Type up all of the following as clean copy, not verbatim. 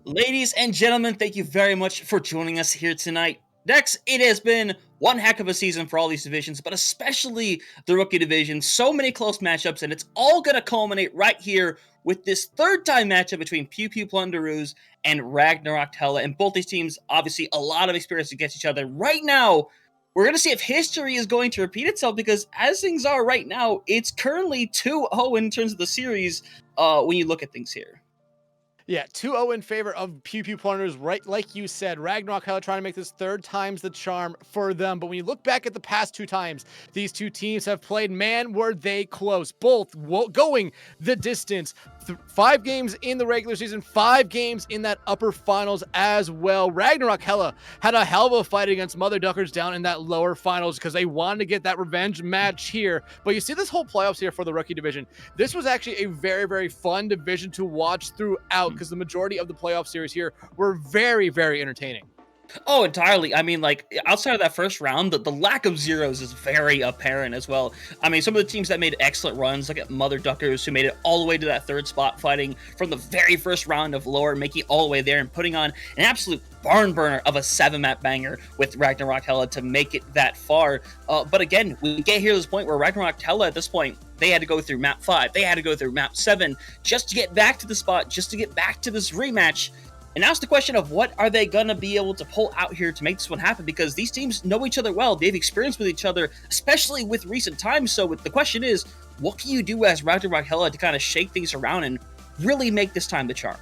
Ladies and gentlemen, thank you very much for joining us here tonight. Next, it has been one heck of a season for all these divisions, but especially the rookie division. So many close matchups, and it's all going to culminate right here with this third time matchup between Pew Pew Plunderers and Ragnarok Hela. And both these teams, obviously, a lot of experience against each other. Right now, we're going to see if history is going to repeat itself because as things are right now, it's currently 2-0 in terms of the series when you look at things here. Yeah, 2-0 in favor of Pew Pew Plunderers, right like you said. Ragnarok Hela trying to make this third time's the charm for them. But when you look back at the past two times these two teams have played, man, were they close. Both going the distance. 5 games in the regular season, 5 games in that upper finals as well. Ragnarok Hela had a hell of a fight against Mother Duckers down in that lower finals because they wanted to get that revenge match here. But you see this whole playoffs here for the rookie division. This was actually a very, very fun division to watch throughout because the majority of the playoff series here were very, very entertaining. Oh, entirely. I mean, like, outside of that first round, the lack of zeros is very apparent as well. I mean, some of the teams that made excellent runs, like at Mother Duckers, who made it all the way to that third spot, fighting from the very first round of lore, making it all the way there and putting on an absolute barn burner of a 7-map banger with Ragnarok Hela to make it that far. But again, we get here to this point where Ragnarok Hela at this point, they had to go through map 5, they had to go through map 7 just to get back to the spot, just to get back to this rematch. And now it's the question of what are they going to be able to pull out here to make this one happen, because these teams know each other well. They've experienced with each other, especially with recent times. So the question is, what can you do as Ragnarok Hela to kind of shake things around and really make this time the charm?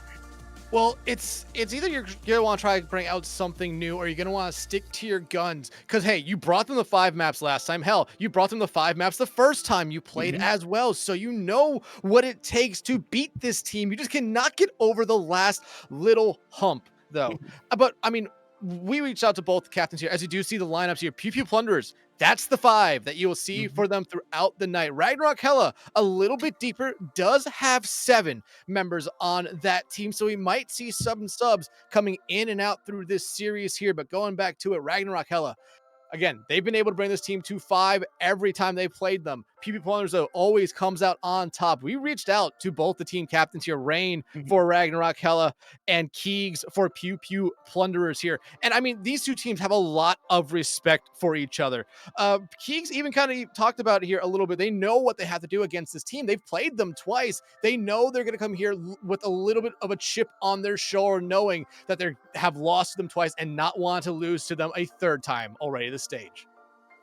Well, it's either you're gonna want to try to bring out something new, or you're gonna want to stick to your guns. Because hey, you brought them the 5 maps last time. Hell, you brought them the 5 maps the first time you played as well. So you know what it takes to beat this team. You just cannot get over the last little hump, though. But I mean, we reached out to both captains here, as you do see the lineups here. Pew Pew Plunderers, that's the 5 that you will see for them throughout the night. Ragnarok Hela, a little bit deeper, does have 7 members on that team, so we might see some subs coming in and out through this series here. But going back to it, Ragnarok Hela, again, they've been able to bring this team to 5 every time they played them. PB Plunderers, though, always comes out on top. We reached out to both the team captains here, Rain for Ragnarok Hela and Keegs for Pew Pew Plunderers here. And I mean, these two teams have a lot of respect for each other. Keegs even kind of talked about it here a little bit. They know what they have to do against this team. They've played them twice. They know they're going to come here with a little bit of a chip on their shoulder, knowing that they have lost to them twice and not want to lose to them a third time already this stage.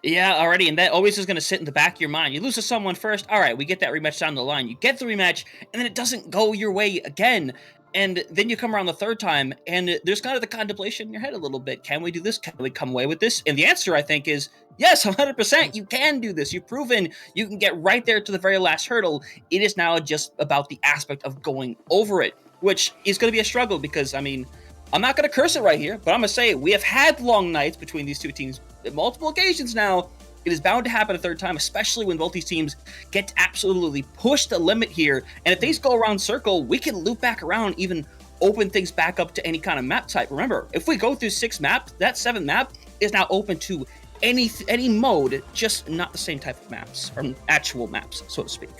Yeah, already, and that always is going to sit in the back of your mind. You lose to someone first, all right, we get that rematch down the line. You get the rematch, and then it doesn't go your way again. And then you come around the third time, and there's kind of the contemplation in your head a little bit. Can we do this? Can we come away with this? And the answer, I think, is yes, 100%. You can do this. You've proven you can get right there to the very last hurdle. It is now just about the aspect of going over it, which is going to be a struggle because, I mean, I'm not going to curse it right here, but I'm going to say we have had long nights between these two teams on multiple occasions now. It is bound to happen a third time, especially when both these teams get to absolutely push the limit here. And if things go around circle, we can loop back around, even open things back up to any kind of map type. Remember, if we go through 6 maps, that 7th map is now open to any mode, just not the same type of maps, or actual maps, so to speak.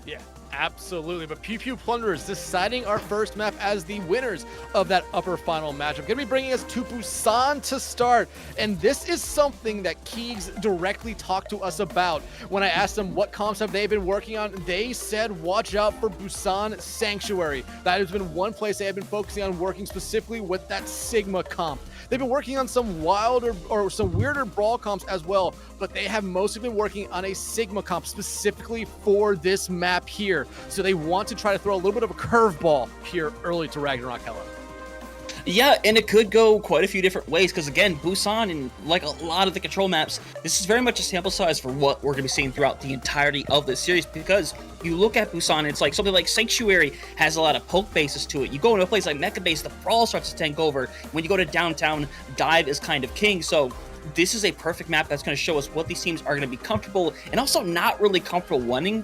Yeah, absolutely. But Pew Pew Plunderers deciding our first map as the winners of that upper final matchup. Going to be bringing us to Busan to start. And this is something that Keegs directly talked to us about. When I asked them what comps have they been working on, they said watch out for Busan Sanctuary. That has been one place they have been focusing on, working specifically with that Sigma comp. They've been working on some wilder or some weirder brawl comps as well, but they have mostly been working on a Sigma comp specifically for this map here. So they want to try to throw a little bit of a curveball here early to Ragnarok Hela. Yeah, and it could go quite a few different ways, because again, Busan, and like a lot of the control maps, this is very much a sample size for what we're going to be seeing throughout the entirety of this series, because you look at Busan, and it's like something like Sanctuary has a lot of poke bases to it. You go into a place like Mecha Base, the Brawl starts to tank over. When you go to downtown, Dive is kind of king, so this is a perfect map that's going to show us what these teams are going to be comfortable and also not really comfortable running.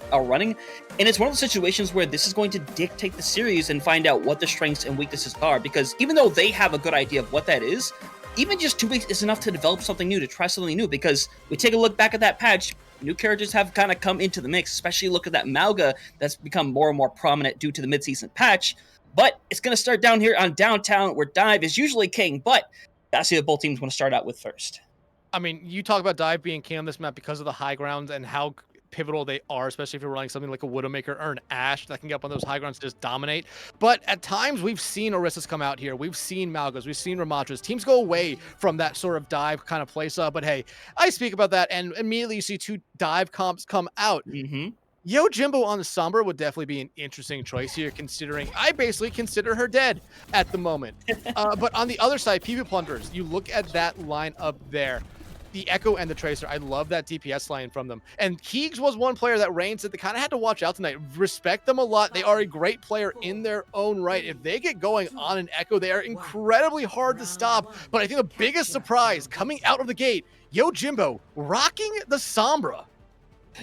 And it's one of the situations where this is going to dictate the series and find out what the strengths and weaknesses are, because even though they have a good idea of what that is, even just 2 weeks is enough to develop something new, to try something new, because we take a look back at that patch, new characters have kind of come into the mix, especially look at that Malga that's become more and more prominent due to the mid-season patch. But it's going to start down here on downtown, where dive is usually king, but gotta see what both teams want to start out with first. I mean, you talk about dive being king on this map because of the high grounds and how pivotal they are, especially if you're running something like a Widowmaker or an Ashe that can get up on those high grounds and just dominate. But at times, we've seen Orissas come out here. We've seen Malgas. We've seen Ramatras. Teams go away from that sort of dive kind of play style. But hey, I speak about that, and immediately you see two dive comps come out. Yojimbo on the Sombra would definitely be an interesting choice here, considering I basically consider her dead at the moment. But on the other side, PV Plunderers, you look at that line up there. The Echo and the Tracer, I love that DPS line from them. And Keegs was one player that Rain said they kind of had to watch out tonight. Respect them a lot. They are a great player in their own right. If they get going on an Echo, they are incredibly hard to stop. But I think the biggest surprise coming out of the gate, Yojimbo rocking the Sombra.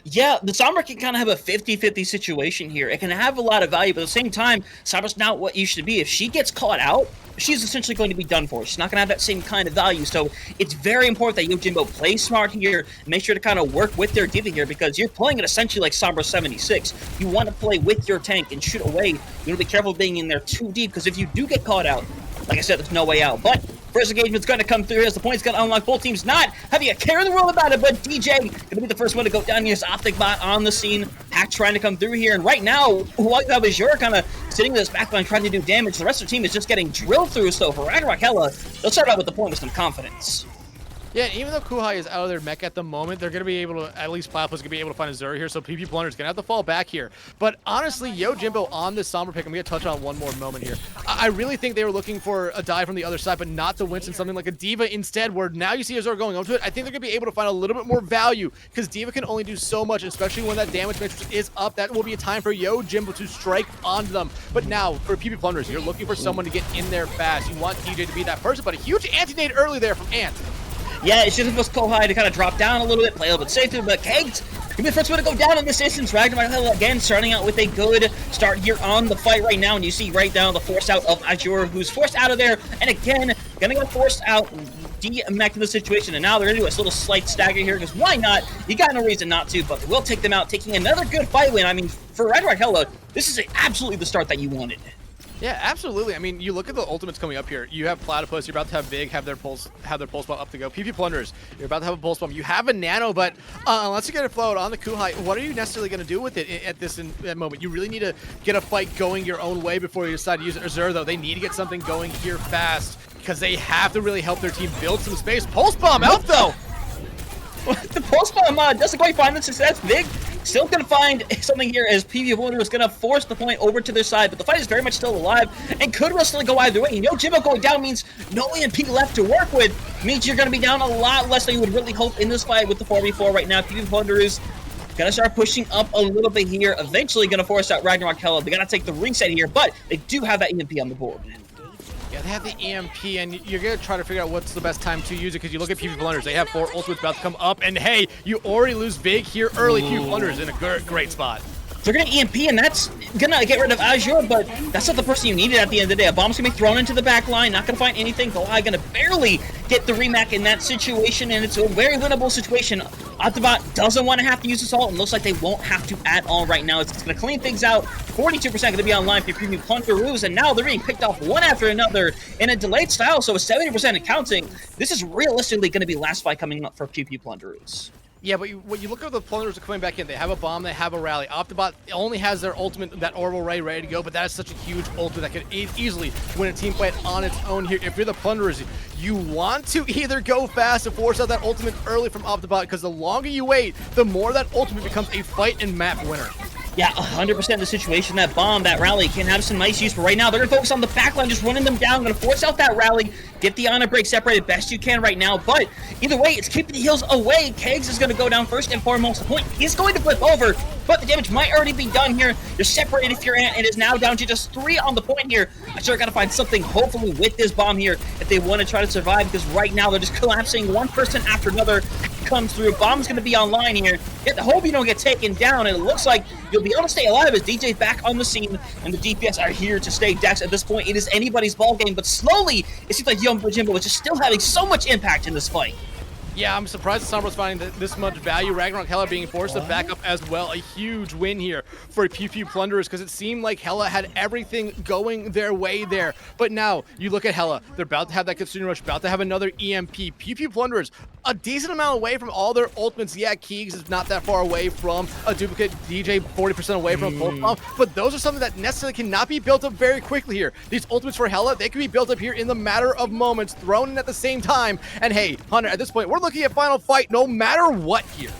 Yeah, the Sombra can kind of have a 50-50 situation here. It can have a lot of value, but at the same time, Sombra's not what you should be. If she gets caught out, she's essentially going to be done for. She's not going to have that same kind of value, so it's very important that Yojimbo plays smart here, make sure to kind of work with their D.Va here, because you're playing it essentially like Sombra 76. You want to play with your tank and shoot away. You want to be careful being in there too deep, because if you do get caught out, like I said, there's no way out. But first engagement's going to come through as the point's going to unlock. Both teams not having a care in the world about it, but DJ going to be the first one to go down. Here's Optic Bot on the scene. Hack trying to come through here. And right now, while you have Azure kind of sitting in this backline trying to do damage, the rest of the team is just getting drilled through. So for Ragnarok Hela, they'll start out with the point with some confidence. Yeah, and even though Kuhai is out of their mech at the moment, they're going to be able to, at least Platypus going to be able to find a Zuri here, so PP Plunder's going to have to fall back here. But honestly, Yojimbo on this Sombra pick, I'm going to touch on one more moment here. I really think they were looking for a dive from the other side, but not to Winston, something like a D.Va instead, where now you see Azure going over to it. I think they're going to be able to find a little bit more value, because D.Va can only do so much, especially when that damage matrix is up. That will be a time for Yojimbo to strike onto them. But now, for PP Plunderers, you're looking for someone to get in there fast. You want DJ to be that person, but a huge anti-nade early there from Ant. Yeah, it's just supposed Kohai to kind of drop down a little bit, play a little bit safer, but Kegs gonna be the first one to go down in this instance. Ragnarok Hela again starting out with a good start here on the fight right now, and you see right now the force out of Azure, who's forced out of there, and again, gonna get forced out, de-mech in the situation, and now they're gonna do a little slight stagger here, because why not? You got no reason not to, but they will take them out, taking another good fight win. I mean, for Ragnarok Hela, this is absolutely the start that you wanted. Yeah, absolutely. I mean, you look at the ultimates coming up here. You have Platypus. You're about to have Vig have their pulse bomb up to go. PP Plunderers. You're about to have a pulse bomb. You have a nano, but unless you get it flowed on the Kuhai, what are you necessarily going to do with it at this moment? You really need to get a fight going your own way before you decide to use it. Azure, though, they need to get something going here fast, because they have to really help their team build some space. Pulse bomb out, though. The pulse bomb doesn't quite find the success. Vig still gonna find something here as PV Wonder is gonna force the point over to their side, but the fight is very much still alive and could still go either way. Yojimbo going down means no EMP left to work with, means you're gonna be down a lot less than you would really hope in this fight with the 4v4 right now. PV Wonder is gonna start pushing up a little bit here, eventually gonna force out Ragnarok Hela. They gotta take the reset here, but they do have that EMP on the board. Yeah, they have the EMP, and you're going to try to figure out what's the best time to use it, because you look at PV Plunderers. They have 4 ultimates about to come up, and hey, you already lose Vig here early. PV Plunderers in a great spot. They're gonna EMP, and that's gonna get rid of Azure, but that's not the person you needed at the end of the day. A bomb's gonna be thrown into the back line, not gonna find anything. Kohai gonna barely get the remac in that situation, and it's a very winnable situation. Optibot doesn't want to have to use Assault, and looks like they won't have to at all right now. It's gonna clean things out. 42% gonna be online for Premium Plunderers, and now they're being picked off one after another in a delayed style, so with 70% and counting, this is realistically gonna be last fight coming up for PP Plunderers. Yeah, but when you look at the Plunderers are coming back in, they have a bomb, they have a rally. Optibot only has their ultimate, that orbital ray, ready to go, but that is such a huge ultimate that could easily win a team fight on its own here. If you're the Plunderers, you want to either go fast and force out that ultimate early from Optibot, because the longer you wait, the more that ultimate becomes a fight and map winner. Yeah, 100% the situation. That bomb, that rally can have some nice use, but right now they're going to focus on the backline, just running them down, going to force out that rally, get the honor break separated best you can right now, but either way, it's keeping the heals away. Kegs is going to go down first and foremost. The point is going to flip over, but the damage might already be done here. You're separated if you're Ant, and it is now down to just 3 on the point here. I'm sure got to find something, hopefully, with this bomb here if they want to try to survive, because right now they're just collapsing. One person after another comes through. Bomb's going to be online here. You have to hope you don't get taken down, and it looks like you'll be able to stay alive as DJ's back on the scene, and the DPS are here to stay. Dex, at this point, it is anybody's ball game, but slowly, it seems like Yojimbo is just still having so much impact in this fight. Yeah, I'm surprised Sombra's finding this much value. Ragnarok Hela being forced to back up as well. A huge win here for Pew Pew Plunderers because it seemed like Hela had everything going their way there. But now you look at Hela. They're about to have that Kitsune Rush, about to have another EMP. Pew Pew Plunderers, a decent amount away from all their ultimates. Yeah, Keegs is not that far away from a duplicate. DJ 40% away from a pulse bomb. But those are something that necessarily cannot be built up very quickly here. These ultimates for Hela, they can be built up here in the matter of moments, thrown in at the same time. And hey, Hunter, at this point, we're looking at final fight no matter what here.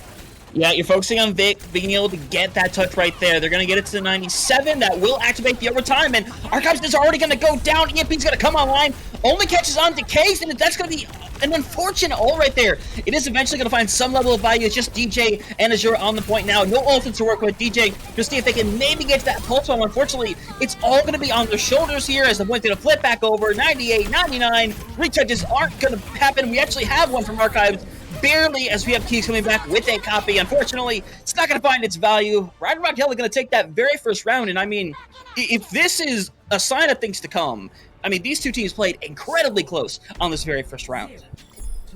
Yeah, you're focusing on Vic being able to get that touch right there. They're going to get it to the 97. That will activate the overtime, and Archives is already going to go down. EMP's going to come online. Only catches on Decays, and that's going to be an unfortunate ult right there. It is eventually going to find some level of value. It's just DJ and Azure on the point now. No ultimates to work with. DJ to see if they can maybe get to that pulse bomb. Unfortunately, it's all going to be on their shoulders here as the point's going to flip back over. 98, 99. Retouches aren't going to happen. We actually have one from Archives. Barely, as we have Keys coming back with a copy. Unfortunately, it's not going to find its value. Ragnarok Hela going to take that very first round, and I mean, if this is a sign of things to come, I mean, these two teams played incredibly close on this very first round.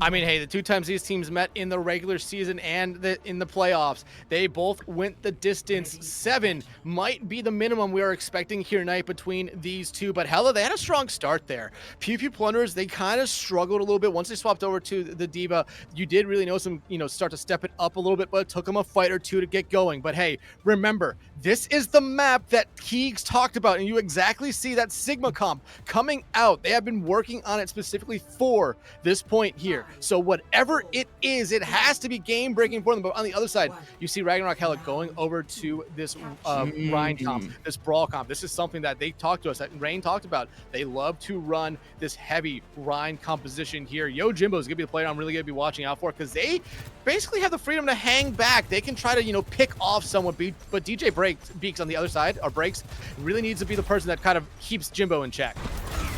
I mean, hey, the two times these teams met in the regular season and in the playoffs, they both went the distance. 7 might be the minimum we are expecting here tonight between these two, but Hela, they had a strong start there. Pew Pew Plunderers, they kind of struggled a little bit. Once they swapped over to the Diva, you did really notice them, start to step it up a little bit, but it took them a fight or two to get going. But hey, remember, this is the map that Keegs talked about, and you exactly see that Sigma comp coming out. They have been working on it specifically for this point here. So whatever it is, it has to be game-breaking for them. But on the other side, you see Ragnarok Hela going over to this Rhine comp, this Brawl comp. This is something that they talked to us, that Rain talked about. They love to run this heavy Rhine composition here. Yo Jimbo is going to be the player I'm really going to be watching out for because they basically have the freedom to hang back. They can try to, pick off someone, but DJ Beaks on the other side, or Breaks, really needs to be the person that kind of keeps Jimbo in check.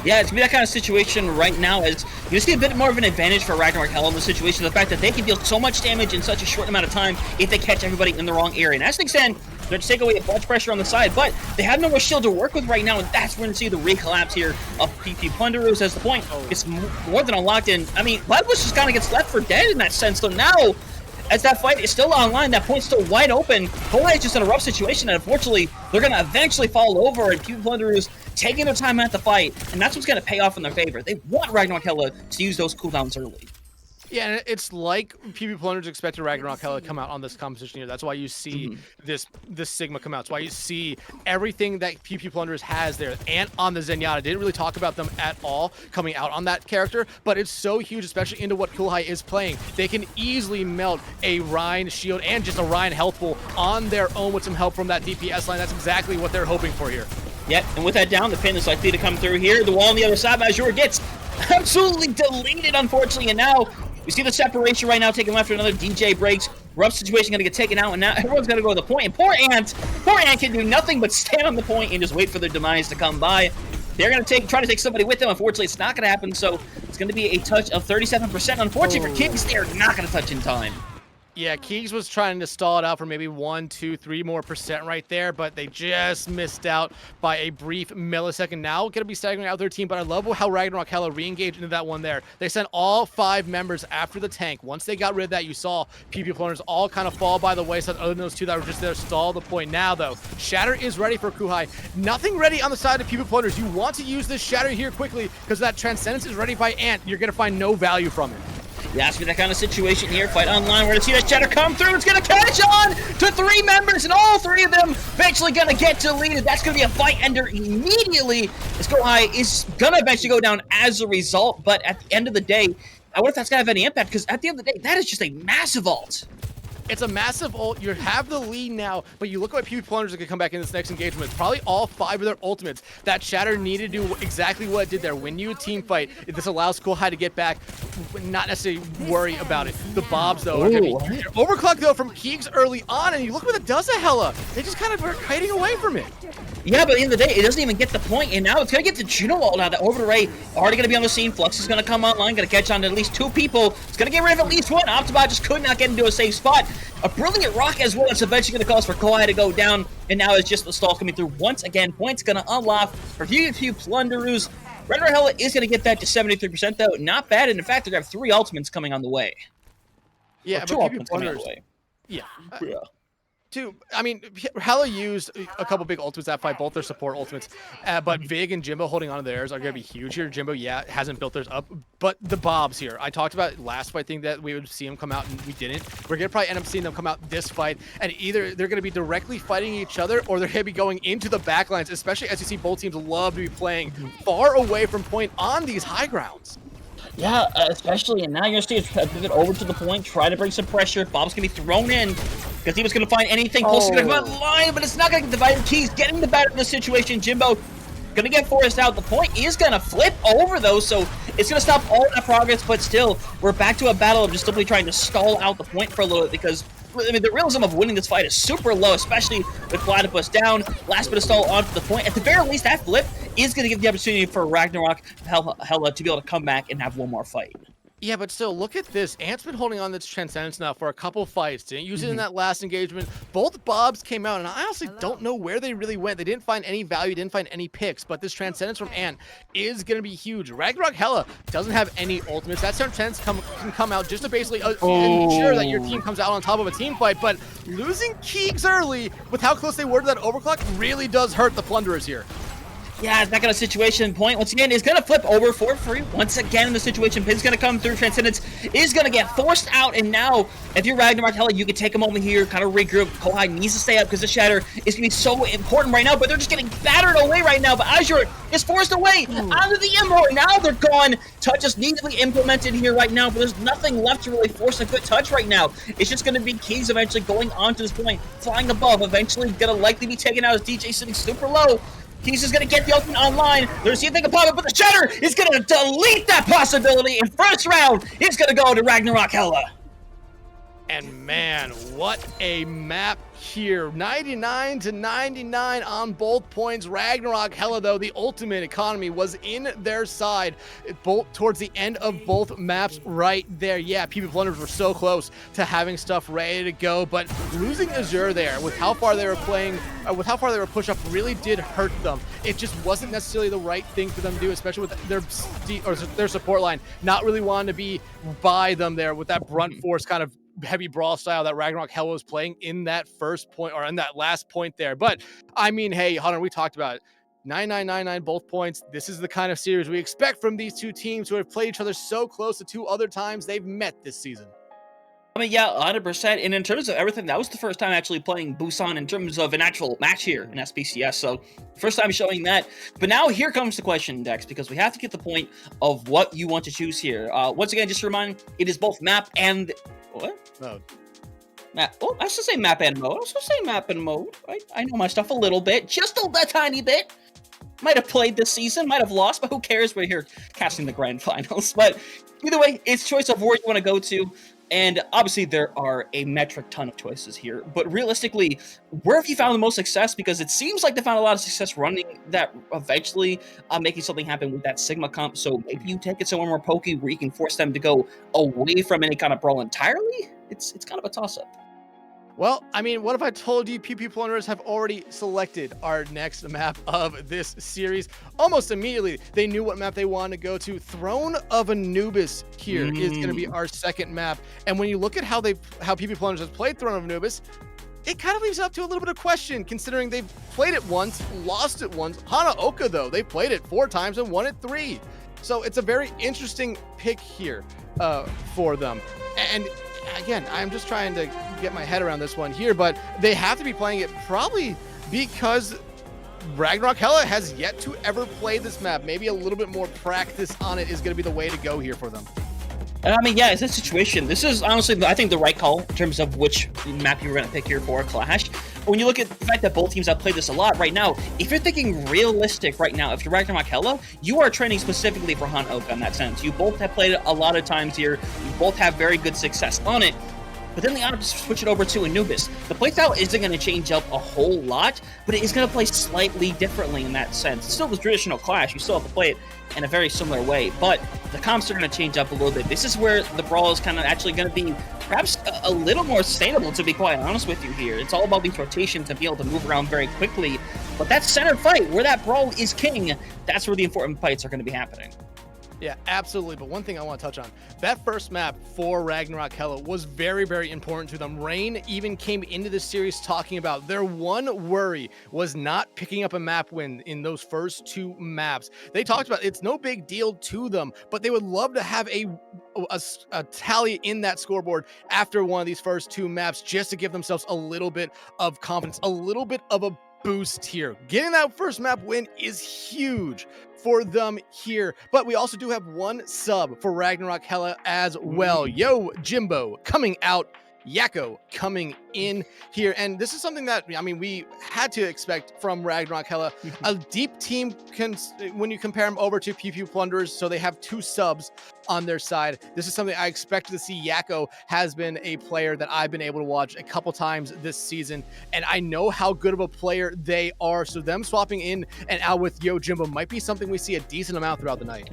Yeah, it's gonna be that kind of situation right now. As you see a bit more of an advantage for Ragnarok Hela in the situation, the fact that they can deal so much damage in such a short amount of time if they catch everybody in the wrong area. And as things stand, they're going to take away a bunch of pressure on the side, but they have no more shield to work with right now, and that's when you see the recollapse here of PP Plunderers as the point. It's more than unlocked, and I mean, Bloodbush just kind of gets left for dead in that sense. So now, as that fight is still online, that point's still wide open. Hela is just in a rough situation, and unfortunately, they're going to eventually fall over, and PP Plunderers taking their time at the fight, and that's what's going to pay off in their favor. They want Ragnarok Hela to use those cooldowns early. Yeah, and it's like PB Plunderers expected Ragnarok Hela to come out on this composition here. That's why you see this Sigma come out. It's why you see everything that PP Plunderers has there. And on the Zenyatta, didn't really talk about them at all coming out on that character, but it's so huge, especially into what Kulhai is playing. They can easily melt a Rhine shield and just a Rhine health pool on their own with some help from that DPS line. That's exactly what they're hoping for here. Yep, and with that down, the pin is likely to come through here. The wall on the other side, Azure gets absolutely deleted, unfortunately, and now we see the separation right now taking left for another DJ breaks. Rough situation going to get taken out, and now everyone's going to go to the point. And poor Ant can do nothing but stand on the point and just wait for their demise to come by. They're going to try to take somebody with them. Unfortunately, it's not going to happen, so it's going to be a touch of 37%. Unfortunately for Kings, they're not going to touch in time. Yeah, Keegs was trying to stall it out for maybe 1, 2, 3 more percent right there, but they just missed out by a brief millisecond. Now going to be staggering out their team, but I love how Ragnarok Hela re-engaged into that one there. They sent all 5 members after the tank. Once they got rid of that, you saw PP Plunderers all kind of fall by the wayside, other than those 2 that were just there to stall the point. Now, though, Shatter is ready for Kuhai. Nothing ready on the side of PP Plunderers. You want to use this Shatter here quickly because that Transcendence is ready by Ant. You're going to find no value from it. Yeah, it's that kind of situation here. Fight online. We're going to see that Shatter come through. It's going to catch on to 3 members, and all 3 of them eventually going to get deleted. That's going to be a fight ender immediately. This Kohai is going to eventually go down as a result, but at the end of the day, I wonder if that's going to have any impact, because at the end of the day, that is just a massive ult. It's a massive ult. You have the lead now, but you look at what PvP Plunderers that could come back in this next engagement. It's probably all 5 of their ultimates. That Shatter needed to do exactly what it did there. Win you a team fight. This allows Kulhai to get back, not necessarily worry about it. The Bobs, though, are going to be overclocked, though, from Keegs early on, and you look what it does to Hela. They just kind of are kiting away from it. Yeah, but at the end of the day, it doesn't even get the point, and now it's going to get the Juno ult now. The Orbital Ray already going to be on the scene. Flux is going to come online, going to catch on to at least 2 people. It's going to get rid of at least 1. Optibot just could not get into a safe spot. A brilliant rock as well. It's eventually going to cause for Kohai to go down, and now it's just the stall coming through once again. Points going to unlock for PvP Plunderers. Ragnarok Hela is going to get that to 73%, though. Not bad, and in fact, they're going to have 3 ultimates coming on the way. Or Yeah, two but PP ultimates coming out of Plunderers, the way. yeah. Yeah. I mean, Hela used a couple big ultimates that fight, both their support ultimates, but Vig and Jimbo holding on to theirs are going to be huge here. Jimbo, yeah, hasn't built theirs up, but the Bobs here, I talked about last fight, think that we would see them come out, and we didn't. We're going to probably end up seeing them come out this fight, and either they're going to be directly fighting each other, or they're going to be going into the backlines, especially as you see both teams love to be playing far away from point on these high grounds. Yeah, especially, and now you're going to see it pivot over to the point, try to bring some pressure. Bob's going to be thrown in because he was going to find anything close to the line, but it's not going to get divided. Keys getting the better of the situation. Jimbo going to get forced out. The point is going to flip over, though, so it's going to stop all that progress, but still, we're back to a battle of just simply trying to stall out the point for a little bit because I mean, the realism of winning this fight is super low, especially with Platypus down. Last bit of stall onto the point. At the very least, that flip is going to give the opportunity for Ragnarok Hela to be able to come back and have one more fight. Yeah, but still, look at this. Ant's been holding on to this Transcendence now for a couple fights. Didn't use it in that last engagement. Both Bobs came out, and I honestly don't know where they really went. They didn't find any value, didn't find any picks, but this Transcendence from Ant is going to be huge. Ragnarok Hela doesn't have any ultimates. That Transcendence can come out just to basically ensure that your team comes out on top of a team fight, but losing Keegs early with how close they were to that overclock really does hurt the Plunderers here. Yeah, that kind of situation point, once again, is going to flip over for free. Once again, the situation pin's going to come through. Transcendence is going to get forced out, and now, if you're Ragnarok Hela, you can take a moment here, kind of regroup. Kohai needs to stay up because the Shatter is going to be so important right now, but they're just getting battered away right now. But Azure is forced away out of the Emerald. Now they're gone. Touch is neatly implemented here right now, but there's nothing left to really force a good touch right now. It's just going to be Keys eventually going on to this point, flying above, eventually going to likely be taken out as DJ sitting super low. Keys is going to get the ultimate online. There's see if they can pop it, but the Shatter is going to delete that possibility. And first round is going to go to Ragnarok Hela. And man, what a map here. 99 to 99 on both points. Ragnarok Hela, though, the ultimate economy was in their side both towards the end of both maps right there. Yeah, PP Plunderers were so close to having stuff ready to go, but losing Azure there with how far they were playing, with how far they were pushed up really did hurt them. It just wasn't necessarily the right thing for them to do, especially with their support line not really wanting to be by them there with that brunt force kind of heavy brawl style that Ragnarok Hela was playing in that first point or in that last point there. But I mean, hey, Hunter, we talked about it. 9999 both points. This is the kind of series we expect from these two teams who have played each other so close the two other times they've met this season. I mean, yeah, 100%. And in terms of everything, that was the first time actually playing Busan in terms of an actual match here in SPCS. So, first time showing that. But now here comes the question, Dex, because we have to get the point of what you want to choose here. Once again, just to remind, it is both map and... What? Mode. Map. Oh, I should say map and mode. I was going to say map and mode. I know my stuff a little bit. Just a tiny bit. Might have played this season, might have lost, but who cares? We're here casting the grand finals. But either way, it's choice of where you want to go to. And obviously, there are a metric ton of choices here. But realistically, where have you found the most success? Because it seems like they found a lot of success running that eventually making something happen with that Sigma comp. So maybe you take it somewhere more pokey where you can force them to go away from any kind of brawl entirely. It's kind of a toss-up. Well, I mean, what if I told you PP Plunderers have already selected our next map of this series? Almost immediately, they knew what map they wanted to go to. Throne of Anubis here is going to be our second map. And when you look at how PP Plunderers has played Throne of Anubis, it kind of leaves up to a little bit of question, considering they've played it once, lost it once. Hanaoka, though, they played it 4 times and won it 3. So it's a very interesting pick here for them. And again, I'm just trying to get my head around this one here, but they have to be playing it probably because Ragnarok Hela has yet to ever play this map. Maybe a little bit more practice on it is going to be the way to go here for them. I mean, yeah, it's a situation. This is honestly, I think, the right call in terms of which map you were going to pick here for a clash. But when you look at the fact that both teams have played this a lot right now, if you're thinking realistic right now, if you're Ragnarok Hela, you are training specifically for Hanaoka in that sense. You both have played it a lot of times here. You both have very good success on it. But then they ought to switch it over to Anubis. The playstyle isn't going to change up a whole lot, but it is going to play slightly differently in that sense. It's still the traditional Clash. You still have to play it in a very similar way, but the comps are going to change up a little bit. This is where the brawl is kind of actually going to be perhaps a little more sustainable, to be quite honest with you here. It's all about these rotations and be able to move around very quickly. But that center fight, where that brawl is king, that's where the important fights are going to be happening. Yeah, absolutely. But one thing I want to touch on, that first map for Ragnarok Hela was very, very important to them. Rain even came into this series talking about their one worry was not picking up a map win in those first 2 maps. They talked about it's no big deal to them, but they would love to have a tally in that scoreboard after one of these first 2 maps just to give themselves a little bit of confidence, a little bit of a boost here. Getting that first map win is huge for them here, but we also do have one sub for Ragnarok Hela as well. Yo Jimbo coming out, Yakko coming in here, and this is something that I mean we had to expect from Ragnarok Hela. A deep team when you compare them over to PP Plunderers, so they have 2 subs on their side. This is something I expected to see. Yakko has been a player that I've been able to watch a couple times this season, and I know how good of a player they are. So them swapping in and out with Yo Jimbo might be something we see a decent amount throughout the night.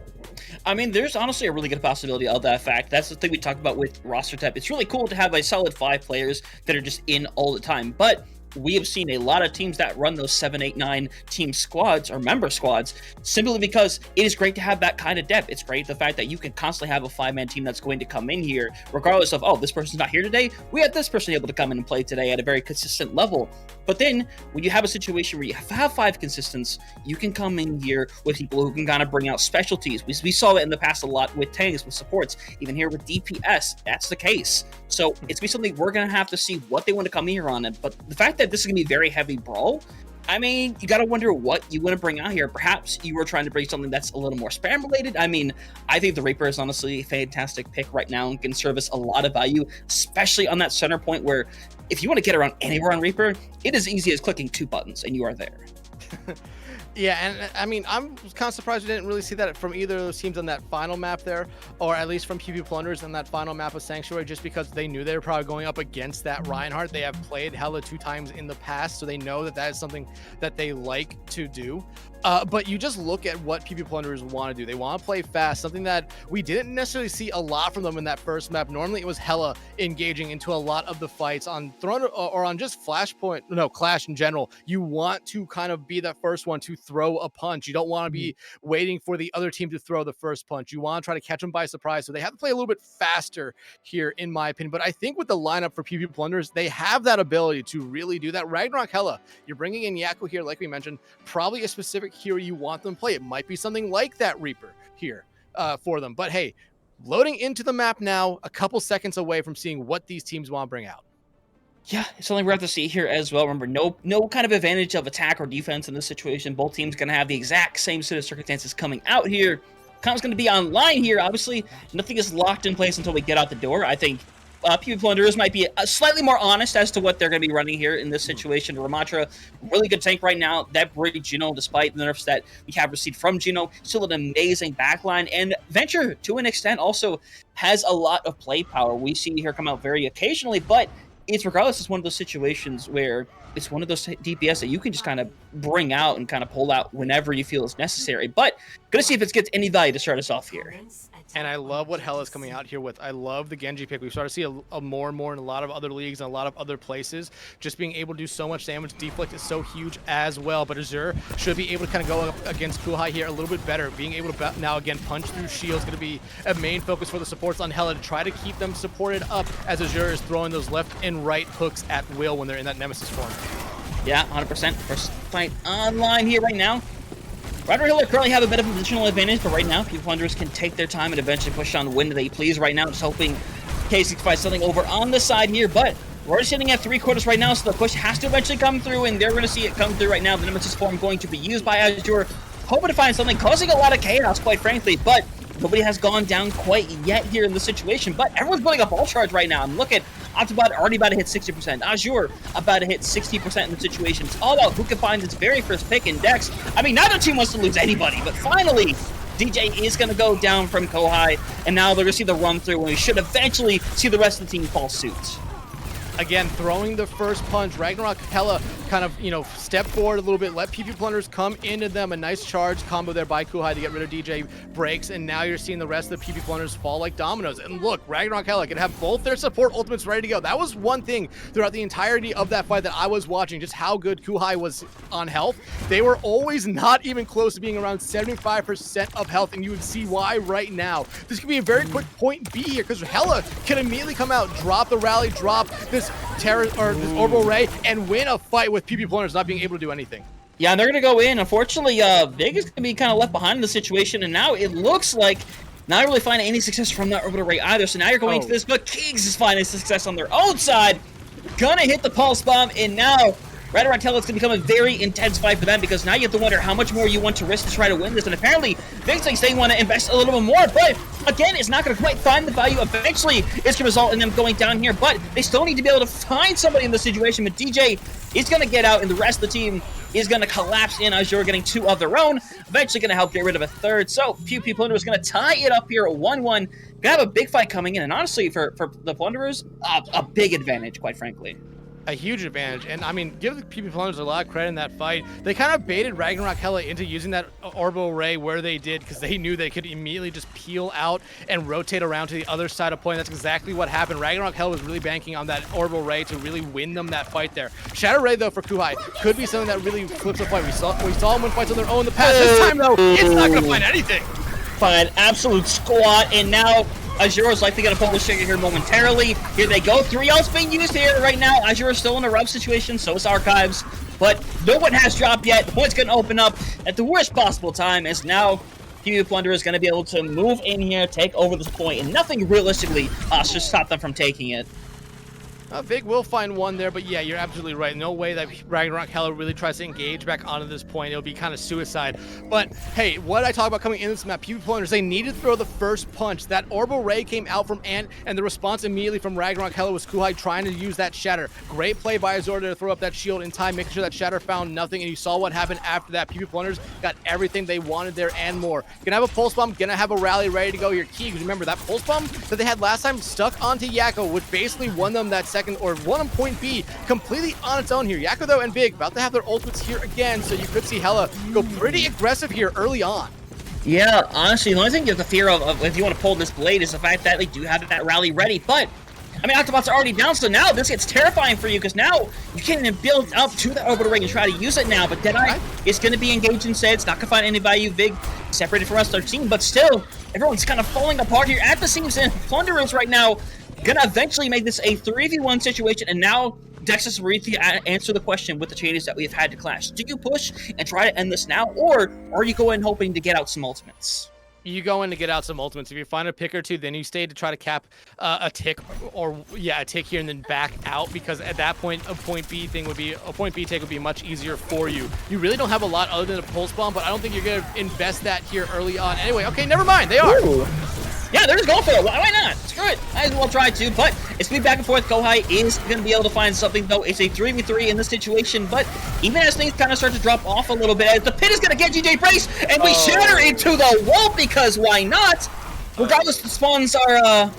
I mean, there's honestly a really good possibility of that fact. That's the thing we talked about with roster type. It's really cool to have a solid 5 players that are just in all the time, but we have seen a lot of teams that run those 7, 8, 9 team squads or member squads simply because it is great to have that kind of depth. It's great the fact that you can constantly have a 5-man team that's going to come in here regardless of, oh, this person's not here today. We had this person able to come in and play today at a very consistent level. But then when you have a situation where you have 5 consistents, you can come in here with people who can kind of bring out specialties. We saw it in the past a lot with tanks, with supports, even here with DPS. That's the case. So it's going to be something we're going to have to see what they want to come here on it. But the fact that this is going to be very heavy brawl, I mean, you got to wonder what you want to bring out here. Perhaps you were trying to bring something that's a little more spam related. I mean, I think the Reaper is honestly a fantastic pick right now and can service a lot of value, especially on that center point where if you want to get around anywhere on Reaper, it is easy as clicking 2 buttons and you are there. Yeah, and I mean, I'm kind of surprised we didn't really see that from either of those teams on that final map there, or at least from PP Plunderers on that final map of Sanctuary, just because they knew they were probably going up against that Reinhardt. They have played Hela 2 times in the past, so they know that that is something that they like to do. But you just look at what PP Plunderers want to do. They want to play fast, something that we didn't necessarily see a lot from them in that first map. Normally, it was Hela engaging into a lot of the fights on Throne or on just Clash in general. You want to kind of be that first one to throw a punch. You don't want to be waiting for the other team to throw the first punch. You want to try to catch them by surprise. So they have to play a little bit faster here, in my opinion. But I think with the lineup for PP Plunderers, they have that ability to really do that. Ragnarok Hela, you're bringing in Yakko here, like we mentioned, probably a specific hero you want them to play. It might be something like that Reaper here for them. But hey, loading into the map now, a couple seconds away from seeing what these teams want to bring out. Yeah, it's something we have to see here as well. Remember, no kind of advantage of attack or defense in this situation. Both teams going to have the exact same set of circumstances coming out here. Com's going to be online here. Obviously, nothing is locked in place until we get out the door. I think PP Plunderers might be slightly more honest as to what they're going to be running here in this situation. Ramatra, really good tank right now. That bridge, Gino, despite the nerfs that we have received from Gino, still an amazing backline. And Venture, to an extent, also has a lot of play power. We see here come out very occasionally, but it's regardless, it's one of those situations where it's one of those DPS that you can just kind of bring out and kind of pull out whenever you feel is necessary. But gonna see if it gets any value to start us off here. And I love what Hela's coming out here with. I love the Genji pick. We've started to see a more and more in a lot of other leagues and a lot of other places. Just being able to do so much damage. Deflect is so huge as well. But Azure should be able to kind of go up against Kuhai here a little bit better. Being able to now, again, punch through shields going to be a main focus for the supports on Hela to try to keep them supported up as Azure is throwing those left and right hooks at will when they're in that Nemesis form. Yeah, 100%. First fight online here right now. Ryder Hiller currently have a bit of an additional advantage, but right now, PP Plunderers can take their time and eventually push on the win they please right now. Just hoping K6 finds something over on the side here, but we're already sitting at 3/4 right now, so the push has to eventually come through, and they're going to see it come through right now. The Nemesis form going to be used by Azure, hoping to find something, causing a lot of chaos, quite frankly, but nobody has gone down quite yet here in the situation, but everyone's building up all charge right now. And look at Octobot already about to hit 60%. Azure about to hit 60% in the situation. It's all about who can find his very first pick in Dex. I mean, neither team wants to lose anybody, but finally, DJ is going to go down from Kohai, and now they're going to see the run through, and we should eventually see the rest of the team fall suit. Again, throwing the first punch. Ragnarok Hela kind of, you know, step forward a little bit, let PP Plunderers come into them. A nice charge combo there by Kuhai to get rid of DJ breaks, and now you're seeing the rest of the PP Plunderers fall like dominoes. And look, Ragnarok Hela can have both their support ultimates ready to go. That was one thing throughout the entirety of that fight that I was watching, just how good Kuhai was on health. They were always not even close to being around 75% of health, and you would see why right now. This could be a very quick point B here, because Hela can immediately come out, drop the rally, drop this terror or this orbital ray, and win a fight with PP Plunderers not being able to do anything. Yeah, and they're going to go in. Unfortunately, Vegas going to be kind of left behind in the situation, and now it looks like not really finding any success from that orbital ray either. So now you're going into this, but Keegs is finding success on their own side. Gonna hit the pulse bomb, and now Ragnarok Hela, it's going to become a very intense fight for them, because now you have to wonder how much more you want to risk to try to win this. And apparently, Vegas thinks they want to invest a little bit more, but again, it's not going to quite find the value. Eventually, it's going to result in them going down here, but they still need to be able to find somebody in the situation. But DJ is going to get out, and the rest of the team is going to collapse in as you're getting 2 of their own, eventually going to help get rid of a 3rd. So, PP Plunderers going to tie it up here at 1-1. Going to have a big fight coming in, and honestly, for the Plunderers, a big advantage, quite frankly. A huge advantage, and I mean, give the PP Plunderers a lot of credit in that fight. They kind of baited Ragnarok Hela into using that orbital ray where they did, because they knew they could immediately just peel out and rotate around to the other side of point. That's exactly what happened. Ragnarok Hela was really banking on that orbital ray to really win them that fight there. Shatter Ray, though, for Kuhai could be something that really flips the fight. We saw them win fights on their own in the past. This time, though, it's not going to find anything. Find absolute squat, and now Azuro's likely going to pull the trigger here momentarily. Here they go. 3 ults being used here right now. Azure is still in a rough situation, so is Archives. But no one has dropped yet. The point's going to open up at the worst possible time, as now PP Plunderer is going to be able to move in here, take over this point, and nothing realistically should stop them from taking it. Vig will find one there, but yeah, you're absolutely right. No way that Ragnarok Hela really tries to engage back onto this point. It'll be kind of suicide. But hey, what I talk about coming in this map, PP Plunderers, they needed to throw the first punch. That orbital ray came out from Ant, and the response immediately from Ragnarok Hela was Kuhai trying to use that shatter. Great play by Azor to throw up that shield in time, making sure that shatter found nothing, and you saw what happened after that. PP Plunderers got everything they wanted there and more. Gonna have a pulse bomb, gonna have a rally ready to go here. Keegs, remember that pulse bomb that they had last time stuck onto Yakko, which basically won them that second, or won on point B completely on its own here. Yakko, though, and Big about to have their ultimates here again, so you could see Hela go pretty aggressive here early on. Yeah, honestly, the only thing you have to fear of if you want to pull this blade is the fact that they do have that rally ready, but I mean, Octobots are already down, so now this gets terrifying for you, because now you can't even build up to the orbital ring and try to use it now, but Deadeye is going to be engaged instead. It's not going to find any value. Vig separated from the rest of their team, but still, everyone's kind of falling apart here at the seams, and Plunderers right now gonna eventually make this a 3v1 situation, and now Dexus will answer the question with the changes that we have had to clash. Do you push and try to end this now, or are you going hoping to get out some ultimates? You go in to get out some ultimates. If you find a pick or two, then you stay to try to cap a tick, or a tick here and then back out, because at that point a point B take would be much easier for you. You really don't have a lot other than a pulse bomb, but I don't think you're gonna invest that here early on. Anyway, okay, never mind. They are. Ooh. Yeah, they're just going for it. Why not? Screw it. Might as well try to, but it's going to be back and forth. Kuhai is going to be able to find something, though. It's a 3v3 in this situation, but even as things kind of start to drop off a little bit, the pit is going to get GJ Brace, and we shatter into the wall, because why not? Regardless, the spawns are,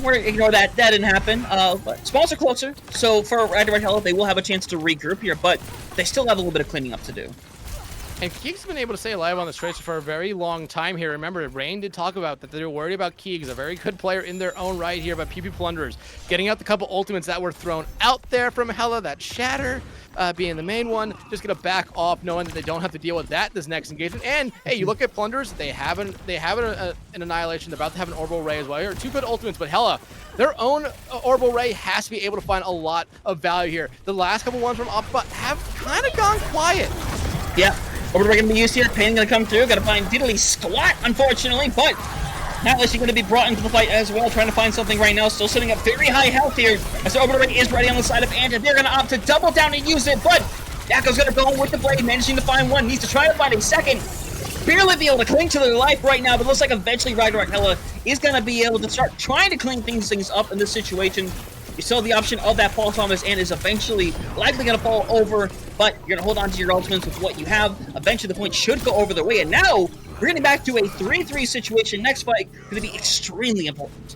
we're ignore that. That didn't happen. But spawns are closer, so for Ragnarok Hela, they will have a chance to regroup here, but they still have a little bit of cleaning up to do. And Keegs has been able to stay alive on the stretch for a very long time here. Remember, Rain did talk about that they're worried about Keegs, a very good player in their own right here, but PP Plunderers getting out the couple ultimates that were thrown out there from Hela, that shatter being the main one, just gonna back off knowing that they don't have to deal with that this next engagement. And hey, you look at Plunderers, they have an Annihilation, they're about to have an Orbital Ray as well. Here are 2 good ultimates, but Hela, their own Orbital Ray has to be able to find a lot of value here. The last couple ones from Octobot have kind of gone quiet. Yeah. Orbital Ray going to be used here. Pain going to come through. Got to find Diddly Squat, unfortunately, but Atlas is going to be brought into the fight as well, trying to find something right now. Still sitting at very high health here, as the Orbital Ray is ready on the side of Ant, and they're going to opt to double down and use it, but Yakko's going to go with the blade, managing to find one. Needs to try to find a second. Barely be able to cling to their life right now, but looks like eventually Ragnarok Hela is going to be able to start trying to clean things up in this situation. You still have the option of that Pulse Bomb, and is eventually likely going to fall over, but you're going to hold on to your ultimates with what you have. Eventually, the point should go over their way, and now we're getting back to a 3-3 situation. Next fight going to be extremely important.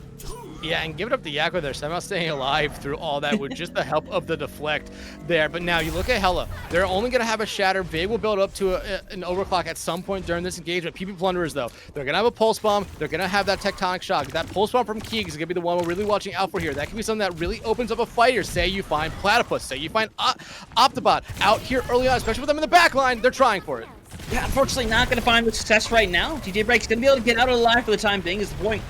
Yeah, and give it up to Yakko there, somehow staying alive through all that with just the help of the deflect there. But now you look at Hela, they're only going to have a shatter. Vig will build up to an overclock at some point during this engagement. PP Plunderers, though, they're going to have a pulse bomb. They're going to have that tectonic shock. That pulse bomb from Keeg is going to be the one we're really watching out for here. That can be something that really opens up a fight here. Say you find Platypus, say you find Optibot out here early on, especially with them in the back line. They're trying for it. Yeah, unfortunately not going to find the success right now. DJ Break's going to be able to get out alive for the time being is the point.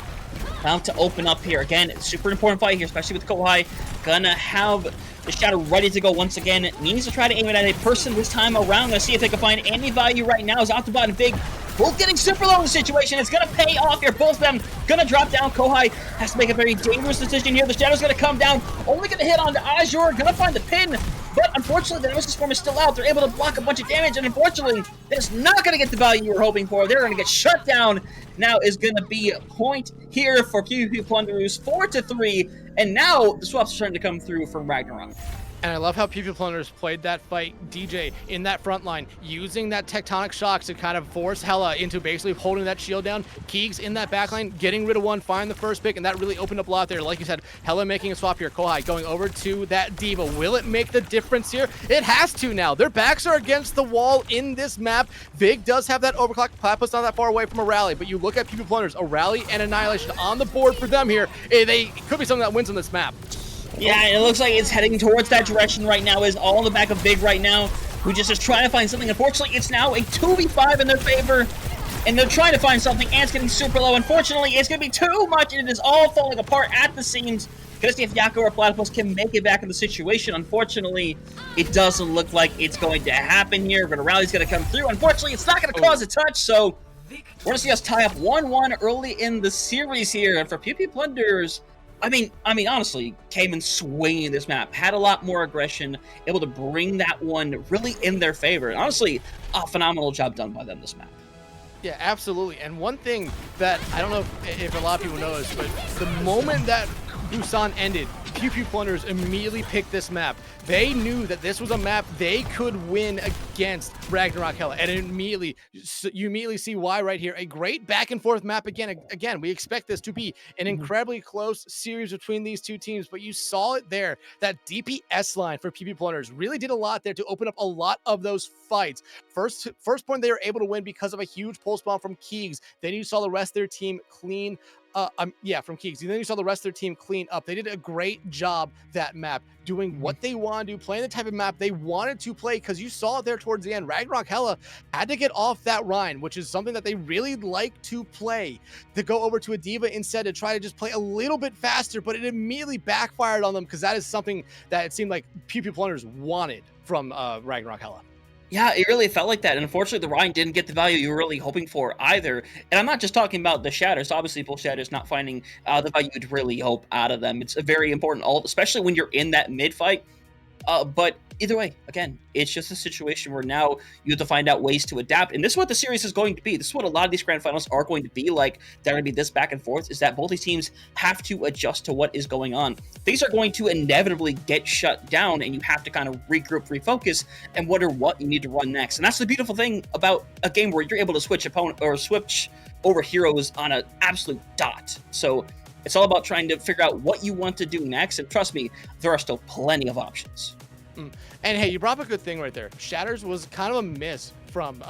About to open up here. Again, it's super important fight here, especially with Kohai. Gonna have the shadow ready to go once again. Needs to try to aim it at a person this time around. Gonna see if they can find any value right now. As Octobot and Big both getting super low in the situation. It's gonna pay off here. Both of them gonna drop down. Kohai has to make a very dangerous decision here. The shadow's gonna come down. Only gonna hit onto Azure. Gonna find the pin. But unfortunately, the Nemesis form is still out. They're able to block a bunch of damage, and unfortunately, that's not going to get the value you were hoping for. They're going to get shut down. Now is going to be a point here for PvP Plunderers, 4-3, and now the swaps are starting to come through from Ragnarok. And I love how PvP Plunderers played that fight. DJ in that front line, using that tectonic shocks to kind of force Hela into basically holding that shield down. Keegs in that backline, getting rid of one, find the first pick, and that really opened up a lot there. Like you said, Hela making a swap here. Kohai going over to that Diva. Will it make the difference here? It has to now. Their backs are against the wall in this map. Vig does have that overclock. Platypus not that far away from a rally, but you look at PvP Plunderers, a rally and annihilation on the board for them here. They could be something that wins on this map. Yeah, it looks like it's heading towards that direction right now. Is all in the back of Big right now, who just is trying to find something. Unfortunately, it's now a 2v5 in their favor, and they're trying to find something, and it's getting super low. Unfortunately, it's going to be too much, and it is all falling apart at the seams. Gonna see if Yakko or Platypus can make it back in the situation. Unfortunately, it doesn't look like it's going to happen here, but a rally's going to come through. Unfortunately, it's not going to cause a touch, so we're going to see us tie up 1-1 early in the series here, and for PvP Plunderers, I mean, honestly, came in swinging this map, had a lot more aggression, able to bring that one really in their favor. And honestly, a phenomenal job done by them this map. Yeah, absolutely. And one thing that I don't know if a lot of people know is, but the moment that Busan ended, PvP Plunderers immediately picked this map. They knew that this was a map they could win against Ragnarok Hela, and you immediately see why right here. A great back and forth map again. Again, we expect this to be an incredibly close series between these two teams, but you saw it there. That DPS line for PvP Plunderers really did a lot there to open up a lot of those fights. First point they were able to win because of a huge pulse bomb from Keegs. Then you saw the rest of their team clean from Keegs. And then you saw the rest of their team clean up. They did a great job that map, doing what they want to do, playing the type of map they wanted to play, because you saw it there towards the end. Ragnarok Hela had to get off that Rhine, which is something that they really like to play, to go over to a Diva instead to try to just play a little bit faster, but it immediately backfired on them, because that is something that it seemed like PvP Plunderers wanted from Ragnarok Hela. Yeah, it really felt like that. And unfortunately, the Rhine didn't get the value you were really hoping for either. And I'm not just talking about the Shatters. Obviously, both Shatters not finding the value you'd really hope out of them. It's a very important ult, especially when you're in that mid-fight. But either way, again, it's just a situation where now you have to find out ways to adapt. And this is what the series is going to be. This is what a lot of these grand finals are going to be like. They're going to be this back and forth, is that both these teams have to adjust to what is going on. Things are going to inevitably get shut down, and you have to kind of regroup, refocus, and wonder what you need to run next. And that's the beautiful thing about a game where you're able to switch over heroes on an absolute dot. So it's all about trying to figure out what you want to do next, and trust me, there are still plenty of options. And hey, you brought up a good thing right there. Shatters was kind of a miss from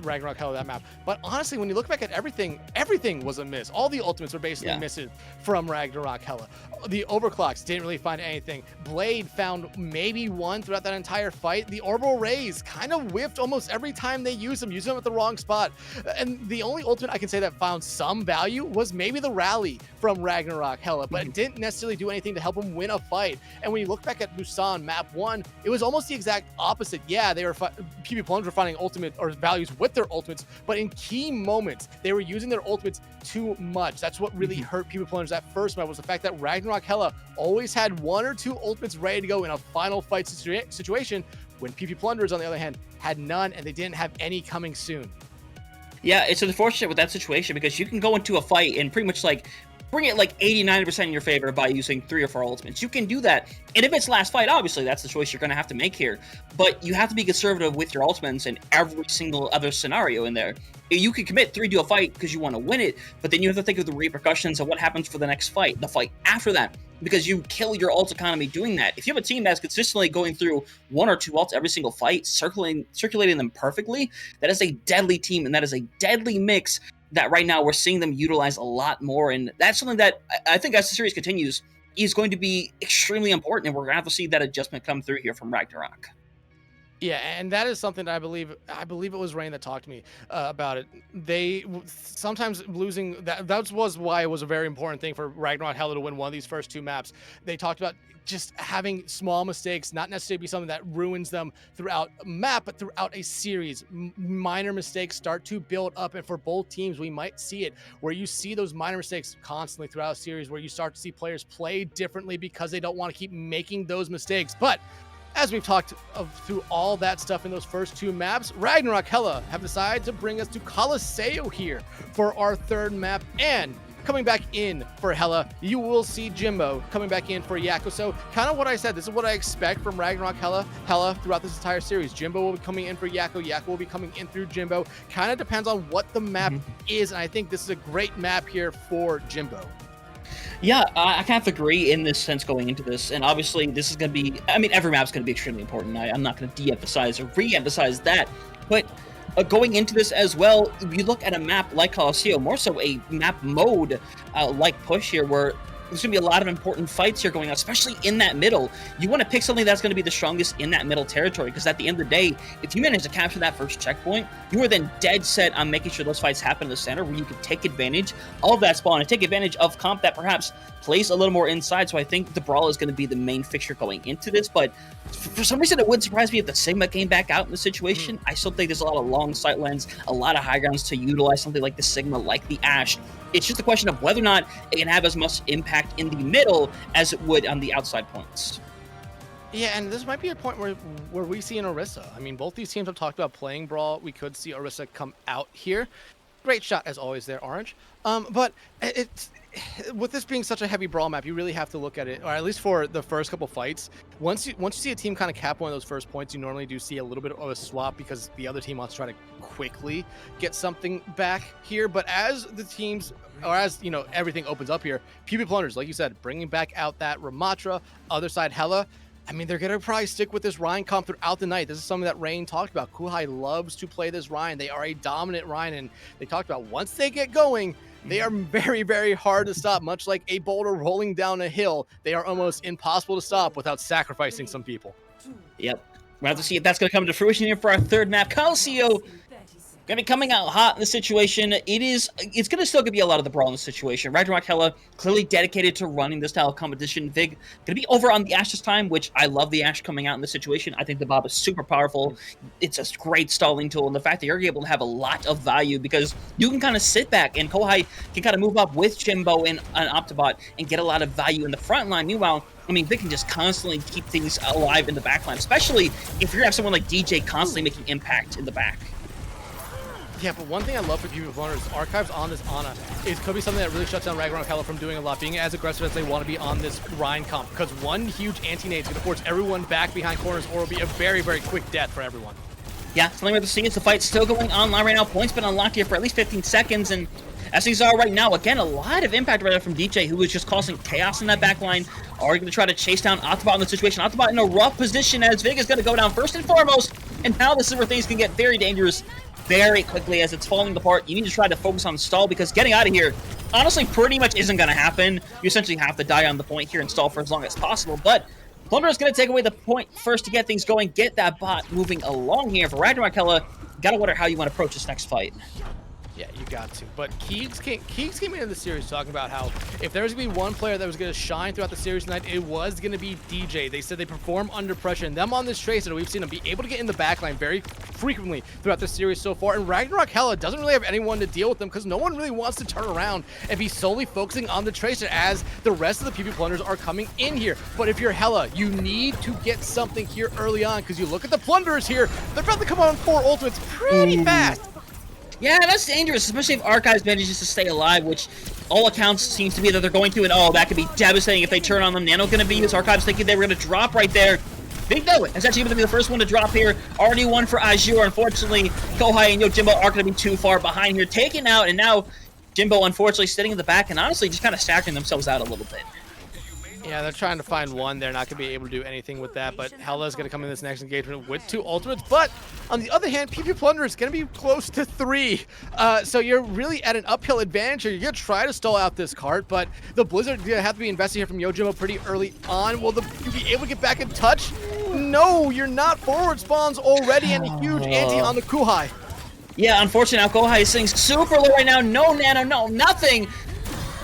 Ragnarok Hela, that map. But honestly, when you look back at everything was a miss. All the ultimates were basically misses from Ragnarok Hela. The overclocks didn't really find anything. Blade found maybe one throughout that entire fight. The orbital rays kind of whiffed almost every time they used them at the wrong spot. And the only ultimate I can say that found some value was maybe the rally from Ragnarok Hela, but it didn't necessarily do anything to help them win a fight. And when you look back at Busan map 1, it was almost the exact opposite. Yeah, they were PvP Plunderers were finding ultimate or values with their ultimates, but in key moments they were using their ultimates too much. That's what really hurt PvP Plunderers that first map, was the fact that Ragnarok Hela always had one or two ultimates ready to go in a final fight situation, when PvP Plunderers, on the other hand, had none, and they didn't have any coming soon. Yeah, it's unfortunate with that situation, because you can go into a fight and pretty much like bring it like 80-90% in your favor by using 3 or 4 ultimates. You can do that. And if it's last fight, obviously that's the choice you're going to have to make here. But you have to be conservative with your ultimates in every single other scenario in there. You can commit 3 to a fight because you want to win it, but then you have to think of the repercussions of what happens for the next fight, the fight after that, because you kill your ult economy doing that. If you have a team that's consistently going through 1 or 2 ults every single fight, circulating them perfectly, that is a deadly team, and that is a deadly mix that right now we're seeing them utilize a lot more. And that's something that I think as the series continues is going to be extremely important, and we're going to have to see that adjustment come through here from Ragnarok. Yeah, and that is something that I believe it was Rain that talked to me about it. They sometimes losing that was why it was a very important thing for Ragnarok Hela to win one of these first 2 maps. They talked about just having small mistakes, not necessarily be something that ruins them throughout a map, but throughout a series. Minor mistakes start to build up, and for both teams, we might see it where you see those minor mistakes constantly throughout a series, where you start to see players play differently because they don't want to keep making those mistakes. But as we've talked through all that stuff in those first 2 maps, Ragnarok Hela have decided to bring us to Colosseo here for our 3rd map. And coming back in for Hela, you will see Jimbo coming back in for Yakko. So kind of what I said, this is what I expect from Ragnarok Hela throughout this entire series. Jimbo will be coming in for Yakko. Yakko will be coming in through Jimbo. Kind of depends on what the map is. And I think this is a great map here for Jimbo. Yeah, I kind of agree in this sense going into this, and obviously this is going to be, I mean, every map's going to be extremely important. I'm not going to de-emphasize or re-emphasize that, but going into this as well, you look at a map like Colosseo, more so a map mode like Push here, where there's going to be a lot of important fights here going on, especially in that middle. You want to pick something that's going to be the strongest in that middle territory, because at the end of the day, if you manage to capture that first checkpoint, you are then dead set on making sure those fights happen in the center, where you can take advantage of that spawn and take advantage of comp that perhaps plays a little more inside. So I think the Brawl is going to be the main fixture going into this, but for some reason it wouldn't surprise me if the Sigma came back out in the situation. I still think there's a lot of long sight lines, a lot of high grounds to utilize something like the Sigma, like the Ashe. It's just a question of whether or not it can have as much impact in the middle as it would on the outside points. Yeah, and this might be a point where we see an Orisa. I mean, both these teams have talked about playing Brawl. We could see Orisa come out here. Great shot, as always, there, Orange. But it's with this being such a heavy Brawl map, you really have to look at it, or at least for the first couple fights. Once you see a team kind of cap one of those first points, you normally do see a little bit of a swap because the other team wants to try to quickly get something back here. But as the teams, or as you know, everything opens up here, PB Plunderers, like you said, bringing back out that Ramatra, other side Hela. I mean, they're going to probably stick with this Ryan comp throughout the night. This is something that Rain talked about. Kuhai loves to play this Ryan. They are a dominant Ryan, and they talked about once they get going, they are very, very hard to stop. Much like a boulder rolling down a hill, they are almost impossible to stop without sacrificing some people. Yep. We'll have to see if that's going to come to fruition here for our 3rd map. Colosseo going to be coming out hot in the situation. It's going to still be a lot of the Brawl in the situation. Ragnarok Hela clearly dedicated to running this style of competition. Vig going to be over on the Ashe this time, which I love the Ashe coming out in this situation. I think the Bob is super powerful. It's a great stalling tool, and the fact that you're able to have a lot of value because you can kind of sit back and Kohai can kind of move up with Jimbo and an Optibot and get a lot of value in the front line. Meanwhile, I mean, they can just constantly keep things alive in the back line, especially if you have someone like DJ constantly making impact in the back. Yeah, but one thing I love for PB Plunderers is Archives on this Ana. It could be something that really shuts down Ragnarok Hela from doing a lot, being as aggressive as they want to be on this Ryan comp, because one huge anti-nade is going to force everyone back behind corners, or it'll be a very, very quick death for everyone. Yeah, something we have to see is the fight still going online right now. Points been unlocked here for at least 15 seconds, and as things are right now, again, a lot of impact right there from DJ, who was just causing chaos in that back line. Are going to try to chase down Optibot in the situation. Optibot in a rough position as Vig is going to go down first and foremost, and now this is where things can get very dangerous very quickly as it's falling apart. You need to try to focus on stall, because getting out of here honestly pretty much isn't going to happen. You essentially have to die on the point here and stall for as long as possible, but Plunderers going to take away the point first to get things going, get that bot moving along here. For Ragnarok Hela, gotta wonder how you want to approach this next fight. Yeah, you got to. But Keegs came into the series talking about how if there was going to be one player that was going to shine throughout the series tonight, it was going to be DJ. They said they perform under pressure, and them on this Tracer, we've seen them be able to get in the backline very frequently throughout the series so far. And Ragnarok Hela doesn't really have anyone to deal with them because no one really wants to turn around and be solely focusing on the Tracer as the rest of the PB Plunderers are coming in here. But if you're Hela, you need to get something here early on, because you look at the Plunderers here, they're about to come on 4 ultimates pretty fast. Yeah, that's dangerous, especially if Archives manages to stay alive, which all accounts seems to be that they're going to, and oh, that could be devastating if they turn on them. Nano going to be used. Archives thinking they were going to drop right there. Big though, it's actually going to be the first one to drop here. Already one for Azure. Unfortunately, Kohai and Yojimbo are going to be too far behind here. Taken out, and now Jimbo, unfortunately, sitting in the back and honestly just kind of stacking themselves out a little bit. Yeah, they're trying to find one. They're not going to be able to do anything with that, but Hela's going to come in this next engagement with 2 ultimates. But on the other hand, PP Plunder is going to be close to 3. So you're really at an uphill advantage here. You're going to try to stall out this cart, but the Blizzard going to have to be investing here from Yojimbo pretty early on. Will you be able to get back in touch? No, you're not. Forward spawns already and a huge anti on the Kuhai. Yeah, unfortunately, now Kohai is sitting super low right now. No nano, no, nothing.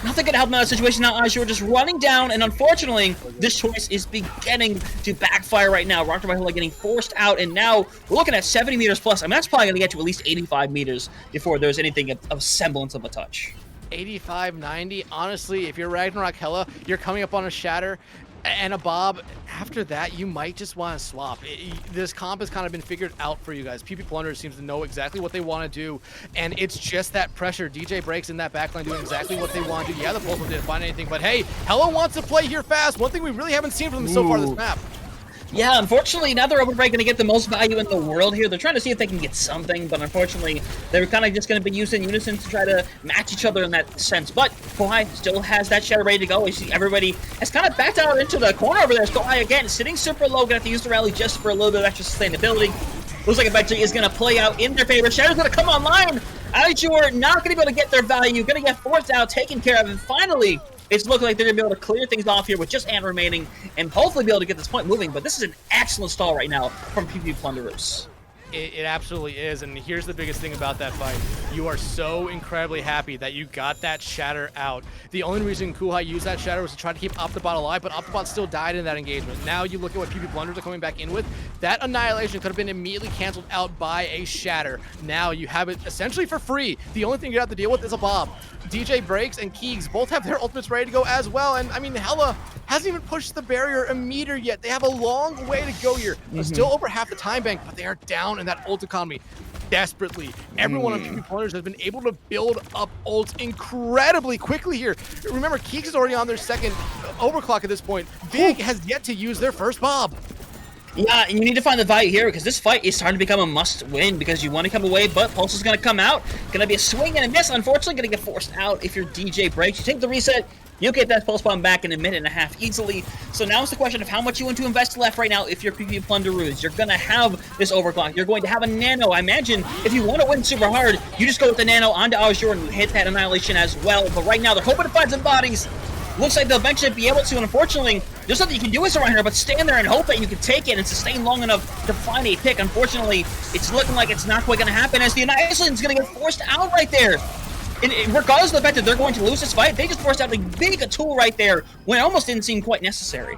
Nothing can help him out of the situation now. Azure just running down, and unfortunately, this choice is beginning to backfire right now. Rocked by Hela getting forced out, and now we're looking at 70 meters plus. I mean, that's probably going to get to at least 85 meters before there's anything of semblance of a touch. 85, 90. Honestly, if you're Ragnarok Hela, you're coming up on a Shatter and a Bob. After that, you might just want to swap. This comp has kind of been figured out for you guys. PP Plunderers seems to know exactly what they want to do, and it's just that pressure. DJ Breaks in that backline doing exactly what they want to do. Yeah, the Pulse didn't find anything, but hey, Hela wants to play here fast. One thing we really haven't seen from them so far this map. Yeah, unfortunately, now they're going to get the most value in the world here. They're trying to see if they can get something, but unfortunately, they're kind of just going to be used in unison to try to match each other in that sense. But Kohai still has that shatter ready to go. You see everybody has kind of backed out into the corner over there. Kohai, again, sitting super low, going to have to use the rally just for a little bit of extra sustainability. Looks like eventually is going to play out in their favor. Shatter's going to come online. Azure not going to be able to get their value. Going to get forced out, taken care of, and finally, it's looking like they're going to be able to clear things off here with just Ant remaining and hopefully be able to get this point moving. But this is an excellent stall right now from PP Plunderers. It absolutely is, and here's the biggest thing about that fight. You are so incredibly happy that you got that Shatter out. The only reason Kuhai used that Shatter was to try to keep Optibot alive, but Optibot still died in that engagement. Now you look at what PP Plunderers are coming back in with. That Annihilation could have been immediately canceled out by a Shatter. Now you have it essentially for free. The only thing you have to deal with is a Bob. DJ Breaks and Keegs both have their ultimates ready to go as well, and I mean, Hela hasn't even pushed the barrier a meter yet. They have a long way to go here. Still over half the time bank, but they are down in that ult economy desperately. Everyone on PP Plunderers has been able to build up ults incredibly quickly here. Remember, Keegs is already on their second overclock at this point. Big has yet to use their first Bob. Yeah, and you need to find the value here because this fight is starting to become a must-win because you want to come away, but Pulse is going to come out. Going to be a swing and a miss. Unfortunately, going to get forced out if your DJ breaks. You take the reset, you'll get that Pulse Bomb back in a minute and a half easily. So now it's the question of how much you want to invest left right now if you're PP Plunderers. You're going to have this overclock. You're going to have a Nano. I imagine if you want to win super hard, you just go with the Nano onto Azure and you hit that Annihilation as well. But right now, they're hoping to find some bodies. Looks like they'll eventually be able to, and unfortunately, there's nothing you can do with around here but stand there and hope that you can take it and sustain long enough to find a pick. Unfortunately, it's looking like it's not quite going to happen as the Annihilation is going to get forced out right there. And regardless of the fact that they're going to lose this fight, they just forced out a big tool right there when it almost didn't seem quite necessary.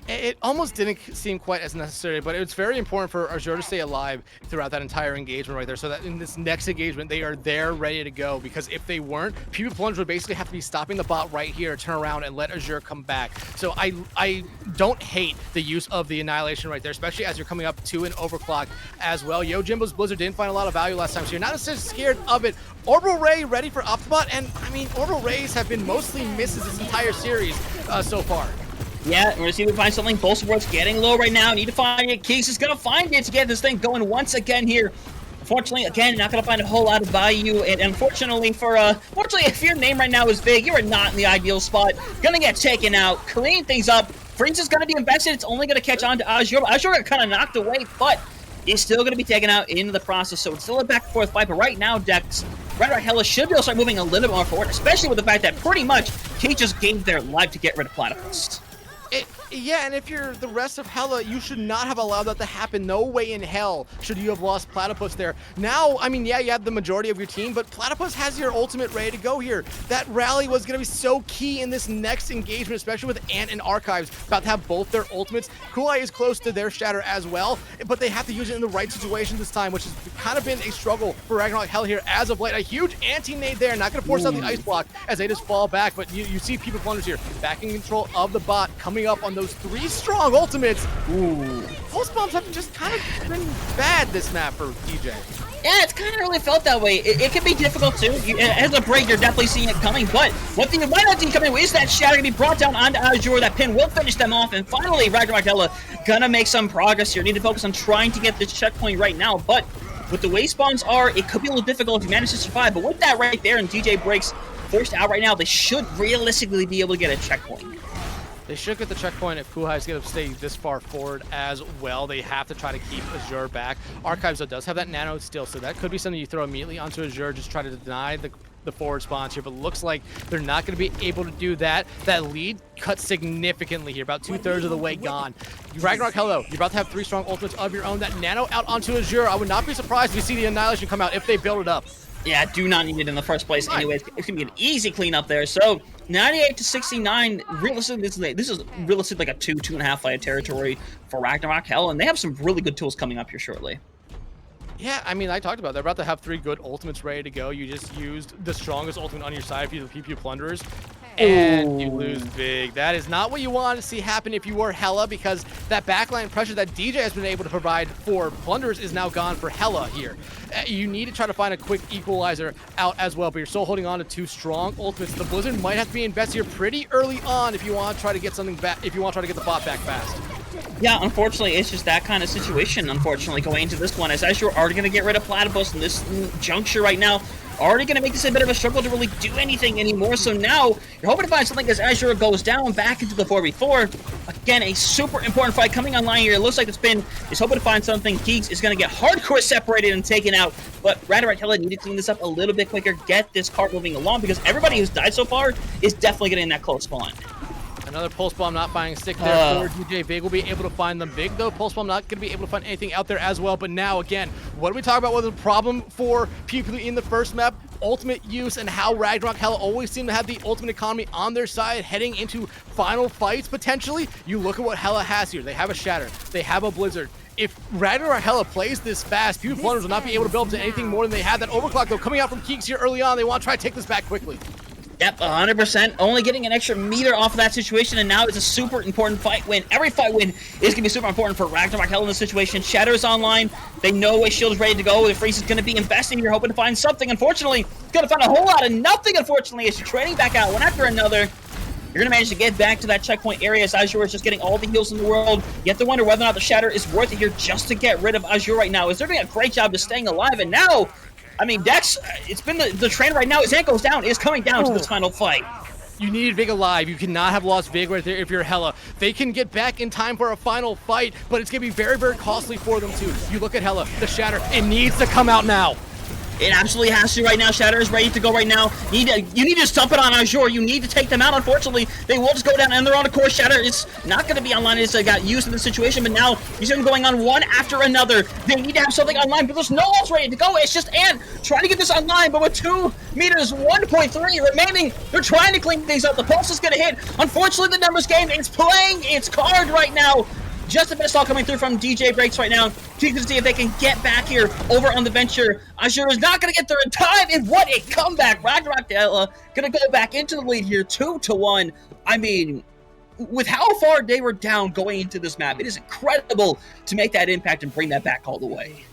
It almost didn't seem quite as necessary, but it's very important for Azure to stay alive throughout that entire engagement right there, so that in this next engagement, they are there ready to go, because if they weren't, PP Plunge would basically have to be stopping the bot right here, turn around, and let Azure come back. So I don't hate the use of the Annihilation right there, especially as you're coming up to an overclock as well. Yojimbo's Blizzard didn't find a lot of value last time, so you're not necessarily scared of it. Orbital Ray ready for Optibot, and I mean, Orbital Rays have been mostly misses this entire series so far. Yeah, we're gonna see if we find something. Both supports getting low right now. Need to find it. Keeks is gonna find it to get this thing going once again here. Unfortunately, again, not gonna find a whole lot of value. And unfortunately fortunately, if your name right now is big, you are not in the ideal spot. Gonna get taken out, clean things up. Freeze is gonna be invested. It's only gonna catch on to Azure. Azure got kind of knocked away, but he's still gonna be taken out into the process. So it's still a back and forth fight. But right now, Dex, Ragnarok Hela should be able to start moving a little bit more forward, especially with the fact that pretty much he just gave their life to get rid of Platypus. Yeah, and if you're the rest of Hela, you should not have allowed that to happen. No way in hell should you have lost Platypus there. Now, I mean, yeah, you have the majority of your team, but Platypus has your ultimate ready to go here. That rally was going to be so key in this next engagement, especially with Ant and Archives about to have both their ultimates. Kulai is close to their Shatter as well, but they have to use it in the right situation this time, which has kind of been a struggle for Ragnarok Hela here as of late. A huge anti-nade there, not going to force out the ice block as they just fall back, but you see PP Plunders here back in control of the bot, coming up on the those 3 strong ultimates. Ooh. Pulse bombs have just kind of been bad this map for DJ. Yeah, it's kind of really felt that way. It can be difficult too. As a break, you're definitely seeing it coming. But one thing you might not see coming is that Shatter gonna be brought down onto Azure. That pin will finish them off. And finally, Ragnarok Hela gonna make some progress here. Need to focus on trying to get this checkpoint right now. But with the way spawns are, it could be a little difficult if you manage to survive. But with that right there, and DJ breaks forced out right now, they should realistically be able to get a checkpoint. They should get the checkpoint if Kuhai is going to stay this far forward as well. They have to try to keep Azure back. Archives, though, does have that nano still, so that could be something you throw immediately onto Azure, just try to deny the forward spawns here, but looks like they're not going to be able to do that. That lead cut significantly here, about 2/3 of the way gone. Ragnarok Hela, you're about to have 3 strong ultimates of your own. That nano out onto Azure. I would not be surprised if you see the Annihilation come out if they build it up. Yeah, do not need it in the first place. Anyways, it's gonna be an easy cleanup there. So 98 to 69. Realistically, this is realistically like a 2.5 fight territory for Ragnarok Hell, and they have some really good tools coming up here shortly. Yeah, I mean, I talked about it. They're about to have 3 good ultimates ready to go. You just used the strongest ultimate on your side for the PP Plunderers, and you lose big. That is not what you want to see happen if you were Hela, because that backline pressure that DJ has been able to provide for Plunderers is now gone for Hela here. You need to try to find a quick equalizer out as well, but you're still holding on to 2 strong ultimates. The Blizzard might have to be invested here pretty early on if you want to try to get something back, if you want to try to get the bot back fast. Yeah, unfortunately, it's just that kind of situation, unfortunately, going into this one, as Azure already going to get rid of Platypus in this juncture right now, already going to make this a bit of a struggle to really do anything anymore. So now, you're hoping to find something as Azure goes down back into the 4v4. Again, a super important fight coming online here. It looks like the Spin is hoping to find something. Geeks is going to get hardcore separated and taken out, but Ragnarok Hela need to clean this up a little bit quicker, get this cart moving along, because everybody who's died so far is definitely getting in that close spawn. Another Pulse Bomb not finding stick there for DJ. Big will be able to find them. Big, though, Pulse Bomb not going to be able to find anything out there as well. But now, again, what do we talk about was the problem for PvP in the first map? Ultimate use, and how Ragnarok Hela always seem to have the ultimate economy on their side heading into final fights, potentially. You look at what Hela has here. They have a Shatter. They have a Blizzard. If Ragnarok Hela plays this fast, PvP Plunderers will not be able to build up to anything more than they have. That overclock, though, coming out from Keeks here early on. They want to try to take this back quickly. Yep, 100%. Only getting an extra meter off of that situation, and now it's a super important fight win. Every fight win is going to be super important for Ragnarok Hell in this situation. Shadow is online. They know a shield is ready to go. The Freeze is going to be investing here, hoping to find something. Unfortunately, going to find a whole lot of nothing, unfortunately, as you're trading back out one after another. You're going to manage to get back to that checkpoint area as Azure is just getting all the heals in the world. You have to wonder whether or not the Shatter is worth it here just to get rid of Azure right now, as they're doing a great job of staying alive, and now... I mean, Dex, it's been the trend right now. His ankle's down, is coming down to this final fight. You need Vig alive. You cannot have lost Vig right there if you're Hela. They can get back in time for a final fight, but it's going to be very, very costly for them too. You look at Hela, the Shatter, it needs to come out now. It absolutely has to right now. Shatter is ready to go right now. You need to stomp it on Azure. You need to take them out. Unfortunately, they will just go down, and they're on a course. Shatter is not going to be online. It's got used in the situation, but now you see them going on one after another. They need to have something online, but there's no else ready to go. It's just Ant trying to get this online, but with 2 meters, 1.3 remaining, they're trying to clean things up. The pulse is going to hit. Unfortunately, the numbers game is playing its card right now. Just the best all coming through from DJ Breaks right now. Keep to see if they can get back here over on the venture. Azure is not going to get there in time, and what a comeback. Ragnarok Hela going to go back into the lead here, 2-1. I mean, with how far they were down going into this map, it is incredible to make that impact and bring that back all the way.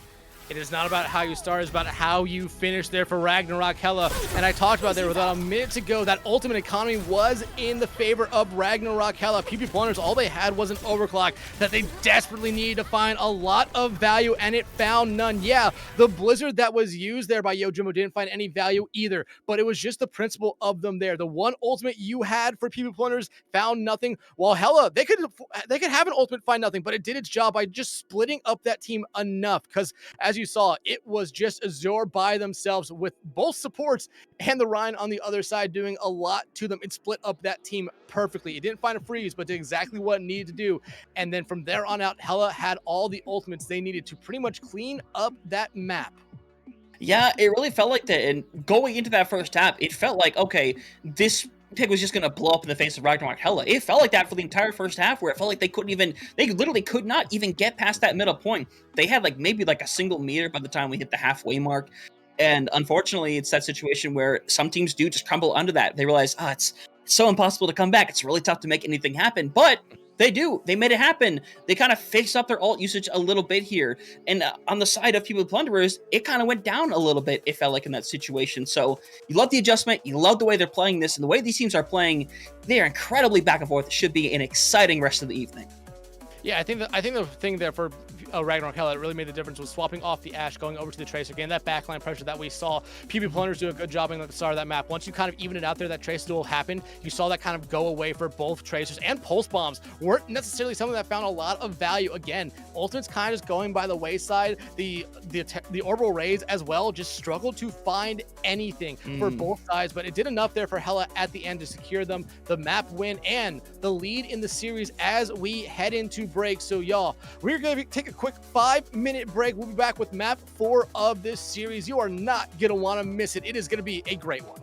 It is not about how you start, it's about how you finish there for Ragnarok Hela. And I talked about there about a minute ago, that ultimate economy was in the favor of Ragnarok Hela. PvP Plunderers, all they had was an overclock that they desperately needed to find a lot of value, and it found none. Yeah, the Blizzard that was used there by Yojimbo didn't find any value either, but it was just the principle of them there. The one ultimate you had for PvP Plunderers found nothing, while Hela, they could have an ultimate find nothing, but it did its job by just splitting up that team enough, because as you saw, it was just Azure by themselves with both supports and the Rhine on the other side doing a lot to them. It split up that team perfectly. It didn't find a freeze, but did exactly what it needed to do. And then from there on out, Hela had all the ultimates they needed to pretty much clean up that map. Yeah, it really felt like that. And going into that first half, it felt like, okay, this pick was just going to blow up in the face of Ragnarok Hela. It felt like that for the entire first half, where it felt like they literally could not even get past that middle point. They had maybe a single meter by the time we hit the halfway mark. And unfortunately, it's that situation where some teams do just crumble under that. They realize, it's so impossible to come back. It's really tough to make anything happen. But They do. They made it happen. They kind of fixed up their alt usage a little bit here. And on the side of people with Plunderers, it kind of went down a little bit, it felt like, in that situation. So you love the adjustment. You love the way they're playing this. And the way these teams are playing, they are incredibly back and forth. It should be an exciting rest of the evening. Yeah, I think the thing there for Ragnarok Hela that really made the difference was swapping off the Ashe, going over to the Tracer, getting that backline pressure that we saw. PB Plunderers do a good job at the start of that map. Once you kind of even it out there, that Tracer duel happened. You saw that kind of go away for both Tracers, and Pulse Bombs weren't necessarily something that found a lot of value. Again, Ultimate's kind of just going by the wayside. The Orbital Rays as well just struggled to find anything for both sides, but it did enough there for Hela at the end to secure them the map win and the lead in the series as we head into break. So y'all, we're going to take a quick 5-minute break. We'll be back with map 4 of this series. You are not going to want to miss it. It is going to be a great one.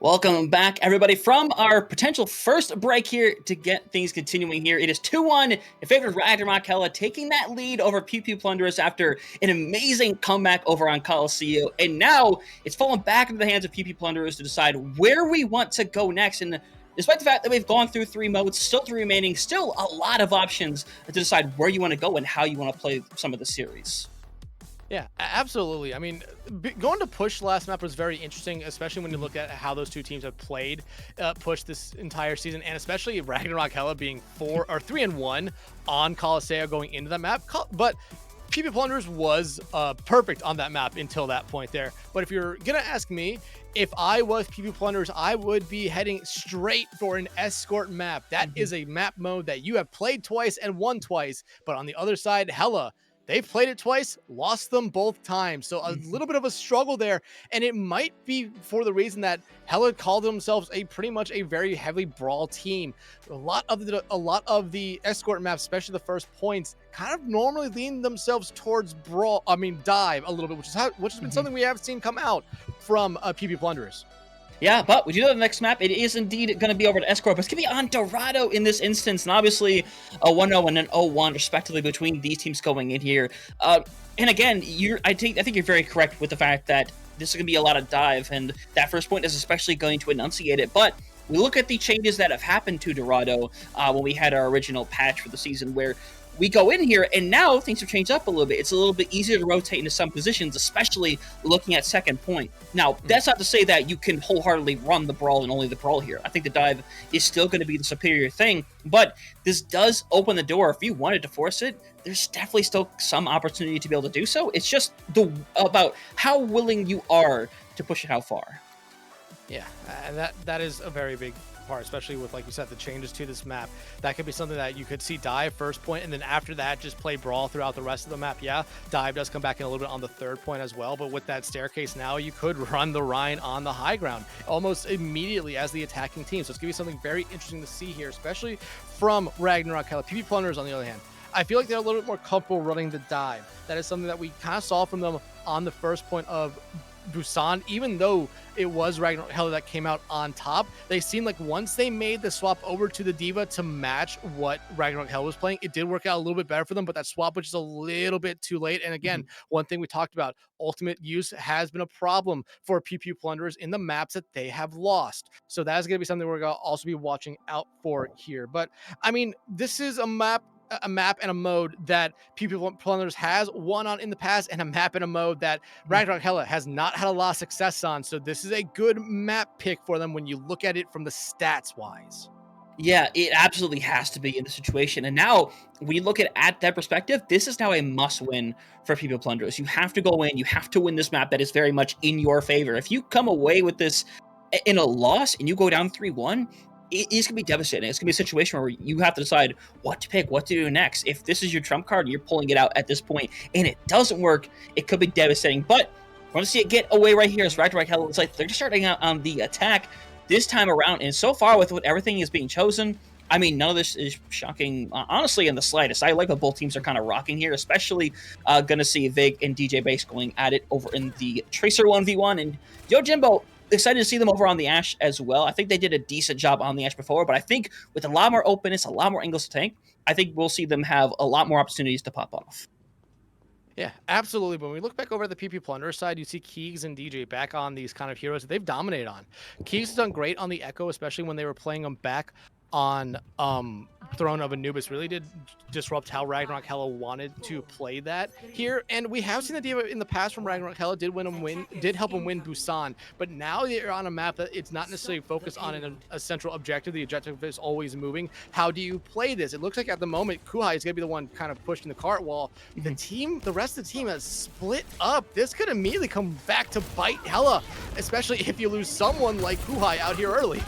Welcome back, everybody, from our potential first break here to get things continuing here. It is 2-1 in favor of Ragnarok Hela, taking that lead over Pew Pew Plunderers after an amazing comeback over on Coliseum. And now it's fallen back into the hands of Pew Pew Plunderers to decide where we want to go next. And despite the fact that we've gone through 3 modes, still 3 remaining, still a lot of options to decide where you want to go and how you want to play some of the series. Yeah, absolutely. I mean, going to push last map was very interesting, especially when you look at how those two teams have played push this entire season, and especially Ragnarok Hela being 3-1 on Coliseum going into that map. But PB Plunderers was perfect on that map until that point there. But if you're gonna ask me, if I was PB Plunderers, I would be heading straight for an escort map. That is a map mode that you have played twice and won twice. But on the other side, Hela, they've played it twice, lost them both times. So a little bit of a struggle there. And it might be for the reason that Hela called themselves pretty much a very heavily brawl team. A lot of the escort maps, especially the first points, kind of normally lean themselves towards dive a little bit, which has been something we have seen come out from PB Plunderers. Yeah, but we do know the next map. It is indeed going to be over to Escort, but it's going to be on Dorado in this instance, and obviously a 1-0 and an 0-1 respectively between these teams going in here. And again, I think you're very correct with the fact that this is going to be a lot of dive, and that first point is especially going to enunciate it. But we look at the changes that have happened to Dorado when we had our original patch for the season, where we go in here, and now things have changed up a little bit. It's a little bit easier to rotate into some positions, especially looking at second point. Now, that's not to say that you can wholeheartedly run the brawl and only the brawl here. I think the dive is still going to be the superior thing, but this does open the door. If you wanted to force it, there's definitely still some opportunity to be able to do so. It's just about how willing you are to push it how far. Yeah, and that is a very big part, especially with, like you said, the changes to this map. That could be something that you could see dive first point, and then after that just play brawl throughout the rest of the map. Yeah, dive does come back in a little bit on the third point as well, but with that staircase now, you could run the Rhine on the high ground almost immediately as the attacking team. So it's gonna be something very interesting to see here, especially from Ragnarok Hela. PB Plunderers, on the other hand, I feel like they're a little bit more comfortable running the dive. That is something that we kind of saw from them on the first point of Busan. Even though it was Ragnarok Hela that came out on top, they seemed like once they made the swap over to the Diva to match what Ragnarok Hela was playing, it did work out a little bit better for them, but that swap was just a little bit too late. And again, one thing we talked about, ultimate use has been a problem for Pew Pew Plunderers in the maps that they have lost. So that is going to be something we're going to also be watching out for here. But I mean, this is a map and a mode that Pew Pew Plunderers has won on in the past, and a map and a mode that Ragnarok Hela has not had a lot of success on. So this is a good map pick for them when you look at it from the stats wise. Yeah, it absolutely has to be in the situation. And now, when you look at that perspective, this is now a must-win for People Plunderers. You have to go in, you have to win this map that is very much in your favor. If you come away with this in a loss and you go down 3-1, it's going to be devastating. It's going to be a situation where you have to decide what to pick, what to do next. If this is your trump card and you're pulling it out at this point and it doesn't work, it could be devastating. But I want to see it get away right here as Ragnarok Hela looks like they're just starting out on the attack this time around. And so far with what everything is being chosen, I mean, none of this is shocking, honestly, in the slightest. I like what both teams are kind of rocking here, especially going to see Vig and DJ Base going at it over in the Tracer 1v1. And Yojimbo, excited to see them over on the Ashe as well. I think they did a decent job on the Ashe before, but I think with a lot more openness, a lot more angles to tank, I think we'll see them have a lot more opportunities to pop off. Yeah, absolutely. When we look back over at the PP Plunder side, you see Keegs and DJ back on these kind of heroes that they've dominated on. Keegs has done great on the Echo, especially when they were playing them back on Throne of Anubis. Really did disrupt how Ragnarok Hela wanted to play that here. And we have seen the Diva in the past from Ragnarok Hela did help him win Busan. But now they're on a map that it's not necessarily focused on a central objective. The objective is always moving. How do you play this? It looks like at the moment Kuhai is going to be the one kind of pushing the cart while the rest of the team has split up. This could immediately come back to bite Hela, especially if you lose someone like Kuhai out here early.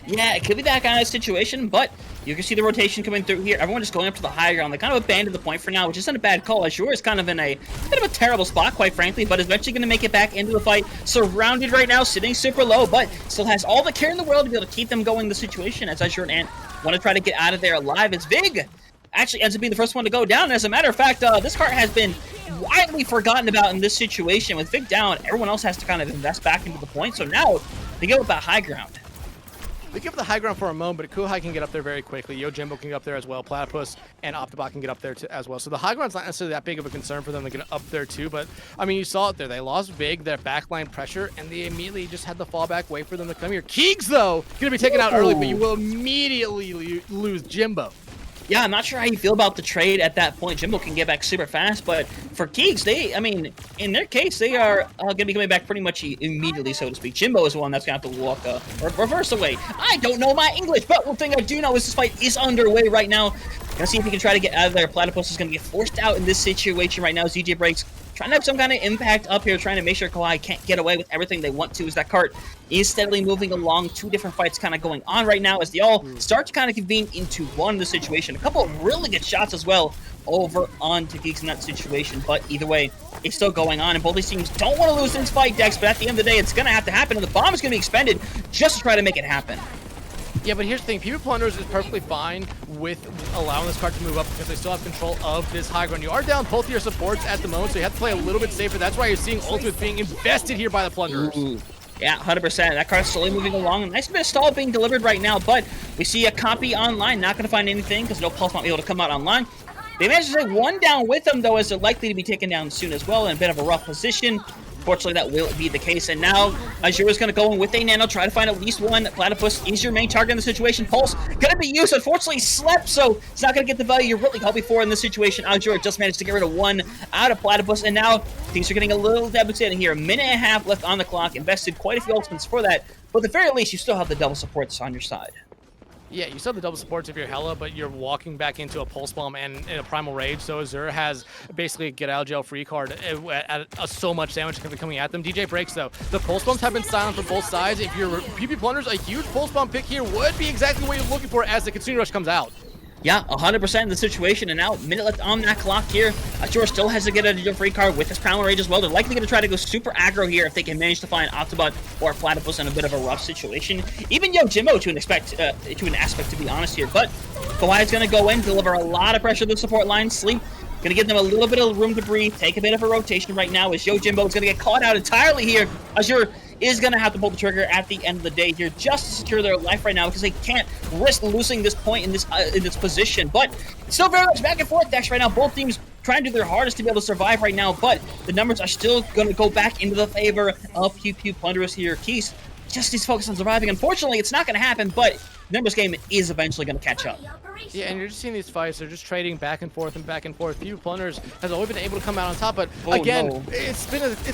Yeah, it could be that kind of situation, but you can see the rotation coming through here. Everyone just going up to the high ground. They kind of abandoned the point for now, which isn't a bad call. Azure is kind of in a bit of a terrible spot, quite frankly, but is eventually going to make it back into the fight. Surrounded right now, sitting super low, but still has all the care in the world to be able to keep them going the situation as Azure and Ant want to try to get out of there alive. As Vig actually ends up being the first one to go down. And as a matter of fact, this card has been widely forgotten about in this situation. With Vig down, everyone else has to kind of invest back into the point. So now They give up that high ground. They give the high ground for a moment, but Kuhai can get up there very quickly. Yojimbo can get up there as well. Platypus and Optibot can get up there as well. So the high ground's not necessarily that big of a concern for them to get up there too. But I mean, you saw it there. They lost big, their backline pressure, and they immediately just had the fallback, wait for them to come here. Keegs, though, gonna be taken out early, but you will immediately lose Jimbo. Yeah, I'm not sure how you feel about the trade at that point. Jimbo can get back super fast, but for Keeks, I mean, in their case, they are going to be coming back pretty much immediately, so to speak. Jimbo is the one that's going to have to walk or reverse away. I don't know my English, but one thing I do know is this fight is underway right now. Gonna see if he can try to get out of there. Platypus is going to get forced out in this situation right now as DJ Breaks trying to have some kind of impact up here, trying to make sure Kawhi can't get away with everything they want to, as that cart is steadily moving along. Two different fights kind of going on right now as they all start to kind of convene into one in the situation. A couple of really good shots as well over onto Geeks in that situation, but either way, it's still going on, and both these teams don't want to lose this fight, Dex, but at the end of the day, it's going to have to happen, and the bomb is going to be expended just to try to make it happen. Yeah, but here's the thing. PB Plunderers is perfectly fine with allowing this card to move up because they still have control of this high ground. You are down both of your supports at the moment, so you have to play a little bit safer. That's why you're seeing Ultimate being invested here by the Plunderers. Ooh. Yeah, 100%. That card's slowly moving along. A nice bit of stall being delivered right now, but we see a copy online. Not going to find anything because no pulse won't be able to come out online. They managed to take one down with them, though, as they're likely to be taken down soon as well in a bit of a rough position. Fortunately, that will be the case. And now, Azure is going to go in with a nano, try to find at least one. Platypus is your main target in the situation. Pulse going to be used. Unfortunately, slept, so it's not going to get the value you're really hoping for in this situation. Azure just managed to get rid of one out of Platypus, and now things are getting a little devastating here. A minute and a half left on the clock. Invested quite a few ultimates for that, but at the very least, you still have the double supports on your side. Yeah, you still have the double supports if you're Hela, but you're walking back into a Pulse Bomb and in a Primal Rage, so Azure has basically a get out of jail free card at so much damage coming at them. DJ Breaks, though. The Pulse Bombs have been silent for both sides. If you're PP Plunderers, a huge Pulse Bomb pick here would be exactly what you're looking for as the Consumer Rush comes out. Yeah, 100% in the situation, and now minute left on that clock here. Azure still has to get a free card with his Primal Rage as well. They're likely going to try to go super aggro here if they can manage to find Octobot or Platypus in a bit of a rough situation. Even Yojimbo to an aspect, to be honest here. But Kawhi is going to go in, deliver a lot of pressure to the support line. Sleep going to give them a little bit of room to breathe, take a bit of a rotation right now as Yojimbo is going to get caught out entirely here. Azure is going to have to pull the trigger at the end of the day here just to secure their life right now because they can't risk losing this point in this position. But it's still very much back and forth, Dex, right now. Both teams trying to do their hardest to be able to survive right now, but the numbers are still going to go back into the favor of Pew Pew Plunderers here. Keys just needs to focus on surviving. Unfortunately, it's not going to happen, but numbers game is eventually going to catch up. Yeah, and you're just seeing these fights. They're just trading back and forth and back and forth. Few Plunderers has always been able to come out on top, but it's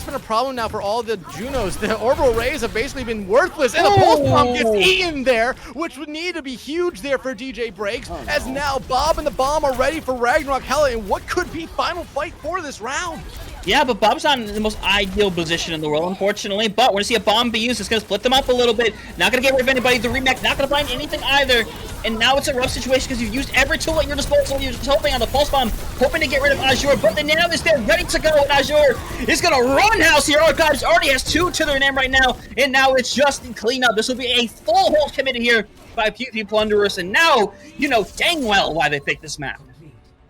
been a problem now for all the Junos. The Orbital Rays have basically been worthless, and the Pulse Bomb gets eaten there, which would need to be huge there for DJ Breaks, as now Bob and the Bomb are ready for Ragnarok Hela in what could be final fight for this round. Yeah, but Bob's not in the most ideal position in the world, unfortunately. But we're going to see a bomb be used. It's going to split them up a little bit. Not going to get rid of anybody. The remake not going to find anything either. And now it's a rough situation because you've used every tool at your disposal. You're just hoping on the Pulse Bomb, hoping to get rid of Azure. But the Nano is there, ready to go. And Azure is going to run house here. Archives already has 2 to their name right now. And now it's just cleanup. This will be a full hold committed here by Pew Pew Plunderers. And now you know dang well why they picked this map.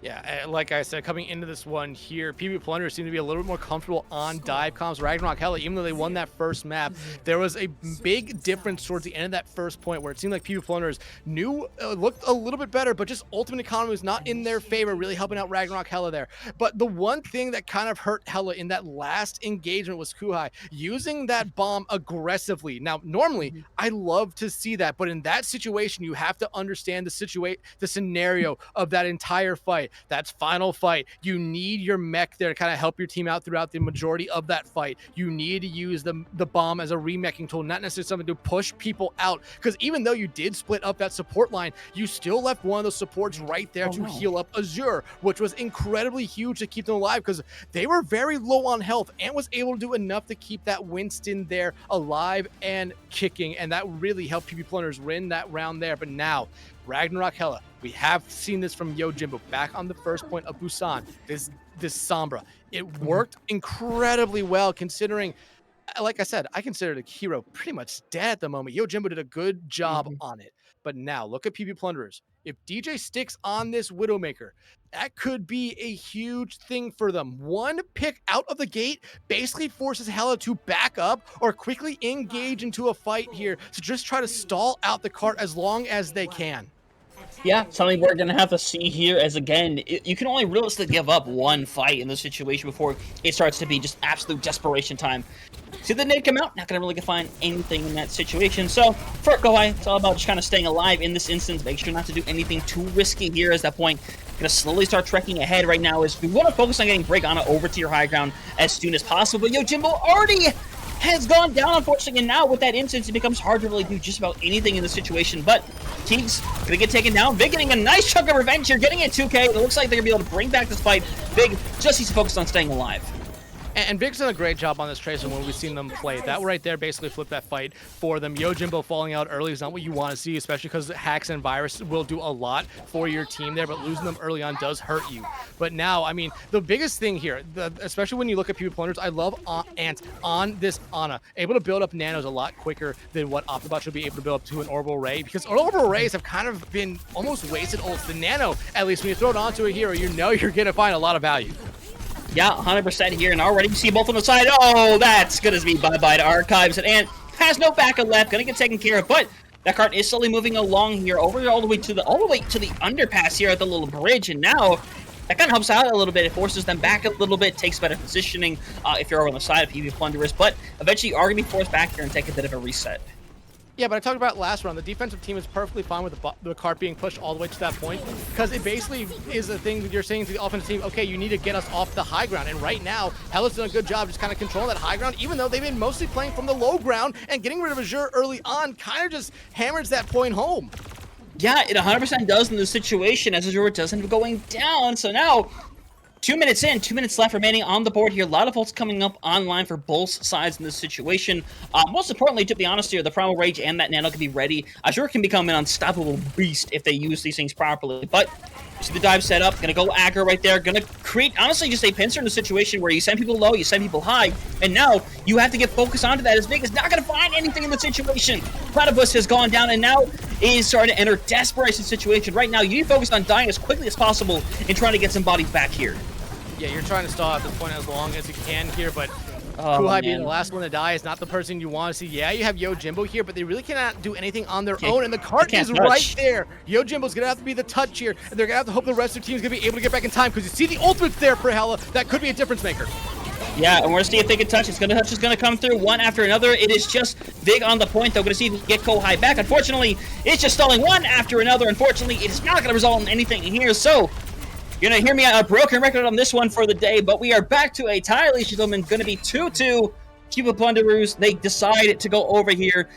Yeah, like I said, coming into this one here, PB Plunderers seem to be a little bit more comfortable on dive comms. Ragnarok Hela, even though they won that first map, there was a big difference towards the end of that first point where it seemed like PB Plunderers looked a little bit better, but just Ultimate Economy was not in their favor, really helping out Ragnarok Hela there. But the one thing that kind of hurt Hela in that last engagement was Kuhai using that bomb aggressively. Now, normally, I love to see that, but in that situation, you have to understand the scenario of that entire fight. That's final fight. You need your mech there to kind of help your team out throughout the majority of that fight. You need to use the bomb as a remeching tool, not necessarily something to push people out. Because even though you did split up that support line, you still left one of those supports right there to heal up Azure, which was incredibly huge to keep them alive because they were very low on health and was able to do enough to keep that Winston there alive and kicking. And that really helped PB Plunderers win that round there. But now, Ragnarok Hela, we have seen this from Yojimbo back on the first point of Busan. This Sombra, it worked incredibly well considering, like I said, I consider the hero pretty much dead at the moment. Yojimbo did a good job on it. But now look at PB Plunderers. If DJ sticks on this Widowmaker, that could be a huge thing for them. One pick out of the gate basically forces Hela to back up or quickly engage into a fight here to just try to stall out the cart as long as they can. Yeah, something we're going to have to see here as, again, you can only realistically give up one fight in this situation before it starts to be just absolute desperation time. See the nade come out? Not going to really find anything in that situation. So, for Kohai, it's all about just kind of staying alive in this instance. Make sure not to do anything too risky here as that point. Going to slowly start trekking ahead right now as we want to focus on getting Brigana over to your high ground as soon as possible. But Yojimbo already has gone down, unfortunately, and now with that instance, it becomes hard to really do just about anything in this situation. But Teague's gonna get taken down. Big getting a nice chunk of revenge here, getting it 2K. It looks like they're gonna be able to bring back this fight. Big just needs to focus on staying alive. And Big's done a great job on this Tracer when we've seen them play. That right there basically flipped that fight for them. Yojimbo falling out early is not what you want to see, especially because hacks and virus will do a lot for your team there, but losing them early on does hurt you. But now, I mean, the biggest thing here, especially when you look at PvP Plunderers, I love Ant on this Ana. Able to build up nanos a lot quicker than what Optibot should be able to build up to an Orbital Ray, because Orbital Rays have kind of been almost wasted ults. The Nano, at least when you throw it onto a hero, you know you're going to find a lot of value. Yeah, 100% here, and already you see both on the side. Oh, that's gonna be bye-bye to Archives, and Ant has no backup left, gonna get taken care of, but that cart is slowly moving along here, over all the way to the underpass here at the little bridge, and now that kind of helps out a little bit. It forces them back a little bit, takes better positioning if you're over on the side of PvP Plunderers, but eventually you are gonna be forced back here and take a bit of a reset. Yeah, but I talked about last round. The defensive team is perfectly fine with the cart being pushed all the way to that point, because it basically is a thing that you're saying to the offensive team, okay, you need to get us off the high ground. And right now, Hela's done a good job just kind of controlling that high ground, even though they've been mostly playing from the low ground, and getting rid of Azure early on kind of just hammers that point home. Yeah, it 100% does in this situation, as Azure does end up going down. So now, 2 minutes in, 2 minutes left remaining on the board here. A lot of ults coming up online for both sides in this situation. Most importantly, to be honest here, the Primal Rage and that Nano can be ready. Azure can become an unstoppable beast if they use these things properly. But you see the dive set up, gonna go aggro right there, gonna create, honestly, just a pincer in a situation where you send people low, you send people high, and now you have to get focused onto that, as Big is not gonna find anything in the situation. Platypus has gone down and now is starting to enter desperation situation. Right now, you need to focus on dying as quickly as possible and trying to get some bodies back here. Yeah, you're trying to stall at this point as long as you can here, but Kohai being the last one to die is not the person you want to see. Yeah, you have Yojimbo here, but they really cannot do anything on their own, and the cart is right there. Yojimbo's going to have to be the touch here, and they're going to have to hope the rest of the team is going to be able to get back in time, because you see the ultimates there for Hela. That could be a difference maker. Yeah, and we're going to see if they can touch. Touch is going to come through one after another. It is just Big on the point, though. Going to see if we can get Kohai back. Unfortunately, it's just stalling one after another. Unfortunately, it is not going to result in anything here, so you're going to hear me a broken record on this one for the day, but we are back to a tie, ladies and gentlemen. Going to be 2-2. PvP Plunderers, they decide to go over here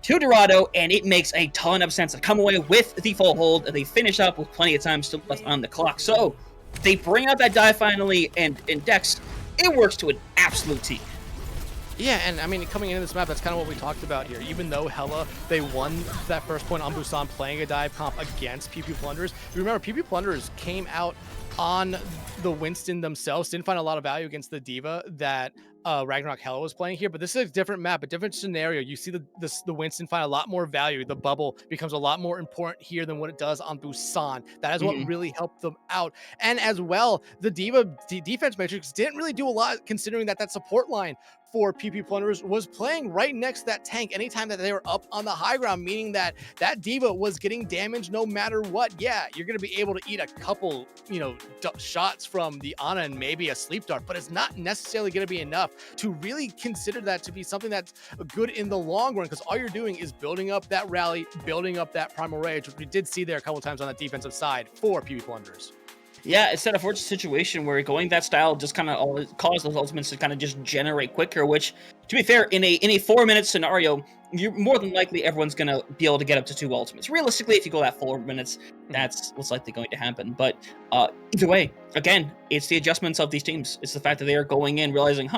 to Dorado, and it makes a ton of sense to come away with the full hold. They finish up with plenty of time still left on the clock. So they bring out that dive finally, and in Dex, it works to an absolute T. Yeah, and I mean, coming into this map, that's kind of what we talked about here. Even though Hela, they won that first point on Busan playing a dive comp against PvP Plunderers. You remember, PvP Plunderers came out on the Winston themselves, didn't find a lot of value against the Diva that Ragnarok Hela was playing here, but this is a different map, a different scenario. You see the Winston find a lot more value. The bubble becomes a lot more important here than what it does on Busan. That is what really helped them out. And as well, the Diva defense matrix didn't really do a lot, considering that support line for PvP Plunderers was playing right next to that tank anytime that they were up on the high ground, meaning that Diva was getting damaged no matter what. Yeah, you're going to be able to eat a couple, shots from the Ana and maybe a sleep dart, but it's not necessarily going to be enough to really consider that to be something that's good in the long run, because all you're doing is building up that rally, building up that Primal Rage, which we did see there a couple times on the defensive side for PvP Plunderers. Yeah, it's that unfortunate situation where going that style just kind of caused those ultimates to kind of just generate quicker, which, to be fair, in a 4-minute scenario, you're more than likely everyone's going to be able to get up to 2 ultimates. Realistically, if you go that 4 minutes, that's what's likely going to happen. But either way, again, it's the adjustments of these teams. It's the fact that they are going in realizing,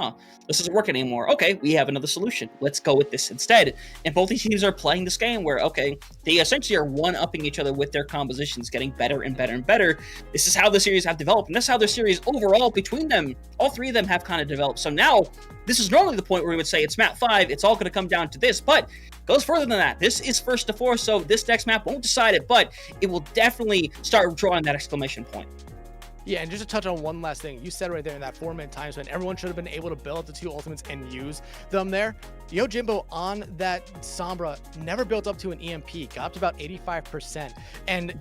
this isn't working anymore. Okay, we have another solution. Let's go with this instead. And both these teams are playing this game where, okay, they essentially are one-upping each other with their compositions, getting better and better and better. This is how the series have developed, and that's how the series overall between them, all 3 of them have kind of developed. So now, this is normally the point where we would say it's map 5, it's all going to come down to this, but but goes further than that. This is first to four, so this next map won't decide it, but it will definitely start drawing that exclamation point. Yeah, and just to touch on one last thing, you said right there in that 4-minute time span, everyone should have been able to build up the 2 ultimates and use them there. Yojimbo on that Sombra never built up to an EMP, got up to about 85%. And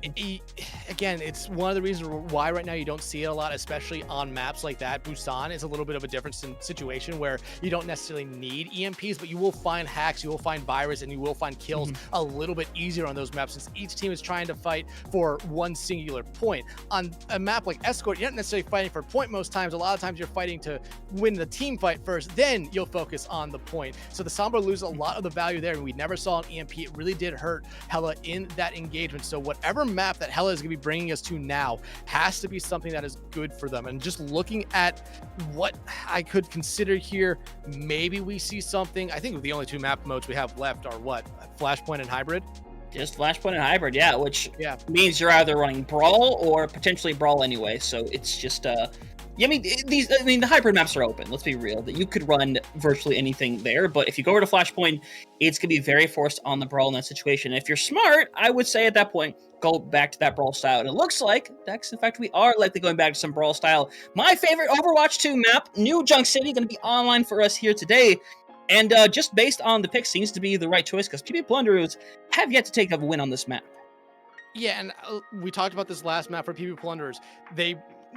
again, it's one of the reasons why right now you don't see it a lot, especially on maps like that. Busan is a little bit of a different situation where you don't necessarily need EMPs, but you will find hacks, you will find virus, and you will find kills a little bit easier on those maps since each team is trying to fight for one singular point. On a map like Escort, you're not necessarily fighting for a point most times. A lot of times you're fighting to win the team fight first, then you'll focus on the point. So the Sombra loses a lot of the value there, and we never saw an EMP. It really did hurt Hela in that engagement. So whatever map that Hela is going to be bringing us to now has to be something that is good for them. And just looking at what I could consider here, maybe we see something. I think the only 2 map modes we have left are what? Flashpoint and Hybrid? Just Flashpoint and Hybrid, yeah, which means you're either running Brawl or potentially Brawl anyway. So it's just yeah, the hybrid maps are open. Let's be real. That you could run virtually anything there, but if you go over to Flashpoint, it's gonna be very forced on the Brawl in that situation. And if you're smart, I would say at that point, go back to that Brawl style. And it looks like, Dex, in fact, we are likely going back to some Brawl style. My favorite Overwatch 2 map, New Junk City, gonna be online for us here today. And just based on the pick, seems to be the right choice because PB Plunderers have yet to take a win on this map. Yeah, and we talked about this last map for PB Plunderers. They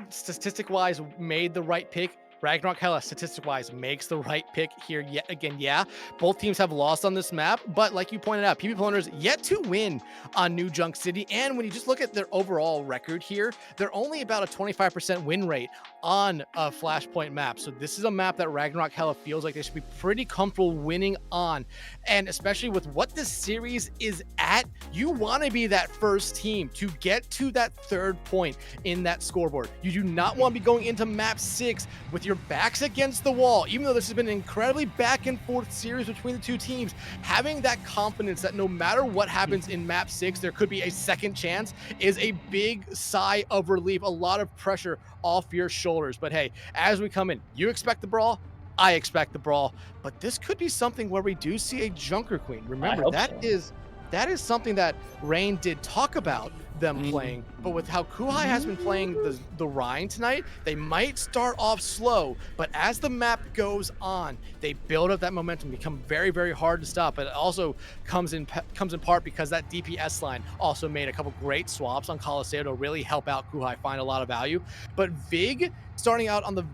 statistic-wise made the right pick. Ragnarok Hela, statistic-wise, makes the right pick here yet again. Yeah, both teams have lost on this map, but like you pointed out, PB Plunderers yet to win on New Junk City. And when you just look at their overall record here, they're only about a 25% win rate on a Flashpoint map. So this is a map that Ragnarok Hela feels like they should be pretty comfortable winning on. And especially with what this series is at, you want to be that first team to get to that 3rd point in that scoreboard. You do not want to be going into map 6 with your backs against the wall. Even though this has been an incredibly back and forth series between the 2 teams, having that confidence that no matter what happens in map 6, there could be a second chance is a big sigh of relief, a lot of pressure off your shoulders. But hey, as we come in, you expect the brawl, I expect the brawl, but this could be something where we do see a Junker Queen. Remember, that is something that Rain did talk about them playing, but with how Kuhai has been playing the Rhine tonight, they might start off slow, but as the map goes on, they build up that momentum, become very, very hard to stop. But it also comes in part because that DPS line also made a couple great swaps on Coliseum to really help out Kuhai find a lot of value. But Vig starting out on the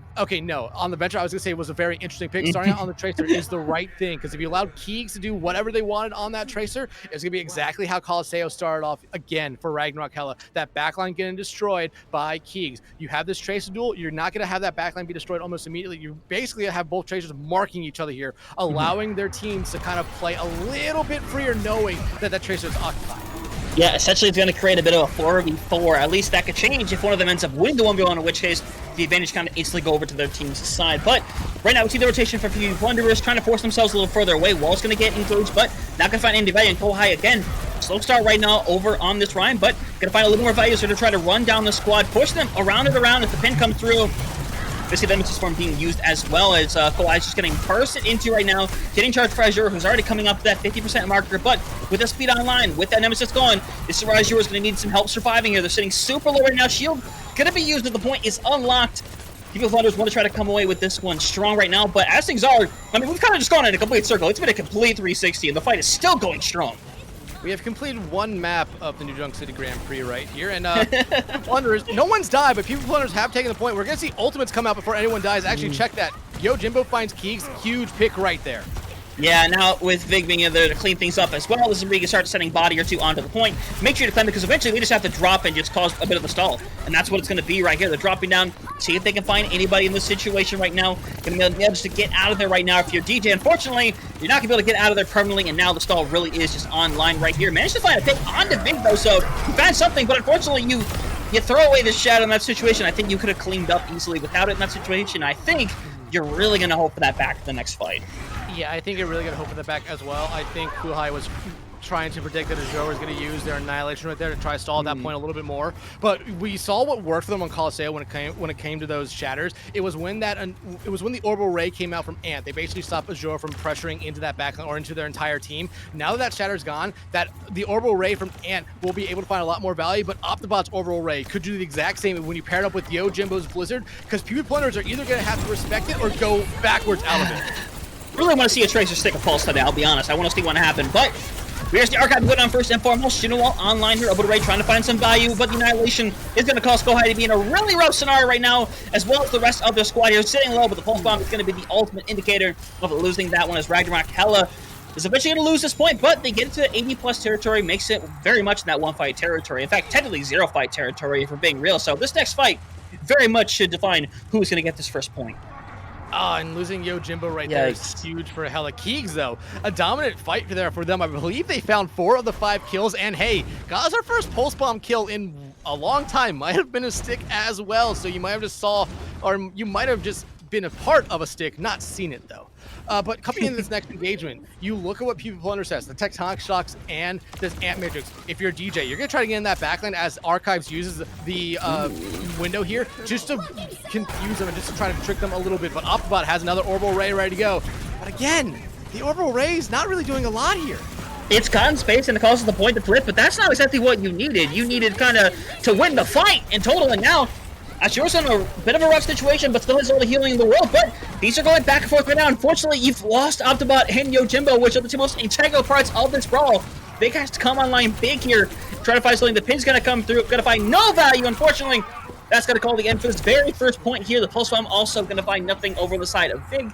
on the Venture, I was gonna say it was a very interesting pick. Starting out on the Tracer is the right thing, because if you allowed Keegs to do whatever they wanted on that Tracer, it's gonna be exactly how Coliseum started off again for Ragnarok Hela. That backline getting destroyed by Keegs. You have this Tracer duel, you're not gonna have that backline be destroyed almost immediately. You basically have both Tracers marking each other here, allowing their teams to kind of play a little bit freer, knowing that that Tracer is occupied. Yeah, essentially it's going to create a bit of a 4v4. At least that could change if one of them ends up winning the 1v1, in which case the advantage kind of instantly go over to their team's side. But right now we see the rotation for PvP Plunderers trying to force themselves a little further away. Wall's going to get engaged, but not going to find any value, and go high again. Slow start right now over on this Ryan, but going to find a little more value, so to try to run down the squad, push them around and around as the pin comes through. We see the Nemesis Form being used as well, as Kawhi's just getting bursted into right now, getting charged for Azure, who's already coming up to that 50% marker, but with the speed online, with that Nemesis going, this is where Azure is going to need some help surviving here. They're sitting super low right now. Shield going to be used, but the point is unlocked. PvP Plunderers want to try to come away with this one strong right now, but as things are, I mean, we've kind of just gone in a complete circle. It's been a complete 360, and the fight is still going strong. We have completed one map of the New Junk City Grand Prix right here, and Plunderers, no one's died, but PvP Plunderers have taken the point. We're going to see ultimates come out before anyone dies. Actually, check that. Yojimbo finds Keegs, huge pick right there. Yeah, now with Vig being in there to clean things up as well, this is where you can start sending body or two onto the point. Make sure to clean, because eventually we just have to drop and just cause a bit of a stall. And that's what it's going to be right here. They're dropping down, see if they can find anybody in this situation right now. Going to be able to get out of there right now if you're DJ. Unfortunately, you're not going to be able to get out of there permanently, and now the stall really is just online right here. Managed to find a pick onto Vig, though, so you found something, but unfortunately you throw away this shadow in that situation. I think you could have cleaned up easily without it in that situation. I think you're really going to hope for that back for the next fight. Yeah, I think you're really going to hope for the back as well. I think Kuhai was trying to predict that Azure is going to use their Annihilation right there to try to stall at that point a little bit more. But we saw what worked for them on Colosseo when it came to those shatters. It was when the Orbital Ray came out from Ant. They basically stopped Azure from pressuring into that backline or into their entire team. Now that shatter's gone, the Orbital Ray from Ant will be able to find a lot more value, but Optibot's Orbital Ray could do the exact same when you pair it up with Yojimbo's Blizzard, because PvP Plunderers are either going to have to respect it or go backwards out of it. Really want to see a Tracer stick a pulse today, I'll be honest. I want to see what happen, but here's the Archive going on first and foremost. Shinowall online here, Orbital Ray trying to find some value, but the Annihilation is going to cause Kohai to be in a really rough scenario right now, as well as the rest of their squad here sitting low, but the Pulse Bomb is going to be the ultimate indicator of losing that one, as Ragnarok Hela is eventually going to lose this point, but they get into 80+ territory, makes it very much in that one-fight territory. In fact, technically zero-fight territory, if we're being real, so this next fight very much should define who's going to get this first point. And losing Yojimbo right there is huge for Hela. Keegs, though, a dominant fight there for them. I believe they found 4 of the 5 kills, and hey, got our first Pulse Bomb kill in a long time. Might have been a stick as well, so you might have just saw, or you might have just been a part of a stick, not seen it, though. But coming into this next engagement, you look at what PvP Plunderers says, the Tectonic Shocks and this Ant Matrix. If you're a DJ, you're going to try to get in that backline as Archives uses the window here just to confuse them and just to try to trick them a little bit. But Optibot has another Orbital Ray ready to go. But again, the Orbital Ray is not really doing a lot here. It's gotten space and it causes the point to flip, but that's not exactly what you needed. You needed kind of to win the fight in total, and now Azure's in a bit of a rough situation, but still has all the healing in the world. But these are going back and forth right now. Unfortunately, you've lost Optibot and Yojimbo, which are the two most integral parts of this brawl. They got to come online big here, try to find something. The pin's going to come through, going to find no value, unfortunately. That's going to call the end for this very first point here. The Pulse Bomb also going to find nothing over the side of Big.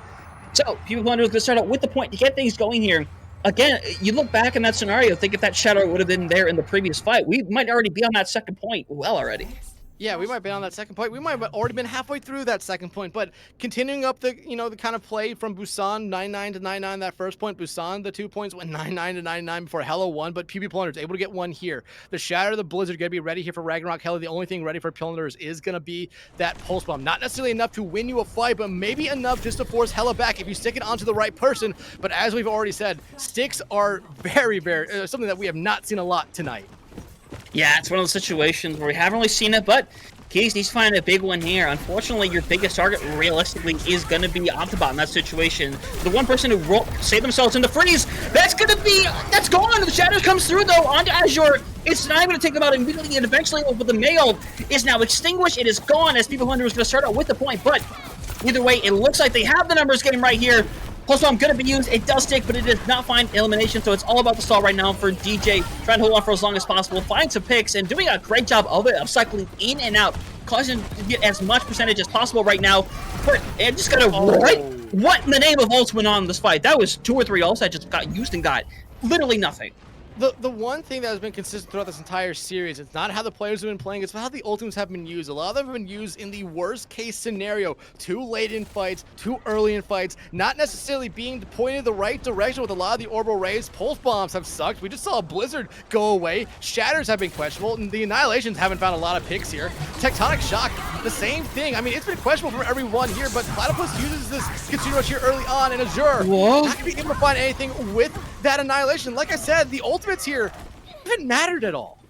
So, PvP Plunderers going to start out with the point to get things going here. Again, you look back in that scenario, think if that Shadow would have been there in the previous fight, we might already be on that second point well already. Yeah, we might be on that second point. We might have already been halfway through that second point, but continuing up the, the kind of play from Busan, 9-9 to 9-9 that first point. Busan, the 2 points went 9-9 to 9-9 before Hela won, but PvP Plunderers able to get one here. The Shatter of the Blizzard going to be ready here for Ragnarok Hela. The only thing ready for Plunderers is going to be that Pulse Bomb. Not necessarily enough to win you a fight, but maybe enough just to force Hela back if you stick it onto the right person. But as we've already said, sticks are very, very, something that we have not seen a lot tonight. Yeah, it's one of those situations where we haven't really seen it, but Keys needs to find a big one here. Unfortunately, your biggest target realistically is going to be Optibot in that situation. The one person who saved themselves in the freeze, that's gone. The Shadow comes through though onto Azure. It's not even going to take them out immediately, and eventually but the mail is now extinguished. It is gone as PvP Plunderers going to start out with the point, but either way, it looks like they have the numbers game right here. Pulse Bomb going to be used. It does stick, but it does not find elimination, so it's all about the stall right now for DJ, trying to hold on for as long as possible, find some picks, and doing a great job of it, of cycling in and out, causing to get as much percentage as possible right now. And just got to what in the name of ults went on in this fight? That was 2 or 3 ults that just got used and got literally nothing. The one thing that has been consistent throughout this entire series, it's not how the players have been playing, it's how the ultimates have been used. A lot of them have been used in the worst case scenario. Too late in fights, too early in fights, not necessarily being pointed the right direction with a lot of the Orbital Rays. Pulse Bombs have sucked. We just saw a Blizzard go away. Shatters have been questionable, and the Annihilations haven't found a lot of picks here. Tectonic Shock, the same thing. I mean, it's been questionable for everyone here, but Platypus uses this Consumer Rush here early on, and Azure not going to be able to find anything with that Annihilation. Like I said, the ultimates here haven't mattered at all.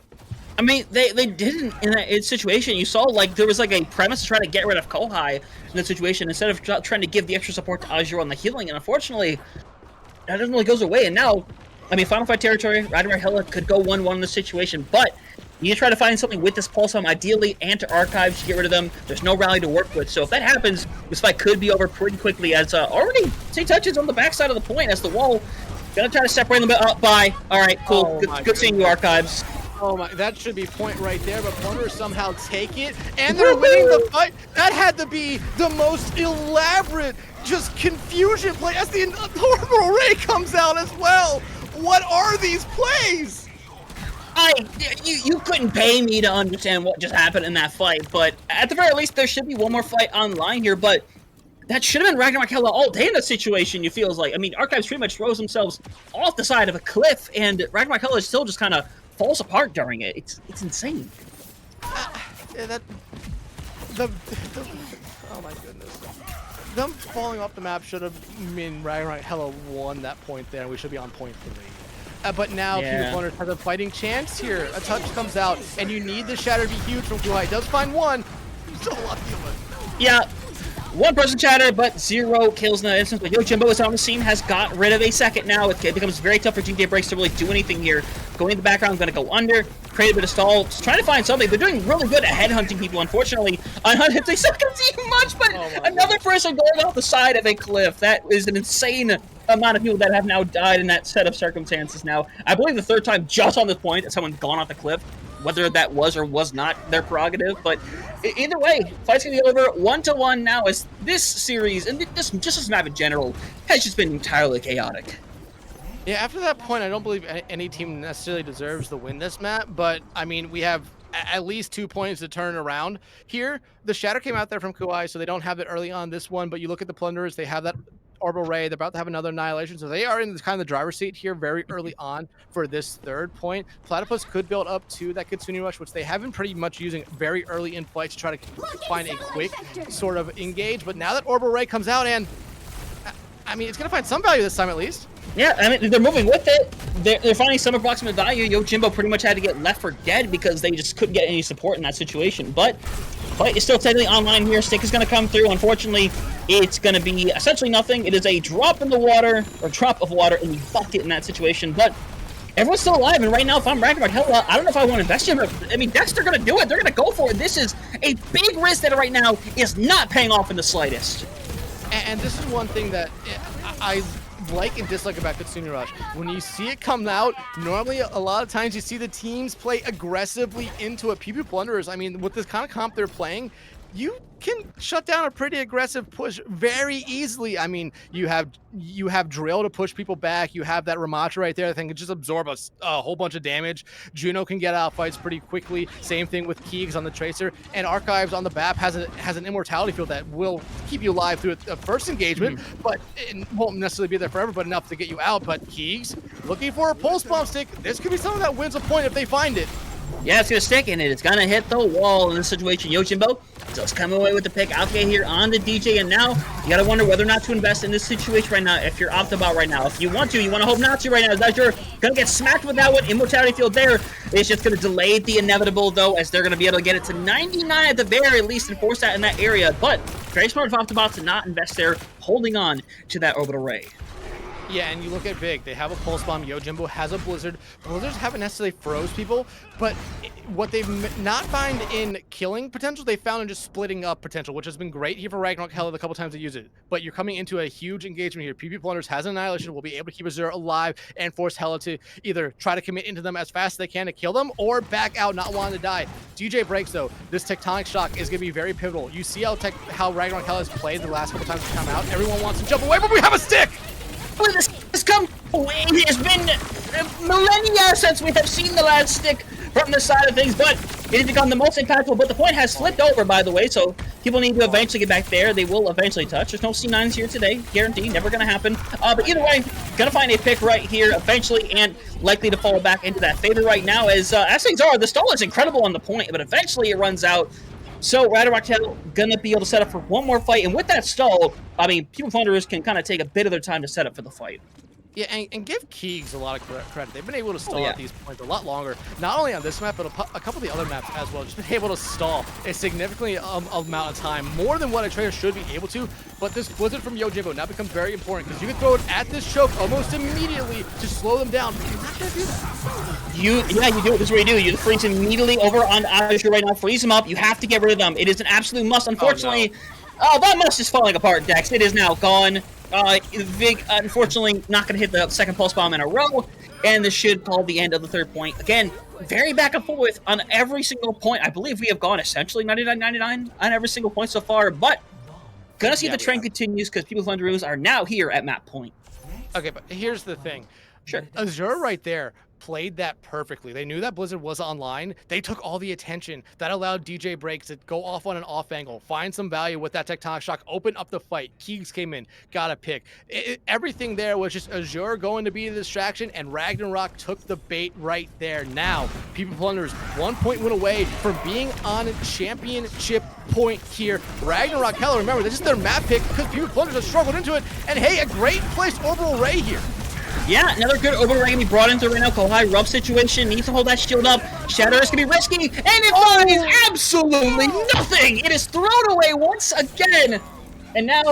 I mean, they didn't in that situation. You saw, like, there was, like, a premise to try to get rid of Kohai in that situation instead of trying to give the extra support to Azure on the healing, and unfortunately, that doesn't really goes away. And now, I mean, Final Fight territory, Ragnarok Hela could go 1-1 in this situation, but you need to try to find something with this Pulse Bomb, ideally, and to Archives to get rid of them. There's no rally to work with, so if that happens, this fight could be over pretty quickly, as already Say touches on the backside of the point as the wall gonna try to separate them up by. All right, cool. Good seeing you, Archives. Oh my, that should be point right there, but Plunderers somehow take it, and they're winning the fight. That had to be the most elaborate, just confusion play as the Orbital Ray comes out as well. What are these plays? You couldn't pay me to understand what just happened in that fight, but at the very least, there should be one more fight online here, but that should have been Ragnarok Hela all day in that situation, you feels like. I mean, Archives pretty much throws themselves off the side of a cliff, and Ragnarok Hela still just kind of falls apart during it. It's insane. Yeah, oh my goodness. Them falling off the map should have mean Ragnarok Hela won that point there, and we should be on point 3. But now Yeah. People Plunderers has a fighting chance here. A touch comes out, and you need the shatter to be huge from Kuhai. Does find one. So lucky with. Yeah, one person chatter, but 0 kills in that instance. But Yojimbo is on the scene, has got rid of a second now. It becomes very tough for DJ Breaks to really do anything here. Going in the background, going to go under, create a bit of stall, just trying to find something. They're doing really good at headhunting people, unfortunately. Unhunted, they suck at seeing much, but another person going off the side of a cliff. That is an insane amount of people that have now died in that set of circumstances now. I believe the third time just on this point that someone's gone off the cliff. Whether that was or was not their prerogative, but either way, fight's gonna be over 1-1 now as this series, and just this map in general, has just been entirely chaotic. Yeah, after that point, I don't believe any team necessarily deserves to win this map, but I mean, we have at least 2 points to turn around here. The Shatter came out there from Kuai, so they don't have it early on this one, but you look at the Plunderers, they have that Orbital Ray, they're about to have another Annihilation, so they are in kind of the driver's seat here very early on for this third point. Platypus could build up to that Kitsune Rush, which they have been pretty much using very early in fights to try to find a quick sort of engage, but now that Orbital Ray comes out, and I mean, it's going to find some value this time at least. Yeah, I mean, they're moving with it. They're finding some approximate value. Yojimbo pretty much had to get left for dead because they just couldn't get any support in that situation. But fight is still technically online here. Stick is going to come through. Unfortunately, it's going to be essentially nothing. It is a drop in the water, or drop of water in the bucket in that situation. But everyone's still alive, and right now, if I'm Ragnarok, Hela, I don't know if I want to invest in it. I mean, Dexter going to do it. They're going to go for it. This is a big risk that right now is not paying off in the slightest. And this is one thing that I like and dislike about Kitsune Rush. When you see it come out, normally a lot of times you see the teams play aggressively into it. PP Plunderers, I mean, with this kind of comp they're playing, you can shut down a pretty aggressive push very easily. I mean, you have Drill to push people back. You have that Ramatra right there that can just absorb a whole bunch of damage. Juno can get out fights pretty quickly. Same thing with Keegs on the Tracer. And Archives on the BAP has an immortality field that will keep you alive through a first engagement, but it won't necessarily be there forever, but enough to get you out. But Keegs, looking for a pulse bomb stick. This could be something that wins a point if they find it. Yeah, it's going to stick, and it's going to hit the wall in this situation. Yojimbo just coming away with the pick. Alke here on the DJ, and now you got to wonder whether or not to invest in this situation right now. If you're Optibot right now, if you want to hope not to right now. As you're going to get smacked with that one. Immortality field there. It's just going to delay the inevitable, though, as they're going to be able to get it to 99 at the very least and force that in that area. But very smart of Optibot to not invest there, holding on to that orbital ray. Yeah, and you look at Big, they have a Pulse Bomb, Yojimbo has a Blizzard. Blizzards haven't necessarily froze people, but what they've not found in killing potential, they found in just splitting up potential, which has been great here for Ragnarok Hela the couple times they use it. But you're coming into a huge engagement here. PP Plunderers has an Annihilation, will be able to keep Azure alive and force Hela to either try to commit into them as fast as they can to kill them, or back out not wanting to die. DJ Breaks, though, this Tectonic Shock is going to be very pivotal. You see how Ragnarok Hela has played the last couple times it's come out. Everyone wants to jump away, but we have a stick! This come away. It has been millennia since we have seen the last stick from the side of things, but it has become the most impactful. But the point has flipped over, by the way, so people need to eventually get back there. They will eventually touch. There's no C9s here today, guaranteed, never going to happen. But either way, going to find a pick right here eventually, and likely to fall back into that favor right now. As things are, the stall is incredible on the point, but eventually it runs out. So Ragnarok Hela gonna be able to set up for one more fight, and with that stall, I mean, People Plunderers can kind of take a bit of their time to set up for the fight. Yeah, and give Keegs a lot of credit. They've been able to stall at these points a lot longer. Not only on this map, but a couple of the other maps as well. Just been able to stall a significantly amount of time, more than what a trader should be able to. But this Blizzard from Yojimbo now becomes very important because you can throw it at this choke almost immediately to slow them down. But you're not gonna do that. You do it. This is what you do. You freeze immediately over on Azure right now. Freeze them up. You have to get rid of them. It is an absolute must. Unfortunately, that must is falling apart, Dex. It is now gone. Vig, unfortunately, not going to hit the second pulse bomb in a row, and this should call the end of the third point. Again, very back and forth on every single point. I believe we have gone essentially 99-99 on every single point so far, but gonna see the trend continues because People Plunderers are now here at map point. Okay, but here's the thing. Sure. Azure right there played that perfectly. They knew that Blizzard was online. They took all the attention. That allowed DJ Breaks to go off on an off angle, find some value with that Tectonic Shock, open up the fight. Keegs came in, got a pick. Everything there was just Azure going to be the distraction, and Ragnarok took the bait right there. Now, People Plunderers 1 point win away from being on a championship point here. Ragnarok Hela, remember, this is their map pick because People Plunderers have struggled into it, and hey, a great placed Orbital Ray here. Yeah, another good Orbital Ray gonna be brought into right now. Kohai, rough situation, needs to hold that shield up. Shatter is gonna be risky, and it finds absolutely nothing! It is thrown away once again! And now,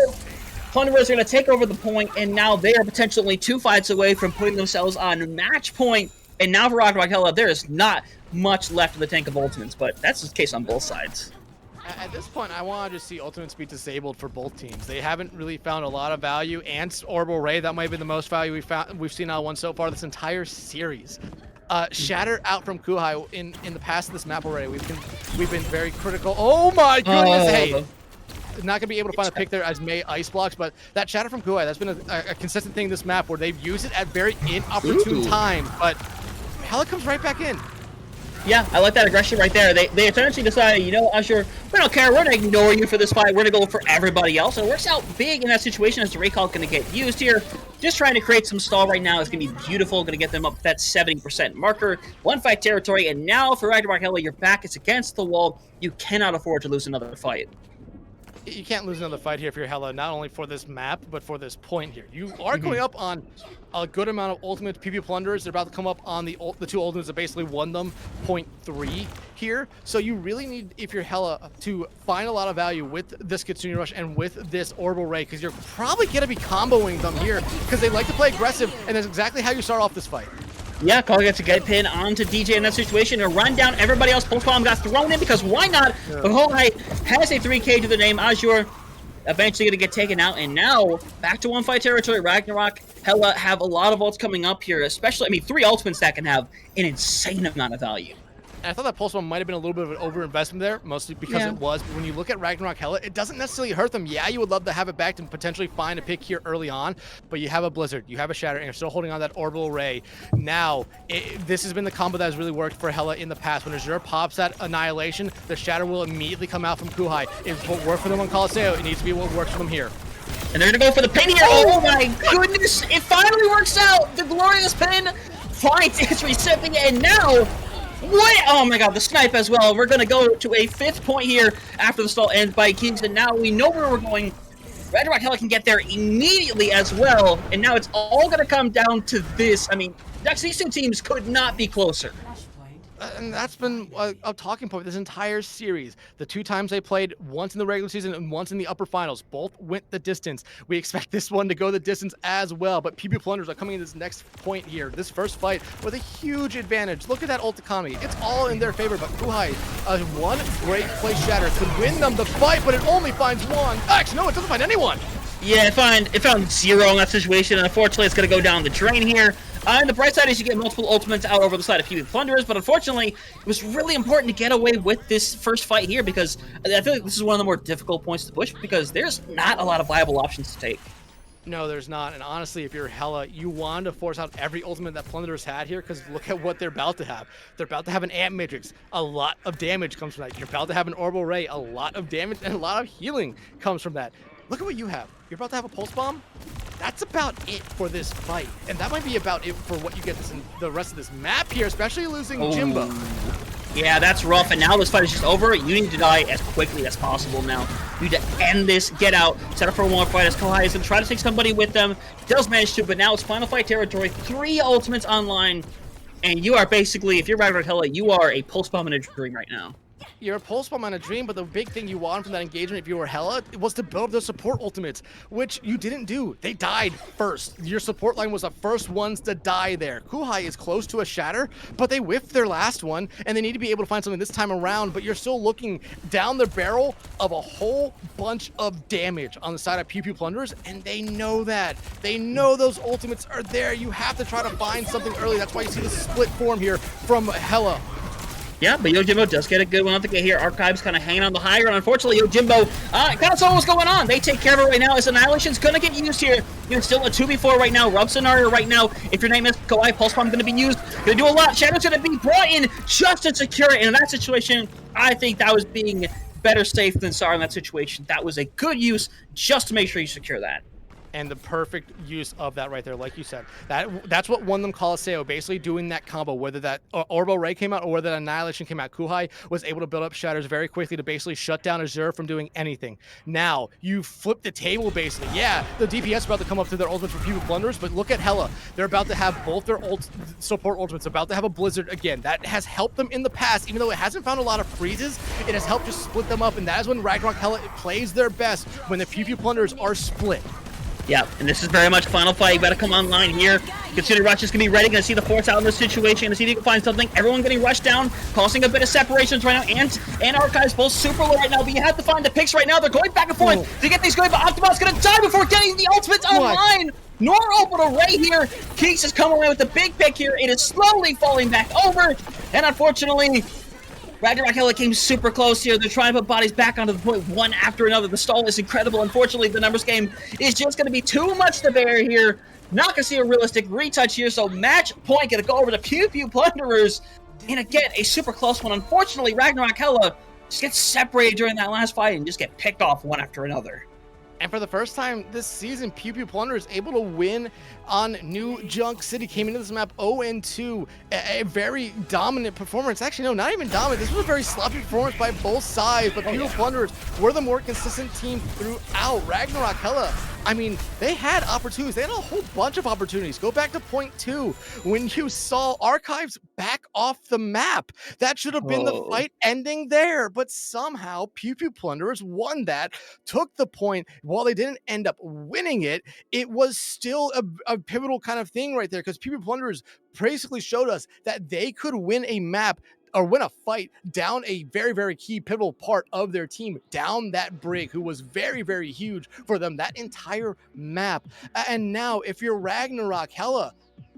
Plunderers are gonna take over the point, and now they are potentially 2 fights away from putting themselves on match point. And now for Ragnarok Hela, there is not much left in the tank of ultimates, but that's the case on both sides. At this point, I want to just see ultimates be disabled for both teams. They haven't really found a lot of value, and Orbital Ray, that might be the most value we've seen out of one so far this entire series. Shatter out from Kuhai in the past of this map already. We've been very critical. Oh my goodness! Hey, not gonna be able to find a pick there as May ice blocks, but that Shatter from Kuhai, that's been a consistent thing in this map where they've used it at very inopportune times, but Hela comes right back in. Yeah, I like that aggression right there. They essentially decided, you know, Usher, we don't care. We're going to ignore you for this fight. We're going to go for everybody else. And it works out big in that situation as the recall going to get used here. Just trying to create some stall right now is going to be beautiful. Going to get them up to that 70% marker. 1 fight territory. And now for Ragnarok Hela, your back is against the wall. You cannot afford to lose another fight. You can't lose another fight here if you're Hela, not only for this map, but for this point here. You are going up on a good amount of ultimate PvP Plunderers. They're about to come up on the 2 ultimates that basically won them 0.3 here. So you really need, if you're Hela, to find a lot of value with this Kitsune Rush and with this Orbital Ray, because you're probably going to be comboing them here, because they like to play aggressive, and that's exactly how you start off this fight. Yeah, Call gets a get pin onto DJ in that situation to run down everybody else. Pulse Bomb got thrown in because why not? Yeah. But Kohai has a 3K to the name. Azure eventually going to get taken out. And now, back to 1 fight territory. Ragnarok, Hela have a lot of ults coming up here. Especially, I mean, 3 ultimates that can have an insane amount of value. And I thought that Pulse Bomb might have been a little bit of an overinvestment there, mostly because it was. But when you look at Ragnarok Hela, it doesn't necessarily hurt them. Yeah, you would love to have it back to potentially find a pick here early on, but you have a Blizzard, you have a Shatter, and you're still holding on that Orbital Ray. Now, this has been the combo that has really worked for Hela in the past. When Azure pops that Annihilation, the Shatter will immediately come out from Kuhai. It's what worked for them on Colosseo. It needs to be what works for them here. And they're going to go for the pin here. Oh my goodness! It finally works out! The glorious pin finds its recipient, and now... What? Oh my god, the snipe as well. We're going to go to a 5th point here after the stall ends by Kings, and now we know where we're going. Ragnarok Hela can get there immediately as well, and now it's all going to come down to this. I mean, these 2 teams could not be closer. And that's been a talking point this entire series. The 2 times they played, once in the regular season and once in the upper finals, both went the distance. We expect this one to go the distance as well, but PvP Plunderers are coming in this next point here, this first fight, with a huge advantage. Look at that ult economy. It's all in their favor, but Kuhai, 1 great play Shatter could win them the fight, but it only finds 1. Actually, no, it doesn't find anyone. Yeah, it found 0 in that situation, and unfortunately it's going to go down the drain here. And the bright side is you get multiple ultimates out over the side of PvP Plunderers, but unfortunately, it was really important to get away with this first fight here because I feel like this is one of the more difficult points to push because there's not a lot of viable options to take. No, there's not. And honestly, if you're Hela, you want to force out every ultimate that Plunderers had here because look at what they're about to have. They're about to have an Ant Matrix. A lot of damage comes from that. You're about to have an Orbital Ray. A lot of damage and a lot of healing comes from that. Look at what you have. You're about to have a Pulse Bomb. That's about it for this fight. And that might be about it for what you get in the rest of this map here, especially losing Jimbo. Yeah, that's rough. And now this fight is just over. You need to die as quickly as possible now. You need to end this, get out, set up for 1 more fight as Kohai is going to try to take somebody with them. He does manage to, but now it's final fight territory. 3 ultimates online. And you are basically, if you're Ragnarok Hela, you are a Pulse Bomb in a dream right now. You're a Pulse Bomb on a dream, but the big thing you wanted from that engagement, if you were Hela, was to build up those support ultimates, which you didn't do. They died first. Your support line was the first ones to die there. Kuhai is close to a Shatter, but they whiffed their last one, and they need to be able to find something this time around, but you're still looking down the barrel of a whole bunch of damage on the side of PvP Plunderers, and they know that. They know those ultimates are there. You have to try to find something early. That's why you see the split form here from Hela. Yeah, but Yojimbo does get a good one out the gate here. Archives kind of hanging on the high ground. Unfortunately, Yojimbo kind of saw what's going on. They take care of it right now as Annihilation's going to get used here. You're still a 2v4 right now. Rub scenario right now. If your name is Kohai, Pulse Bomb going to be used. Going to do a lot. Shadow's going to be brought in just to secure it. And in that situation, I think that was being better safe than sorry in that situation. That was a good use just to make sure you secure that. And the perfect use of that right there, like you said, that's what won them Colosseo. Basically, doing that combo, whether that Orbo Ray came out or whether that Annihilation came out, Kuhai was able to build up shatters very quickly to basically shut down Azure from doing anything. Now you flip the table, basically. Yeah, the DPS is about to come up to their ultimates for Pubic Plunderers, but look at Hela. They're about to have both their support ultimates. About to have a Blizzard again. That has helped them in the past, even though it hasn't found a lot of freezes. It has helped just split them up, and that is when Ragnarok Hela plays their best, when the Pubic Plunderers are split. Yeah, and this is very much final fight. You better come online here. Consider Rush is going to be ready. Going to see the force out in this situation. Going to see if he can find something. Everyone getting rushed down, causing a bit of separations right now. And Archives both super low right now, but you have to find the picks right now. They're going back and forth to get these going, but Optimon's going to die before getting the ultimates online. Nor open array here. Keeks is coming away with the big pick here. It is slowly falling back over, and unfortunately, Ragnarok Hela came super close here. They're trying to put bodies back onto the point one after another. The stall is incredible. Unfortunately, the numbers game is just going to be too much to bear here. Not going to see a realistic retouch here, so match point going to go over to Pubic Plunderers. And again, a super close one. Unfortunately, Ragnarok Hela just gets separated during that last fight and just get picked off one after another. And for the first time this season, Pubic Plunderers able to win on New Junk City. Came into this map 0-2. A very dominant performance. Actually, no, not even dominant. This was a very sloppy performance by both sides, but Pubic Plunderers were the more consistent team throughout. Ragnarok Hela, I mean, they had opportunities. They had a whole bunch of opportunities. Go back to point 2 when you saw Archives back off the map. That should have been the fight ending there, but somehow Pubic Plunderers won that, took the point. While they didn't end up winning it, it was still a pivotal kind of thing right there, because Pubic Plunderers basically showed us that they could win a map or win a fight down a very, very key pivotal part of their team, down that Brig, who was very, very huge for them, that entire map. And now if you're Ragnarok Hela,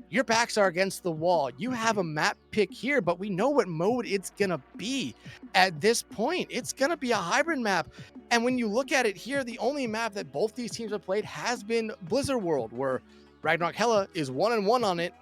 your backs are against the wall. You have a map pick here, but we know what mode it's gonna be at this point. It's gonna be a hybrid map. And when you look at it here, the only map that both these teams have played has been Blizzard World, where Ragnarok Hela is 1-1 on it,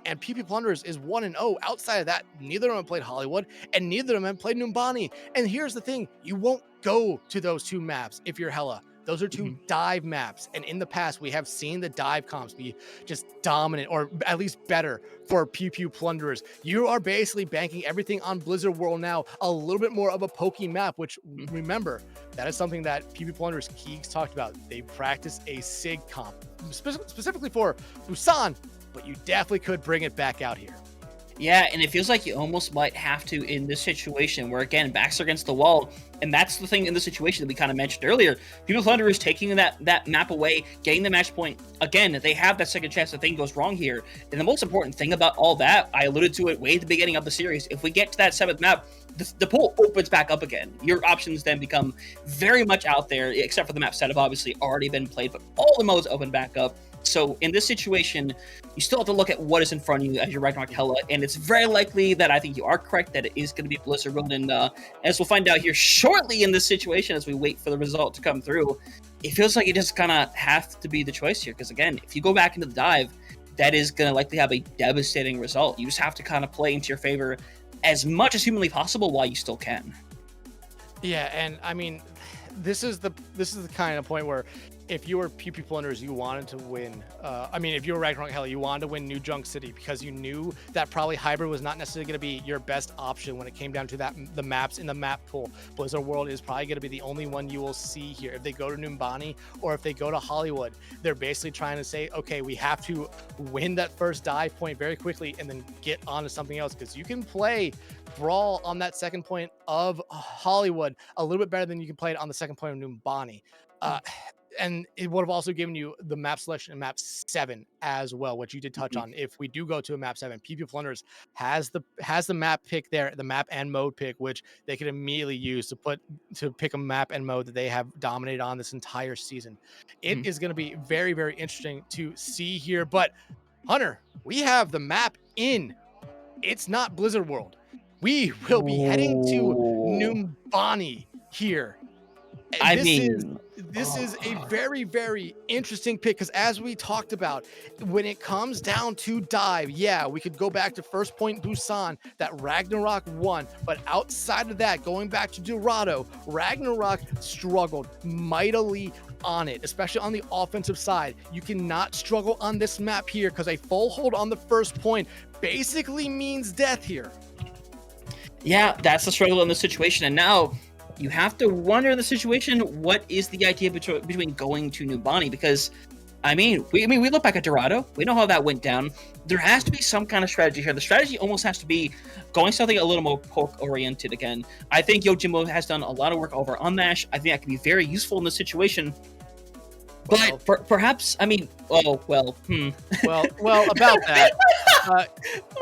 and Pubic Plunderers is 1-0. Outside of that, neither of them have played Hollywood, and neither of them have played Numbani. And here's the thing, you won't go to those two maps if you're Hela. Those are two dive maps, and in the past, we have seen the dive comps be just dominant, or at least better, for Pubic Plunderers. You are basically banking everything on Blizzard World now, a little bit more of a pokey map, which, remember, that is something that Pubic Plunderers Keeks talked about. They practice a SIG comp, specifically for Busan, but you definitely could bring it back out here. Yeah, and it feels like you almost might have to in this situation where, again, backs are against the wall. And that's the thing in the situation that we kind of mentioned earlier. Pubic Plunderers taking that map away, getting the match point. Again, they have that second chance if thing goes wrong here. And the most important thing about all that, I alluded to it way at the beginning of the series, if we get to that 7th map, the pool opens back up again. Your options then become very much out there, except for the maps that have obviously already been played, but all the modes open back up. So in this situation, you still have to look at what is in front of you as your Ragnarok Hela, and it's very likely that I think you are correct that it is going to be Blizzard World, and as we'll find out here shortly in this situation as we wait for the result to come through, it feels like you just kind of have to be the choice here, because again, if you go back into the dive, that is going to likely have a devastating result. You just have to kind of play into your favor as much as humanly possible while you still can. Yeah, and I mean, this is the kind of point where if you were Pubic Plunderers, you wanted to win. If you were Ragnarok Hela, you wanted to win New Junk City, because you knew that probably hybrid was not necessarily going to be your best option when it came down to the maps in the map pool. Blizzard World is probably going to be the only one you will see here. If they go to Numbani or if they go to Hollywood, they're basically trying to say, okay, we have to win that first dive point very quickly and then get on to something else, because you can play Brawl on that second point of Hollywood a little bit better than you can play it on the second point of Numbani. And it would have also given you the map selection in map 7 as well, which you did touch on. If we do go to a map 7, Pubic Plunderers has the map pick there, the map and mode pick, which they can immediately use to pick a map and mode that they have dominated on this entire season. It is going to be very, very interesting to see here. But Hunter, we have the map in. It's not Blizzard World. We will be heading to Numbani here. I This is mean, this is a very, very interesting pick because as we talked about, when it comes down to dive, yeah, we could go back to First Point Busan that Ragnarok won, but outside of that, going back to Dorado, Ragnarok struggled mightily on it, especially on the offensive side. You cannot struggle on this map here because a full hold on the first point basically means death here. yeah, that's the struggle in the situation. And now you have to wonder in the situation, what is the idea between going to Numbani? Because I mean, we look back at Dorado. We know how that went down. There has to be some kind of strategy here. The strategy almost has to be going something a little more poke-oriented again. I think Yojimbo has done a lot of work over on Nash. I think that can be very useful in this situation. But perhaps, I mean, oh, well, Well, about that.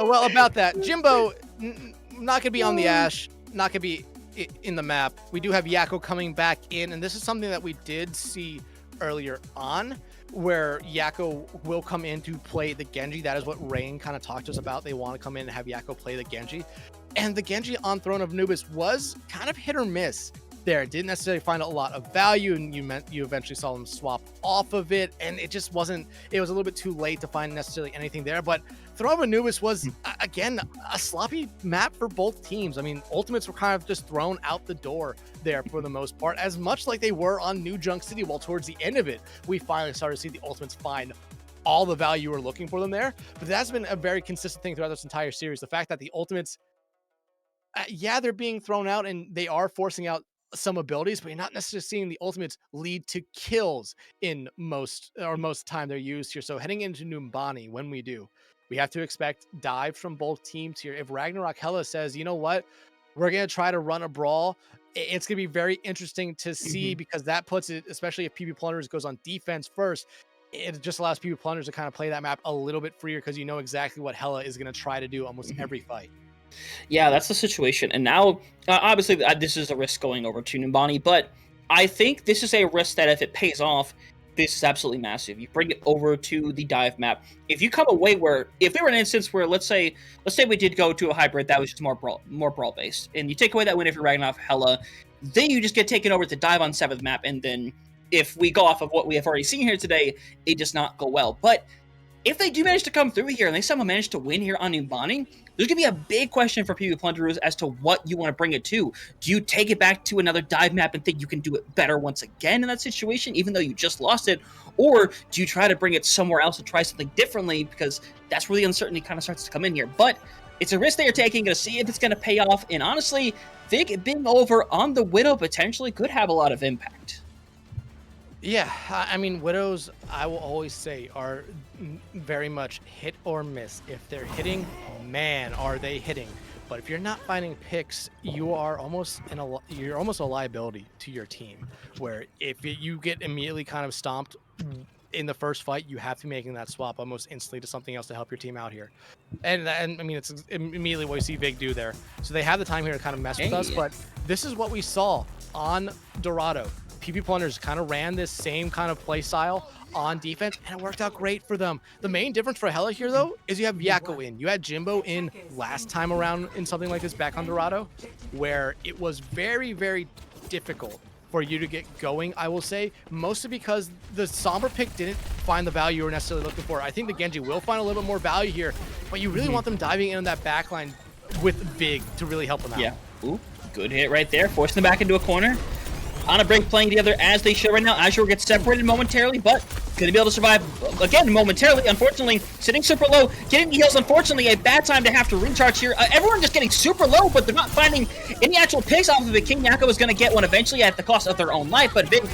About that. Jimbo, not going to be on the Ash, not going to be in the map. We do have Yakko coming back in, and this is something that we did see earlier on, where Yakko will come in to play the Genji. That is what Rain kind of talked to us about. They want to come in and have Yakko play the Genji. And the Genji on Throne of Anubis was kind of hit or miss there. Didn't necessarily find a lot of value, and you eventually saw them swap off of it, and it just wasn't, it was a little bit too late to find necessarily anything there. But Throne of Anubis was, again, a sloppy map for both teams. I mean, ultimates were kind of just thrown out the door there for the most part, as much like they were on New Junk City, while towards the end of it, we finally started to see the ultimates find all the value we're looking for them there. But that's been a very consistent thing throughout this entire series. The fact that the ultimates, yeah, they're being thrown out and they are forcing out some abilities, but you're not necessarily seeing the ultimates lead to kills in most time they're used here. So heading into Numbani, when we do, we have to expect dives from both teams here. If Ragnarok Hela says, you know what, we're going to try to run a brawl, it's going to be very interesting to see, because that puts it, especially if PB Plunderers goes on defense first, it just allows PB Plunderers to kind of play that map a little bit freer, because you know exactly what Hela is going to try to do almost every fight. Yeah, that's the situation. And now, obviously, this is a risk going over to Numbani, but I think this is a risk that if it pays off, this is absolutely massive. You bring it over to the dive map. If you come away where, if there were an instance where, let's say we did go to a hybrid that was just more brawl based, and you take away that win if you're Ragnarok Hela, then you just get taken over to dive on 7th map, and then if we go off of what we have already seen here today, it does not go well. But if they do manage to come through here and they somehow manage to win here on Numbani, there's going to be a big question for PB Plunderers as to what you want to bring it to. Do you take it back to another dive map and think you can do it better once again in that situation, even though you just lost it? Or do you try to bring it somewhere else and try something differently? Because that's where the uncertainty kind of starts to come in here. But it's a risk that you're taking, going to see if it's going to pay off. And honestly, I think it being over on the Widow potentially could have a lot of impact. Yeah, I mean, Widows, I will always say, are very much hit or miss. If they're hitting, man, are they hitting. But if you're not finding picks, you are almost a liability to your team, where if you get immediately kind of stomped in the first fight, you have to be making that swap almost instantly to something else to help your team out here. And I mean, it's immediately what we see Vig do there. So they have the time here to kind of mess with us, but this is what we saw on Dorado. PB Plunderers kind of ran this same kind of play style on defense, and it worked out great for them. The main difference for Hela here, though, is you have Yakko in. You had Jimbo in last time around in something like this back on Dorado, where it was very, very difficult for you to get going, I will say, mostly because the Sombra pick didn't find the value you were necessarily looking for. I think the Genji will find a little bit more value here, but you really want them diving in on that backline with Vig to really help them out. Yeah. Ooh, good hit right there, forcing them back into a corner. On a break, playing together as they should right now. Azure gets separated momentarily, but going to be able to survive again momentarily. Unfortunately, sitting super low, getting the heals. Unfortunately, a bad time to have to recharge here. Everyone just getting super low, but they're not finding any actual picks off of it. King Yakko is going to get one eventually at the cost of their own life, but Vig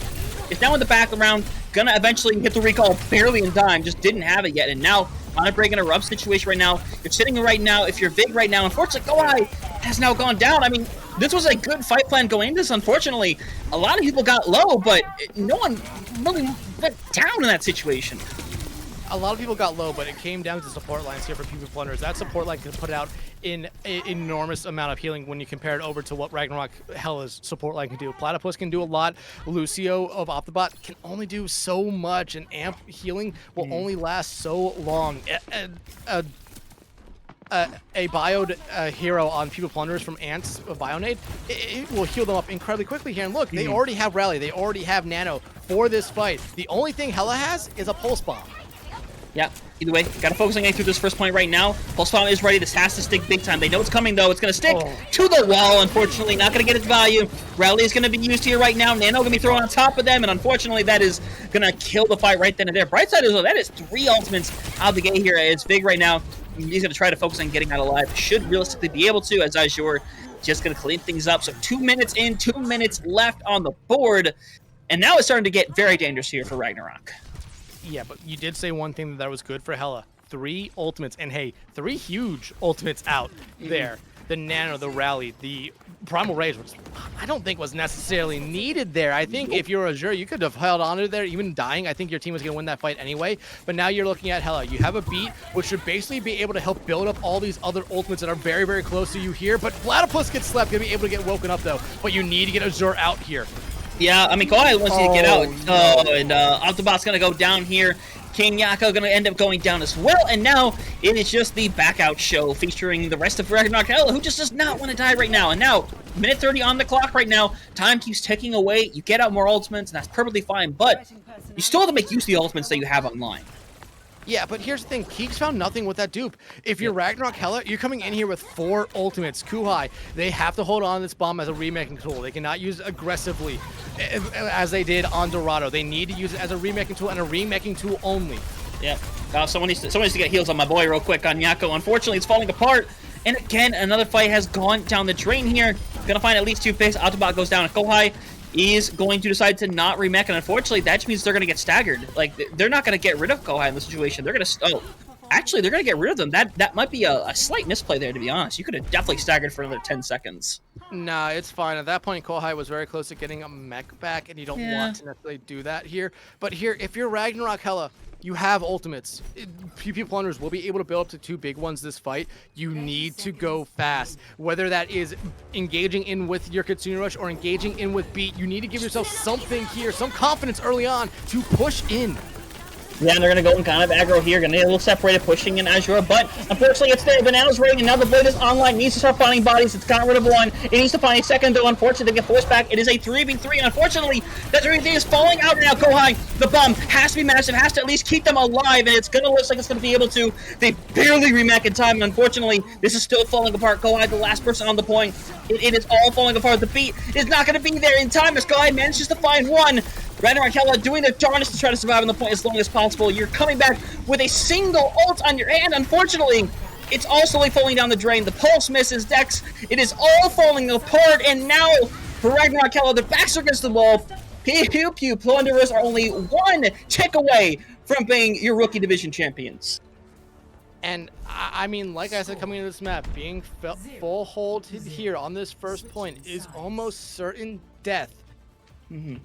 is now in the background, going to eventually hit the recall barely in time. Just didn't have it yet, and now on a break in a rub situation right now. You're sitting right now. If you're Vig right now, unfortunately, Goai has now gone down. I mean, this was a good fight plan going into this. Unfortunately, a lot of people got low, but no one really went down in that situation. A lot of people got low, but it came down to support lines here for PB Plunderers. That support line can put out an enormous amount of healing when you compare it over to what Ragnarok Hela's support line can do. Platypus can do a lot. Lucio of Optibot can only do so much, and amp healing will only last so long. a bioed hero on People Plunderers from Ants, a Bionade, it will heal them up incredibly quickly here. And look, they already have Rally, they already have Nano for this fight. The only thing Hela has is a Pulse Bomb. Yeah, either way, gotta focus on getting through this first point right now. Pulse Bomb is ready. This has to stick big time. They know it's coming, though. It's gonna stick to the wall, unfortunately. Not gonna get its value. Rally is gonna be used here right now. Nano gonna be thrown on top of them, and unfortunately, that is gonna kill the fight right then and there. Bright side is, though, that is 3 ultimates out of the gate here. It's Vig right now. He's gonna try to focus on getting out alive. Should realistically be able to, as Azure just gonna clean things up. So 2 minutes in, 2 minutes left on the board. And now it's starting to get very dangerous here for Ragnarok. Yeah, but you did say one thing that was good for Hela. 3 ultimates, and hey, 3 huge ultimates out there. The Nano, the Rally, the Primal Rage, which I don't think was necessarily needed there. I think if you're Azure, you could have held on to there, even dying. I think your team was going to win that fight anyway. But now you're looking at Hela. You have a beat, which should basically be able to help build up all these other ultimates that are very, very close to you here. But Platypus gets slept, going to be able to get woken up, though. But you need to get Azure out here. Yeah, I mean, Kawhi wants you to get out. And Autobot's going to go down here. King Yako going to end up going down as well. And now it is just the back out show featuring the rest of Ragnarok Hela, who just does not want to die right now. And now, minute 30 on the clock right now. Time keeps ticking away. You get out more ultimates, and that's perfectly fine. But you still have to make use of the ultimates that you have online. Yeah, but here's the thing. Keeks found nothing with that dupe. If you're Ragnarok Hela, you're coming in here with 4 ultimates. Kuhai, they have to hold on to this bomb as a remaking tool. They cannot use it aggressively as they did on Dorado. They need to use it as a remaking tool and a remaking tool only. Yeah. Someone needs to get heals on my boy real quick on Yako. Unfortunately, it's falling apart. And again, another fight has gone down the drain here. Gonna find at least 2 picks. Autobot goes down. Kohai is going to decide to not remech, and unfortunately, that just means they're going to get staggered. Like, they're not going to get rid of Kohai in this situation. They're going to... actually, they're going to get rid of them. That might be a slight misplay there, to be honest. You could have definitely staggered for another 10 seconds. Nah, it's fine. At that point, Kohai was very close to getting a mech back, and you don't want to necessarily do that here. But here, if you're Ragnarok Hela, you have ultimates. PP Plunderers will be able to build up to 2 big ones this fight. You need to go fast. Whether that is engaging in with your Kitsune Rush or engaging in with Beat, you need to give yourself something here, some confidence early on to push in. Yeah, and they're going to go in kind of aggro here. Going to get a little separated, pushing in Azure. But unfortunately, it's there. Banana's ready, and now the Blade is online. Needs to start finding bodies. It's got rid of 1. It needs to find a second, though. Unfortunately, they get forced back. It is a 3v3. Unfortunately, that 3v3 is falling out now. Kohai, the bomb has to be massive. Has to at least keep them alive, and it's going to look like it's going to be able to. They barely remech in time, and unfortunately, this is still falling apart. Kohai, the last person on the point. It is all falling apart. The beat is not going to be there in time as Kohai manages to find 1. Ragnarok Hela doing their darnest to try to survive on the point as long as possible. You're coming back with a single ult on your hand. Unfortunately, it's all slowly falling down the drain. The pulse misses Dex. It is all falling apart. And now, for Ragnarok Hela, their backs are against the wall. Pew Pew Plunderers are only 1 tick away from being your rookie division champions. And I mean, like I said, coming into this map, being full hold here on this first point is almost certain death.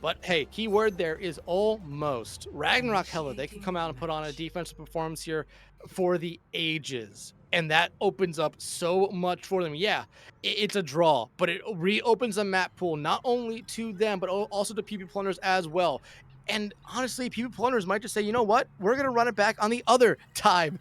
But hey, key word there is almost. Ragnarok Hela, they can come out and put on a defensive performance here for the ages. And that opens up so much for them. Yeah, it's a draw, but it reopens the map pool, not only to them, but also to PP Plunderers as well. And honestly, PP Plunderers might just say, you know what? We're going to run it back on the other time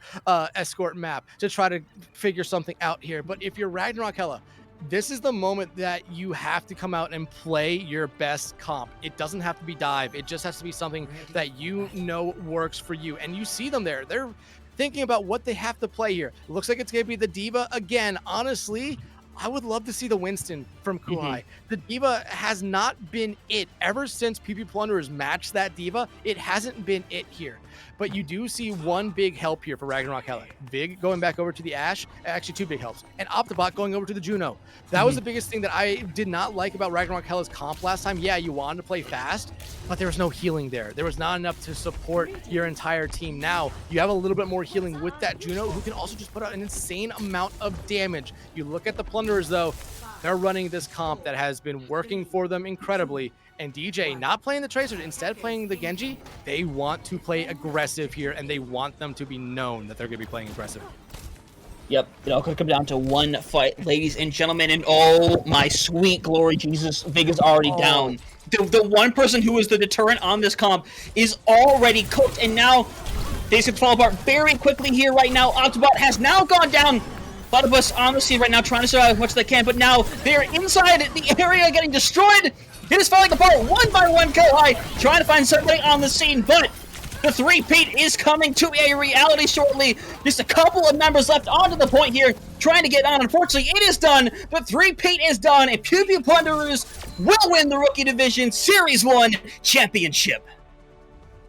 escort map to try to figure something out here. But if you're Ragnarok Hela, this is the moment that you have to come out and play your best comp. It doesn't have to be dive. It just has to be something that you know works for you. And you see them there. They're thinking about what they have to play here. It looks like it's going to be the Diva again. Honestly, I would love to see the Winston from Kuhai. The Diva has not been it. Ever since PP Plunderers matched that Diva, it hasn't been it here. But you do see 1 big help here for Ragnarok Hela. Vig going back over to the Ashe, actually 2 big helps. And Optibot going over to the Juno. That was the biggest thing that I did not like about Ragnarok Hela's comp last time. Yeah, you wanted to play fast, but there was no healing there. There was not enough to support your entire team. Now, you have a little bit more healing with that Juno, who can also just put out an insane amount of damage. You look at the Plunderers, though, they're running this comp that has been working for them incredibly. And DJ not playing the Tracer, instead playing the Genji. They want to play aggressive here, and they want them to be known that they're going to be playing aggressive. Yep, it all could come down to 1 fight, ladies and gentlemen. And oh my sweet glory Jesus, Vig is already down. The 1 person who is the deterrent on this comp is already cooked, and now things could fall apart very quickly here right now. Octobot has now gone down. Platypus on the scene right now, trying to survive as much as they can, but now they're inside the area getting destroyed. It is falling apart one by one. Kohai trying to find somebody on the scene, but the three-peat is coming to a reality shortly. Just a couple of members left onto the point here, trying to get on. Unfortunately, it is done. The three-peat is done, and Pew Pew Plunderers will win the Rookie Division Series 1 Championship.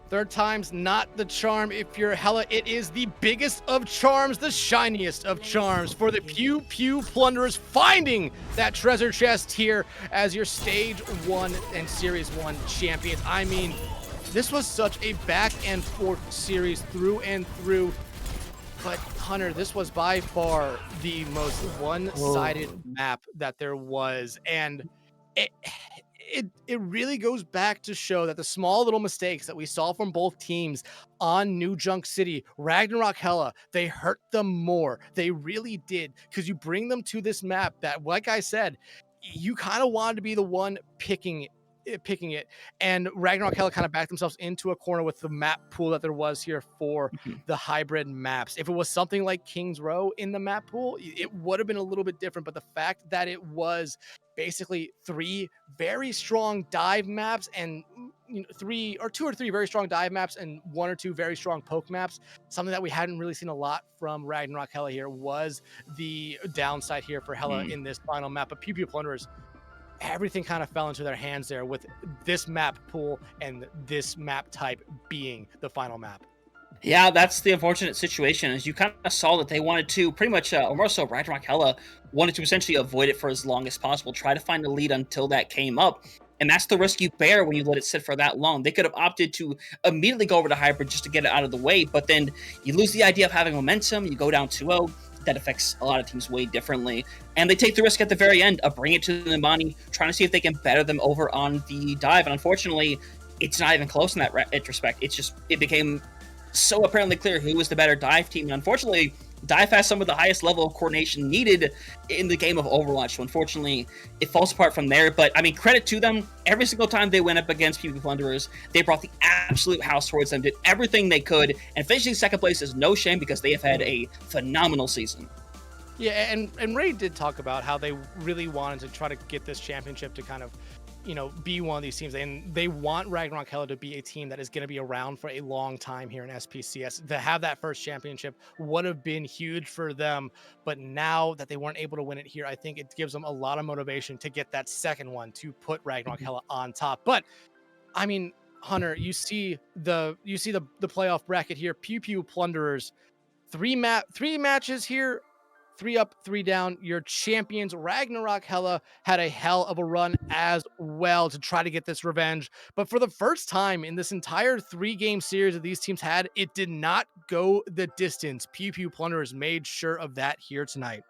Third time's not the charm if you're Hela. It is the biggest of charms, the shiniest of charms for the Pew Pew Plunderers, finding that treasure chest here as your Stage 1 and Series 1 champions. I mean, this was such a back and forth series through and through. But Hunter, this was by far the most one-sided map that there was. And it really goes back to show that the small little mistakes that we saw from both teams on New Junk City, Ragnarok, Hela, they hurt them more. They really did, because you bring them to this map that, like I said, you kind of wanted to be the one picking it, and Ragnarok, Hela kind of backed themselves into a corner with the map pool that there was here for the hybrid maps. If it was something like King's Row in the map pool, it would have been a little bit different, but the fact that it was basically 3 very strong dive maps and two or three very strong dive maps and 1 or 2 very strong poke maps, something that we hadn't really seen a lot from Ragnarok Hela here, was the downside here for Hela in this final map. But Pew Pew Plunderers, everything kind of fell into their hands there, with this map pool and this map type being the final map. Yeah, that's the unfortunate situation, as you kind of saw that they wanted to pretty much, or more so Ragnarok Hela, wanted to essentially avoid it for as long as possible, try to find a lead until that came up. And that's the risk you bear when you let it sit for that long. They could have opted to immediately go over to hybrid just to get it out of the way, but then you lose the idea of having momentum, you go down 2-0, that affects a lot of teams way differently. And they take the risk at the very end of bringing it to the Nimbani, trying to see if they can better them over on the dive. And unfortunately, it's not even close in that retrospect. It became so apparently clear who was the better dive team. And unfortunately, dive has some of the highest level of coordination needed in the game of Overwatch. So unfortunately, it falls apart from there. But I mean, credit to them. Every single time they went up against PvP Plunderers, they brought the absolute house towards them, did everything they could, and finishing second place is no shame because they have had a phenomenal season. Yeah, and Ray did talk about how they really wanted to try to get this championship to kind of, be one of these teams, and they want Ragnarok Hela to be a team that is going to be around for a long time here in SPCS. To have that first championship would have been huge for them, but now that they weren't able to win it here, I think it gives them a lot of motivation to get that second one, to put Ragnarok Hela on top. But I mean, Hunter, you see the playoff bracket here. Pew Pew Plunderers, 3 matches here, 3 up, 3 down. Your champions, Ragnarok Hela, had a hell of a run as well to try to get this revenge. But for the first time in this entire 3-game series that these teams had, it did not go the distance. Pew Pew Plunderers made sure of that here tonight.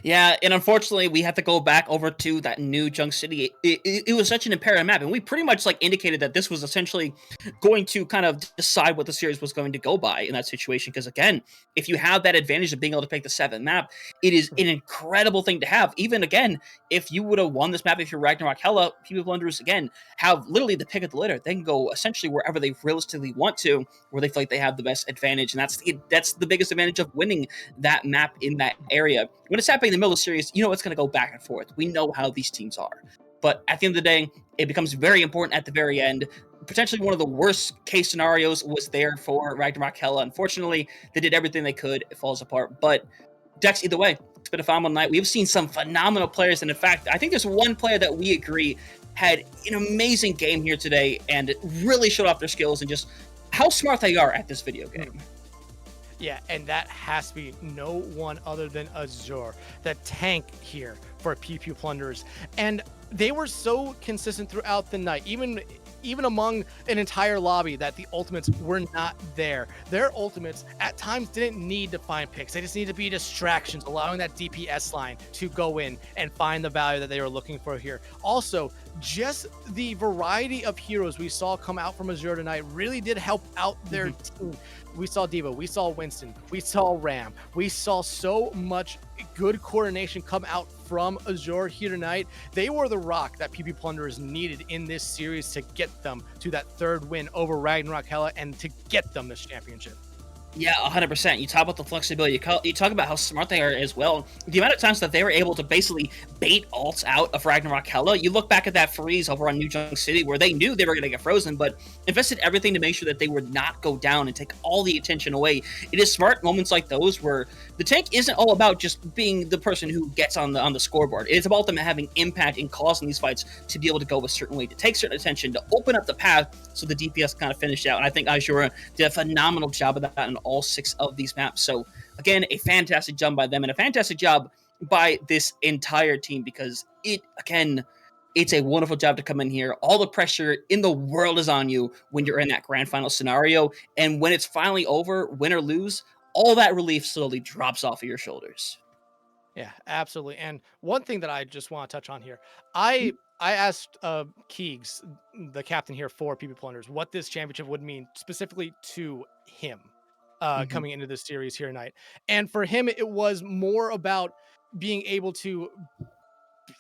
Yeah, and unfortunately, we have to go back over to that New Junk City. It was such an imperative map, and we pretty much indicated that this was essentially going to kind of decide what the series was going to go by in that situation. Because again, if you have that advantage of being able to pick the 7th map, it is an incredible thing to have. Even again, if you would have won this map, if you're Ragnarok Hela, People Blunders again have literally the pick of the litter. They can go essentially wherever they realistically want to, where they feel like they have the best advantage, and that's the biggest advantage of winning that map in that area. When it's happening in the middle of the series, it's going to go back and forth. We know how these teams are. But at the end of the day, it becomes very important at the very end. Potentially one of the worst case scenarios was there for Ragnarok Hela. Unfortunately, they did everything they could. It falls apart. But Dex, either way, it's been a phenomenal night. We've seen some phenomenal players. And in fact, I think there's one player that we agree had an amazing game here today and really showed off their skills and just how smart they are at this video game. Yeah, and that has to be no one other than Azure, the tank here for Pew Pew Plunderers. And they were so consistent throughout the night, even among an entire lobby, that the ultimates were not there. Their ultimates at times didn't need to find picks. They just need to be distractions, allowing that DPS line to go in and find the value that they were looking for here. Also, just the variety of heroes we saw come out from Azure tonight really did help out their team. We saw D.Va, we saw Winston, we saw Ram, we saw so much good coordination come out from Azure here tonight. They were the rock that PP Plunderers needed in this series to get them to that 3rd win over Ragnarok Hela and to get them this championship. Yeah, 100%. You talk about the flexibility. You talk about how smart they are as well. The amount of times that they were able to basically bait ults out of Ragnarok Hela. You look back at that freeze over on New Junk City where they knew they were going to get frozen, but invested everything to make sure that they would not go down and take all the attention away. It is smart moments like those where the tank isn't all about just being the person who gets on the scoreboard. It's about them having impact in causing these fights to be able to go a certain way, to take certain attention, to open up the path so the DPS kind of finish out. And I think Azura did a phenomenal job of that in all 6 of these maps. So again, a fantastic job by them and a fantastic job by this entire team, because it's a wonderful job to come in here. All the pressure in the world is on you when you're in that grand final scenario. And when it's finally over, win or lose, all that relief slowly drops off of your shoulders. Yeah, absolutely. And one thing that I just want to touch on here, I asked Keegs, the captain here for PP Plunderers, what this championship would mean specifically to him Mhm. coming into this series here tonight. And for him, it was more about being able to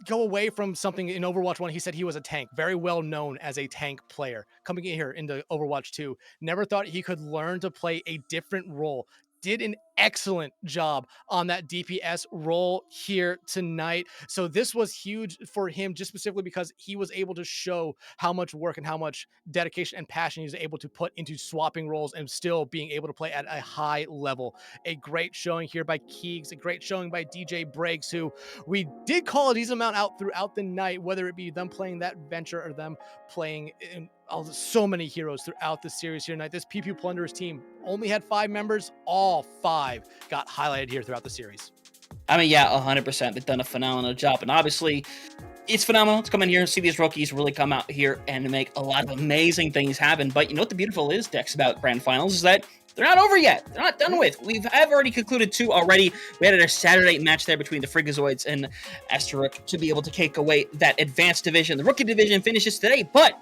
go away from something in Overwatch 1. He said he was a tank, very well known as a tank player. Coming in here into Overwatch 2, never thought he could learn to play a different role. Did an excellent job on that DPS role here tonight. So this was huge for him, just specifically because he was able to show how much work and how much dedication and passion he was able to put into swapping roles and still being able to play at a high level. A great showing here by Keegs, a great showing by DJ Briggs, who we did call a decent amount out throughout the night, whether it be them playing that venture or them playing in so many heroes throughout the series here tonight. This PP Plunderers team only had 5 members. All 5 got highlighted here throughout the series. I mean, yeah, 100%. They've done a phenomenal job. And obviously, it's phenomenal to come in here and see these rookies really come out here and make a lot of amazing things happen. But you know what the beautiful is, Dex, about grand finals is that they're not over yet. They're not done with. I've already concluded 2 already. We had a Saturday match there between the Frigazoids and Asteruk to be able to take away that advanced division. The rookie division finishes today, but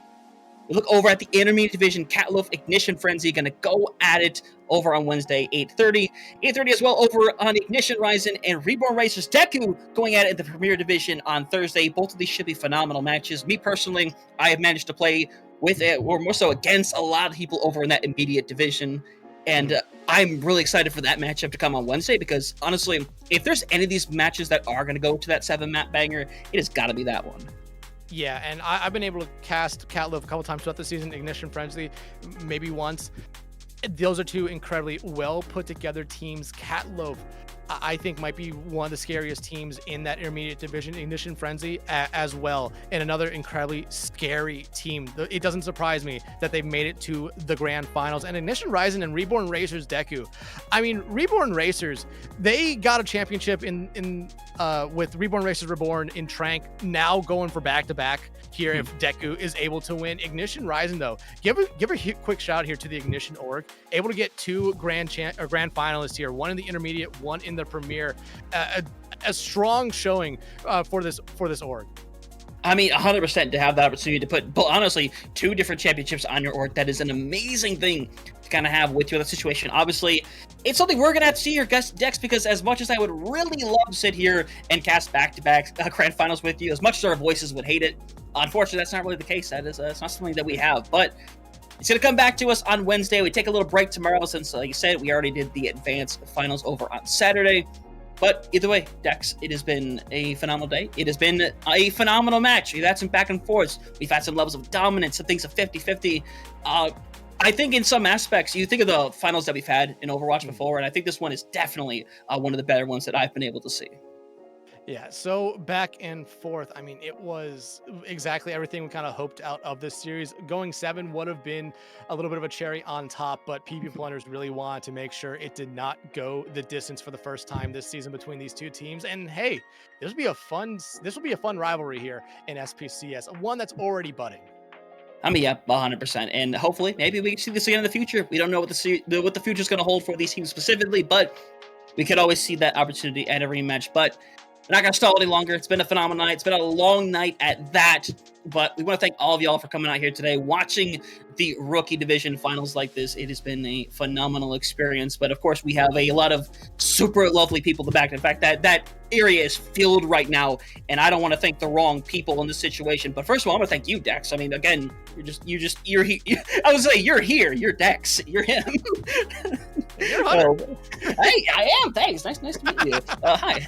we look over at the intermediate division. Catloaf, Ignition Frenzy, going to go at it over on Wednesday, 8:30. 8:30 as well over on Ignition Ryzen and Reborn Racers Deku going at it in the Premier Division on Thursday. Both of these should be phenomenal matches. Me personally, I have managed to play with it, or more so against a lot of people over in that immediate division. And I'm really excited for that matchup to come on Wednesday, because honestly, if there's any of these matches that are going to go to that 7-map banger, it has got to be that one. Yeah, and I've been able to cast Catlive a couple times throughout the season, Ignition Frenzy, maybe once. Those are 2 incredibly well put together teams. Catloaf, I think, might be one of the scariest teams in that intermediate division, Ignition Frenzy as well, and another incredibly scary team. It doesn't surprise me that they've made it to the grand finals. And Ignition Ryzen and Reborn Racers Deku, I mean, Reborn Racers, they got a championship with Reborn Racers Reborn in Trank, now going for back-to-back here if Deku is able to win. Ignition Ryzen, though, give a quick shout here to the Ignition org, able to get 2 grand finalists here, one in the intermediate, one in the premier. A strong showing for this org. I mean, 100% to have that opportunity to put, but honestly, 2 different championships on your org. That is an amazing thing to kind of have with your situation. Obviously, it's something we're going to have to see your guest decks, because as much as I would really love to sit here and cast back-to-back grand finals with you, as much as our voices would hate it, unfortunately, that's not really the case. It's not something that we have, but it's going to come back to us on Wednesday. We take a little break tomorrow since, like you said, we already did the advanced finals over on Saturday. But either way, Dex, it has been a phenomenal day. It has been a phenomenal match. We've had some back and forths. We've had some levels of dominance, some things of 50-50. I think in some aspects, you think of the finals that we've had in Overwatch before, and I think this one is definitely one of the better ones that I've been able to see. Yeah, so back and forth. I mean, it was exactly everything we kind of hoped out of this series. Going 7 would have been a little bit of a cherry on top, but PP Plunders really wanted to make sure it did not go the distance for the first time this season between these 2 teams. And hey, this will be a fun rivalry here in SPCS, one that's already budding. I mean, yeah, 100%. And hopefully, maybe we can see this again in the future. We don't know what the future is going to hold for these teams specifically, but we could always see that opportunity at a rematch. But we're not going to stall any longer. It's been a phenomenal night. It's been a long night at that. But we want to thank all of y'all for coming out here today, watching the rookie division finals like this. It has been a phenomenal experience. But of course, we have a lot of super lovely people in the back. In fact, that area is filled right now, and I don't want to thank the wrong people in this situation. But first of all, I want to thank you, Dex. I mean, again, you're he. I would say you're here. You're Dex. You're him. You're Hunter. Hey, I am. Thanks. Nice to meet you. Hi.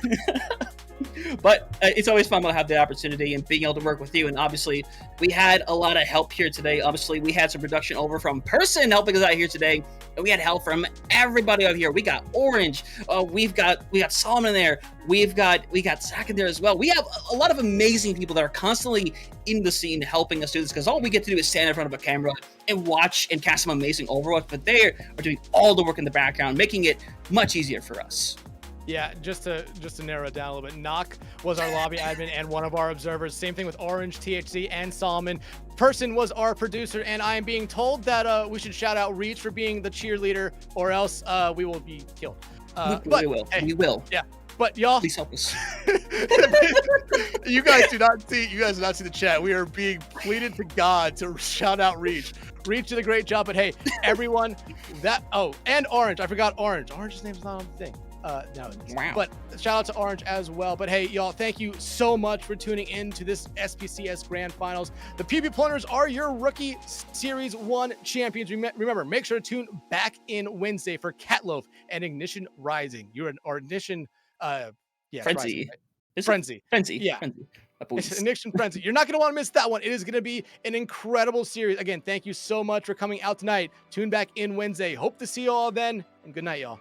But it's always fun to have the opportunity and being able to work with you. And obviously, we had a lot of help here today. Obviously, we had some production over from Person helping us out here today, and we had help from everybody out here. We got Orange. We got Solomon there. We got Zach in there as well. We have a lot of amazing people that are constantly in the scene helping us do this, because all we get to do is stand in front of a camera and watch and cast some amazing Overwatch. But they are doing all the work in the background, making it much easier for us. Yeah, just to narrow it down a little bit, Knock was our lobby admin and one of our observers. Same thing with Orange, THC, and Solomon. Person was our producer, and I am being told that we should shout out Reach for being the cheerleader, or else we will be killed. We will. Hey, we will. Yeah, but y'all, please help us. You guys do not see the chat. We are being pleaded to God to shout out Reach. Reach did a great job, but hey, everyone, and Orange. I forgot Orange. Orange's name's not on the thing. No, wow. But shout out to Orange as well. But hey, y'all, thank you so much for tuning in to this SPCS Grand Finals. The PB Plunderers are your Rookie Series 1 champions. Remember, make sure to tune back in Wednesday for Catloaf and Ignition Rising. Ignition, Frenzy. Rising, right? Frenzy. Yeah. Frenzy. It's Ignition Frenzy. You're not going to want to miss that one. It is going to be an incredible series. Again, thank you so much for coming out tonight. Tune back in Wednesday. Hope to see you all then, and good night, y'all.